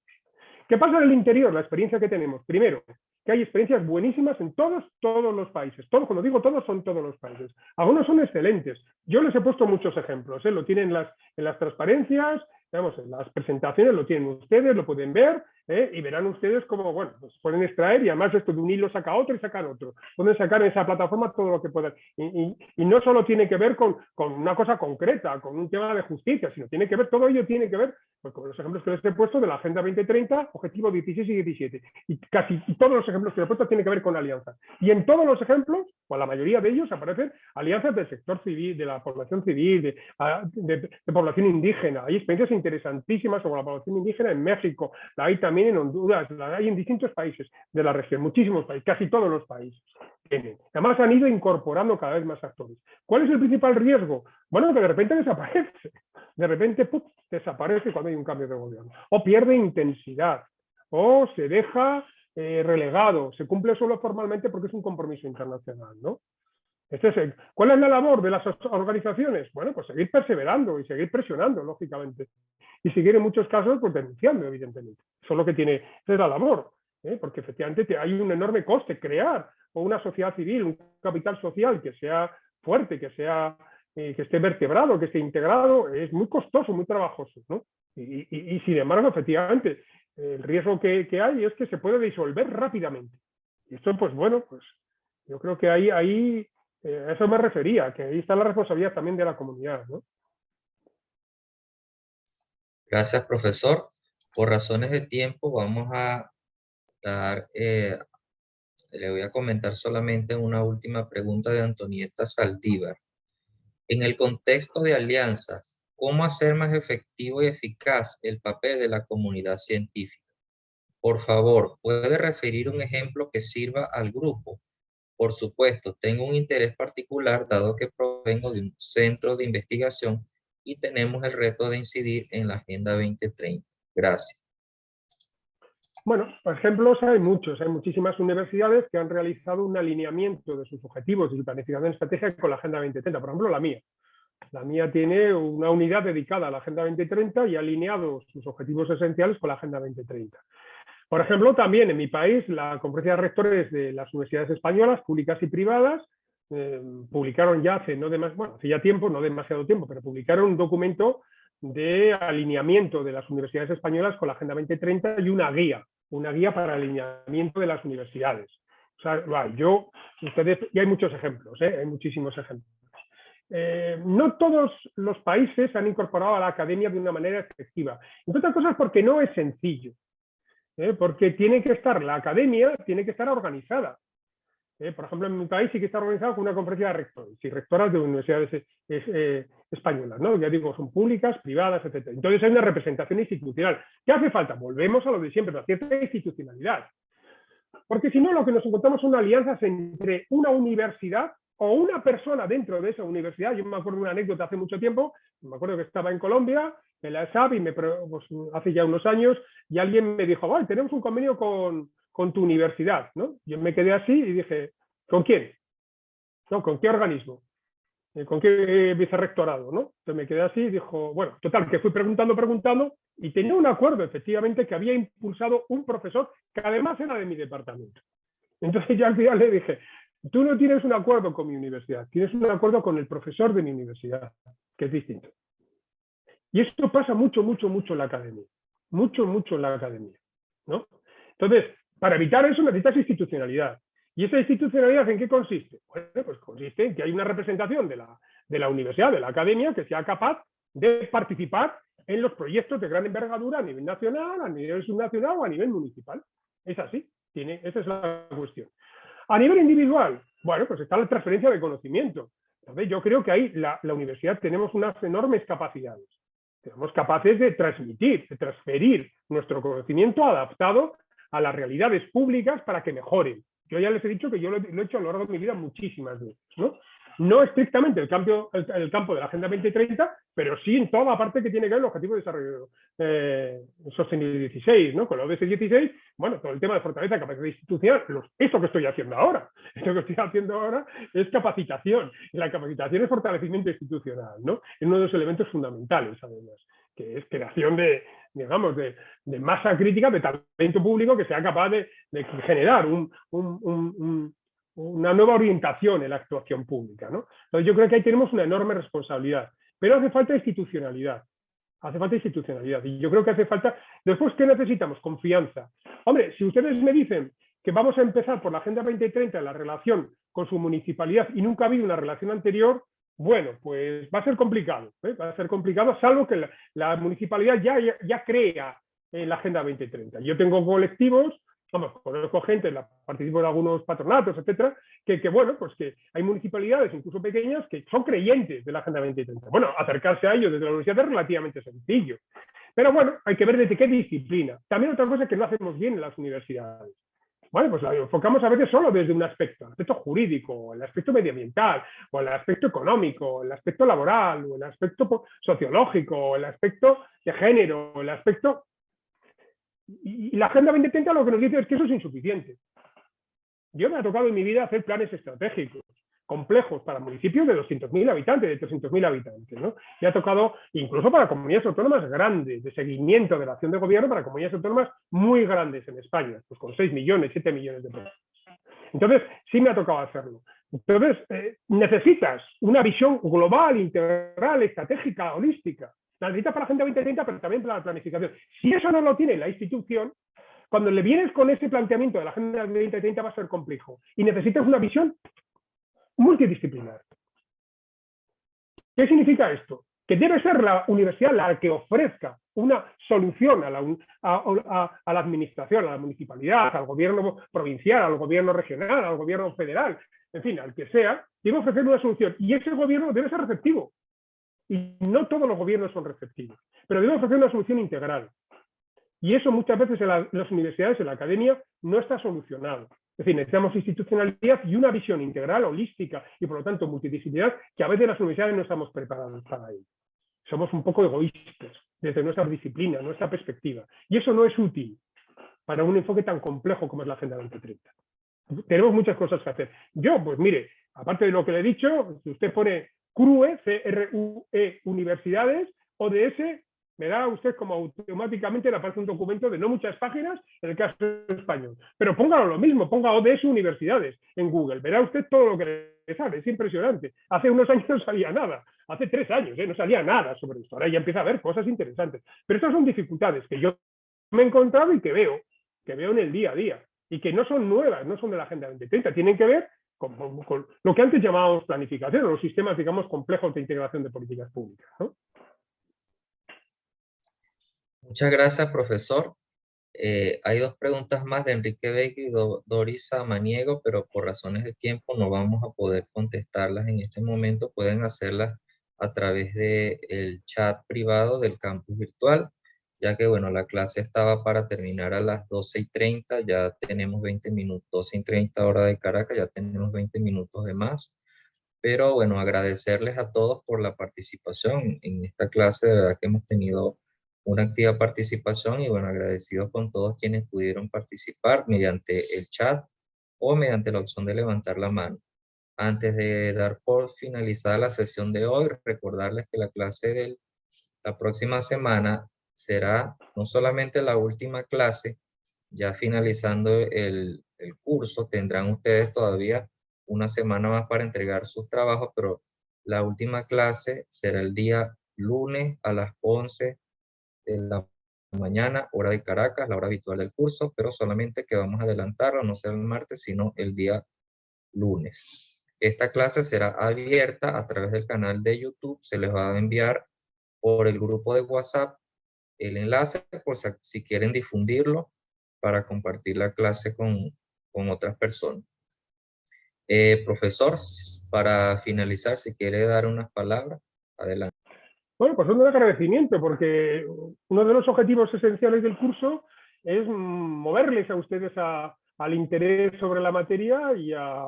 ¿Qué pasa en el interior? La experiencia que tenemos. Primero, que hay experiencias buenísimas en todos los países. Todos, cuando digo todos, son todos los países. Algunos son excelentes. Yo les he puesto muchos ejemplos. Lo tienen en las transparencias, digamos, en las presentaciones, lo tienen ustedes, lo pueden ver, y verán ustedes cómo, bueno, pues pueden extraer y además esto de un hilo saca otro y sacan otro. Pueden sacar en esa plataforma todo lo que puedan. Y no solo tiene que ver con una cosa concreta, con un tema de justicia, sino tiene que ver, todo ello tiene que ver pues, con los ejemplos que les he puesto de la Agenda 2030, Objetivo 16 y 17. Y casi todos los ejemplos que les he puesto tienen que ver con alianzas. Y en todos los ejemplos, o la mayoría de ellos, aparecen alianzas del sector civil, de la población civil, de población indígena. Hay experiencias interesantísimas sobre la población indígena en México, la hay también en Honduras, la hay en distintos países de la región, muchísimos países, casi todos los países tienen. Además han ido incorporando cada vez más actores. ¿Cuál es el principal riesgo? Bueno, que de repente desaparece. De repente desaparece cuando hay un cambio de gobierno. O pierde intensidad, o se deja relegado, se cumple solo formalmente porque es un compromiso internacional, ¿no? ¿Cuál es la labor de las organizaciones? Bueno, pues seguir perseverando y seguir presionando, lógicamente. Y seguir en muchos casos, pues denunciando, evidentemente. Eso es lo que tiene, esa es la labor, porque efectivamente hay un enorme coste crear una sociedad civil, un capital social que sea fuerte, que esté vertebrado, que esté integrado, es muy costoso, muy trabajoso, ¿no? Y sin embargo, efectivamente, el riesgo que hay es que se puede disolver rápidamente. Y esto, pues bueno, pues yo creo que ahí a eso me refería, que ahí está la responsabilidad también de la comunidad, ¿no? Gracias, profesor. Por razones de tiempo vamos a dar, le voy a comentar solamente una última pregunta de Antonieta Saldívar. En el contexto de alianzas, ¿cómo hacer más efectivo y eficaz el papel de la comunidad científica? Por favor, ¿puede referir un ejemplo que sirva al grupo? Por supuesto, tengo un interés particular dado que provengo de un centro de investigación y tenemos el reto de incidir en la Agenda 2030. Gracias. Bueno, por ejemplos hay muchos, hay muchísimas universidades que han realizado un alineamiento de sus objetivos y su planificación estratégica con la Agenda 2030. Por ejemplo, la mía. La mía tiene una unidad dedicada a la Agenda 2030 y ha alineado sus objetivos esenciales con la Agenda 2030. Por ejemplo, también en mi país, la Conferencia de Rectores de las Universidades Españolas, públicas y privadas, publicaron ya hace ya tiempo, no demasiado tiempo, pero publicaron un documento de alineamiento de las universidades españolas con la Agenda 2030 y una guía para el alineamiento de las universidades. O sea, y hay muchos ejemplos, hay muchísimos ejemplos. No todos los países han incorporado a la academia de una manera efectiva. Entre otras cosas porque no es sencillo. Porque la academia tiene que estar organizada. Por ejemplo, en mi país sí que está organizado con una conferencia de rectores y rectoras de universidades españolas, ¿no? Ya digo, son públicas, privadas, etc. Entonces hay una representación institucional. ¿Qué hace falta? Volvemos a lo de siempre, a cierta institucionalidad. Porque si no, lo que nos encontramos son alianzas entre una universidad o una persona dentro de esa universidad. Yo me acuerdo de una anécdota hace mucho tiempo, me acuerdo que estaba en Colombia, en la ESAP, pues, hace ya unos años, y alguien me dijo, vale, tenemos un convenio con tu universidad, ¿no? Yo me quedé así y dije, ¿con quién? ¿No? ¿Con qué organismo? ¿Con qué vicerrectorado? ¿No? Entonces me quedé así y dijo, bueno, total, que fui preguntando, y tenía un acuerdo, efectivamente, que había impulsado un profesor que además era de mi departamento. Entonces yo al final le dije, tú no tienes un acuerdo con mi universidad, tienes un acuerdo con el profesor de mi universidad, que es distinto. Y esto pasa mucho en la academia. Mucho en la academia, ¿no? Entonces, para evitar eso necesitas institucionalidad. ¿Y esa institucionalidad en qué consiste? Bueno, pues consiste en que hay una representación de la universidad, de la academia, que sea capaz de participar en los proyectos de gran envergadura a nivel nacional, a nivel subnacional o a nivel municipal. Es así, esa es la cuestión. A nivel individual, bueno, pues está la transferencia de conocimiento. Entonces, yo creo que ahí la universidad tenemos unas enormes capacidades. Somos capaces de transmitir, de transferir nuestro conocimiento adaptado a las realidades públicas para que mejoren. Yo ya les he dicho que yo lo he hecho a lo largo de mi vida muchísimas veces, ¿no? No estrictamente el campo de la Agenda 2030, pero sí en toda la parte que tiene que ver el Objetivo de Desarrollo Sostenible 16, ¿no? Con el ODS 16, bueno, todo el tema de fortaleza, capacidad institucional, esto que estoy haciendo ahora. Esto que estoy haciendo ahora es capacitación. Y la capacitación es fortalecimiento institucional, ¿no? Es uno de los elementos fundamentales, además, que es creación de, digamos, de masa crítica, de talento público que sea capaz de generar una nueva orientación en la actuación pública, ¿no? Entonces yo creo que ahí tenemos una enorme responsabilidad, pero hace falta institucionalidad. Hace falta institucionalidad. Y yo creo que hace falta... Después, ¿qué necesitamos? Confianza. Hombre, si ustedes me dicen que vamos a empezar por la Agenda 2030 en la relación con su municipalidad y nunca ha habido una relación anterior, bueno, pues va a ser complicado. Va a ser complicado, salvo que la municipalidad ya crea la Agenda 2030. Yo tengo colectivos, vamos, conozco gente, participo en algunos patronatos, etcétera, que bueno, pues que hay municipalidades, incluso pequeñas, que son creyentes de la Agenda 2030. Bueno, acercarse a ellos desde la universidad es relativamente sencillo. Pero bueno, hay que ver desde qué disciplina. También otra cosa que no hacemos bien en las universidades. Bueno, pues la enfocamos a veces solo desde un aspecto, el aspecto jurídico, el aspecto medioambiental, o el aspecto económico, el aspecto laboral, o el aspecto sociológico, el aspecto de género, el aspecto... Y la Agenda 2030 lo que nos dice es que eso es insuficiente. Yo me ha tocado en mi vida hacer planes estratégicos complejos para municipios de 200.000 habitantes, de 300.000 habitantes, ¿no? Y ha tocado incluso para comunidades autónomas grandes, de seguimiento de la acción de gobierno para comunidades autónomas muy grandes en España, pues con 6 millones, 7 millones de personas. Entonces, sí me ha tocado hacerlo. Entonces, necesitas una visión global, integral, estratégica, holística. La necesitas para la Agenda 2030, pero también para la planificación. Si eso no lo tiene la institución, cuando le vienes con ese planteamiento de la Agenda 2030 va a ser complejo. Y necesitas una visión multidisciplinar. ¿Qué significa esto? Que debe ser la universidad la que ofrezca una solución a la administración, a la municipalidad, al gobierno provincial, al gobierno regional, al gobierno federal, en fin, al que sea, debe ofrecer una solución. Y ese gobierno debe ser receptivo. Y no todos los gobiernos son receptivos, pero debe ofrecer una solución integral. Y eso muchas veces en las universidades, en la academia, no está solucionado. Es decir, necesitamos institucionalidad y una visión integral, holística y por lo tanto multidisciplinar, que a veces las universidades no estamos preparadas para ello. Somos un poco egoístas desde nuestra disciplina, nuestra perspectiva. Y eso no es útil para un enfoque tan complejo como es la Agenda 2030. Tenemos muchas cosas que hacer. Yo, pues mire, aparte de lo que le he dicho, si usted pone CRUE, C-R-U-E, universidades, ODS, verá usted como automáticamente le aparece un documento de no muchas páginas en el caso español. Pero póngalo lo mismo, ponga ODS universidades en Google. Verá usted todo lo que le sale, es impresionante. Hace unos años no salía nada, hace 3 años no salía nada sobre esto. Ahora ya empieza a haber cosas interesantes. Pero estas son dificultades que yo me he encontrado y que veo en el día a día. Y que no son nuevas, no son de la Agenda 2030, tienen que ver con lo que antes llamábamos planificación, o los sistemas, digamos, complejos de integración de políticas públicas, ¿no? Muchas gracias, profesor. Hay 2 preguntas más de Enrique Vega y Doris Samaniego, pero por razones de tiempo no vamos a poder contestarlas en este momento. Pueden hacerlas a través del chat privado del campus virtual, ya que, bueno, la clase estaba para terminar a las 12:30, ya tenemos 20 minutos, 12:30 hora de Caracas, ya tenemos 20 minutos de más. Pero, bueno, agradecerles a todos por la participación en esta clase. De verdad que hemos tenido una activa participación y bueno, agradecidos con todos quienes pudieron participar mediante el chat o mediante la opción de levantar la mano. Antes de dar por finalizada la sesión de hoy, recordarles que la clase de la próxima semana será no solamente la última clase, ya finalizando el curso, tendrán ustedes todavía una semana más para entregar sus trabajos, pero la última clase será el día lunes a las 11 de la mañana, hora de Caracas, la hora habitual del curso, pero solamente que vamos a adelantarlo, no será el martes, sino el día lunes. Esta clase será abierta a través del canal de YouTube, se les va a enviar por el grupo de WhatsApp el enlace, por si quieren difundirlo para compartir la clase con otras personas. Profesor, para finalizar, si quiere dar unas palabras, adelante. Bueno, pues un agradecimiento, porque uno de los objetivos esenciales del curso es moverles a ustedes al interés sobre la materia y a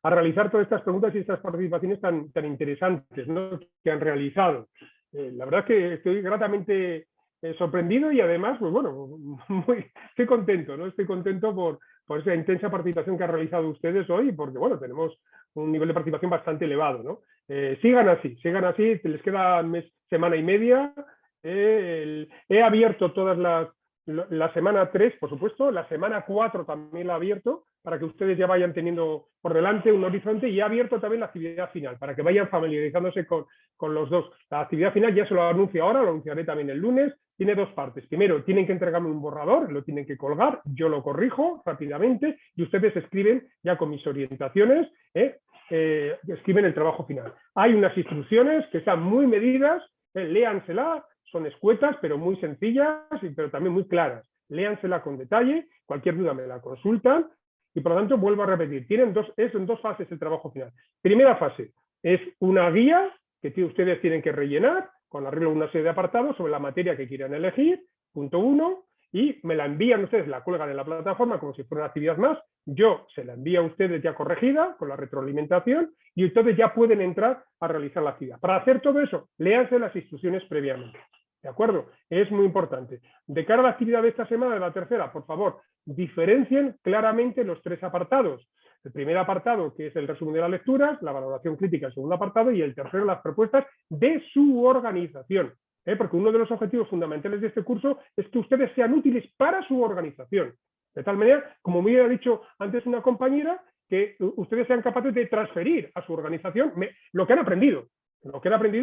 realizar todas estas preguntas y estas participaciones tan interesantes, ¿no?, que han realizado. La verdad es que estoy gratamente sorprendido y además, pues bueno, estoy contento, ¿no? Estoy contento por esa intensa participación que han realizado ustedes hoy, porque bueno, tenemos un nivel de participación bastante elevado, ¿no? Sigan así, les queda semana y media. He abierto todas la semana 3, por supuesto, la semana 4 también la he abierto, para que ustedes ya vayan teniendo por delante un horizonte, y he abierto también la actividad final, para que vayan familiarizándose con los dos. La actividad final ya se lo anuncio ahora, lo anunciaré también el lunes. Tiene dos partes. Primero, tienen que entregarme un borrador, lo tienen que colgar, yo lo corrijo rápidamente y ustedes escriben ya con mis orientaciones, escriben el trabajo final. Hay unas instrucciones que están muy medidas, léansela, son escuetas, pero muy sencillas, pero también muy claras. Léansela con detalle, cualquier duda me la consultan, y por lo tanto vuelvo a repetir, es en dos fases el trabajo final. Primera fase es una guía que ustedes tienen que rellenar, con arreglo de una serie de apartados sobre la materia que quieran elegir, punto 1, y me la envían ustedes, la cuelgan en la plataforma como si fuera una actividad más, yo se la envío a ustedes ya corregida, con la retroalimentación, y ustedes ya pueden entrar a realizar la actividad. Para hacer todo eso, léanse las instrucciones previamente. ¿De acuerdo? Es muy importante. De cara a la actividad de esta semana, de la tercera, por favor, diferencien claramente los tres apartados. El primer apartado, que es el resumen de las lecturas, la valoración crítica, el segundo apartado, y el tercero, las propuestas de su organización. Porque uno de los objetivos fundamentales de este curso es que ustedes sean útiles para su organización. De tal manera, como me había dicho antes una compañera, que ustedes sean capaces de transferir a su organización lo que han aprendido.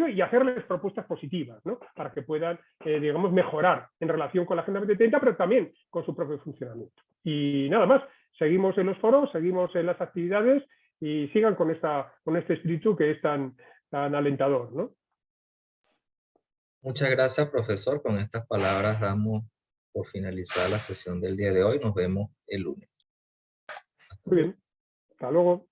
Y hacerles propuestas positivas, ¿no?, para que puedan, digamos, mejorar en relación con la Agenda 2030, pero también con su propio funcionamiento. Y nada más, seguimos en los foros, seguimos en las actividades y sigan con este espíritu que es tan alentador, ¿no? Muchas gracias, profesor. Con estas palabras damos por finalizada la sesión del día de hoy. Nos vemos el lunes. Muy bien. Hasta luego.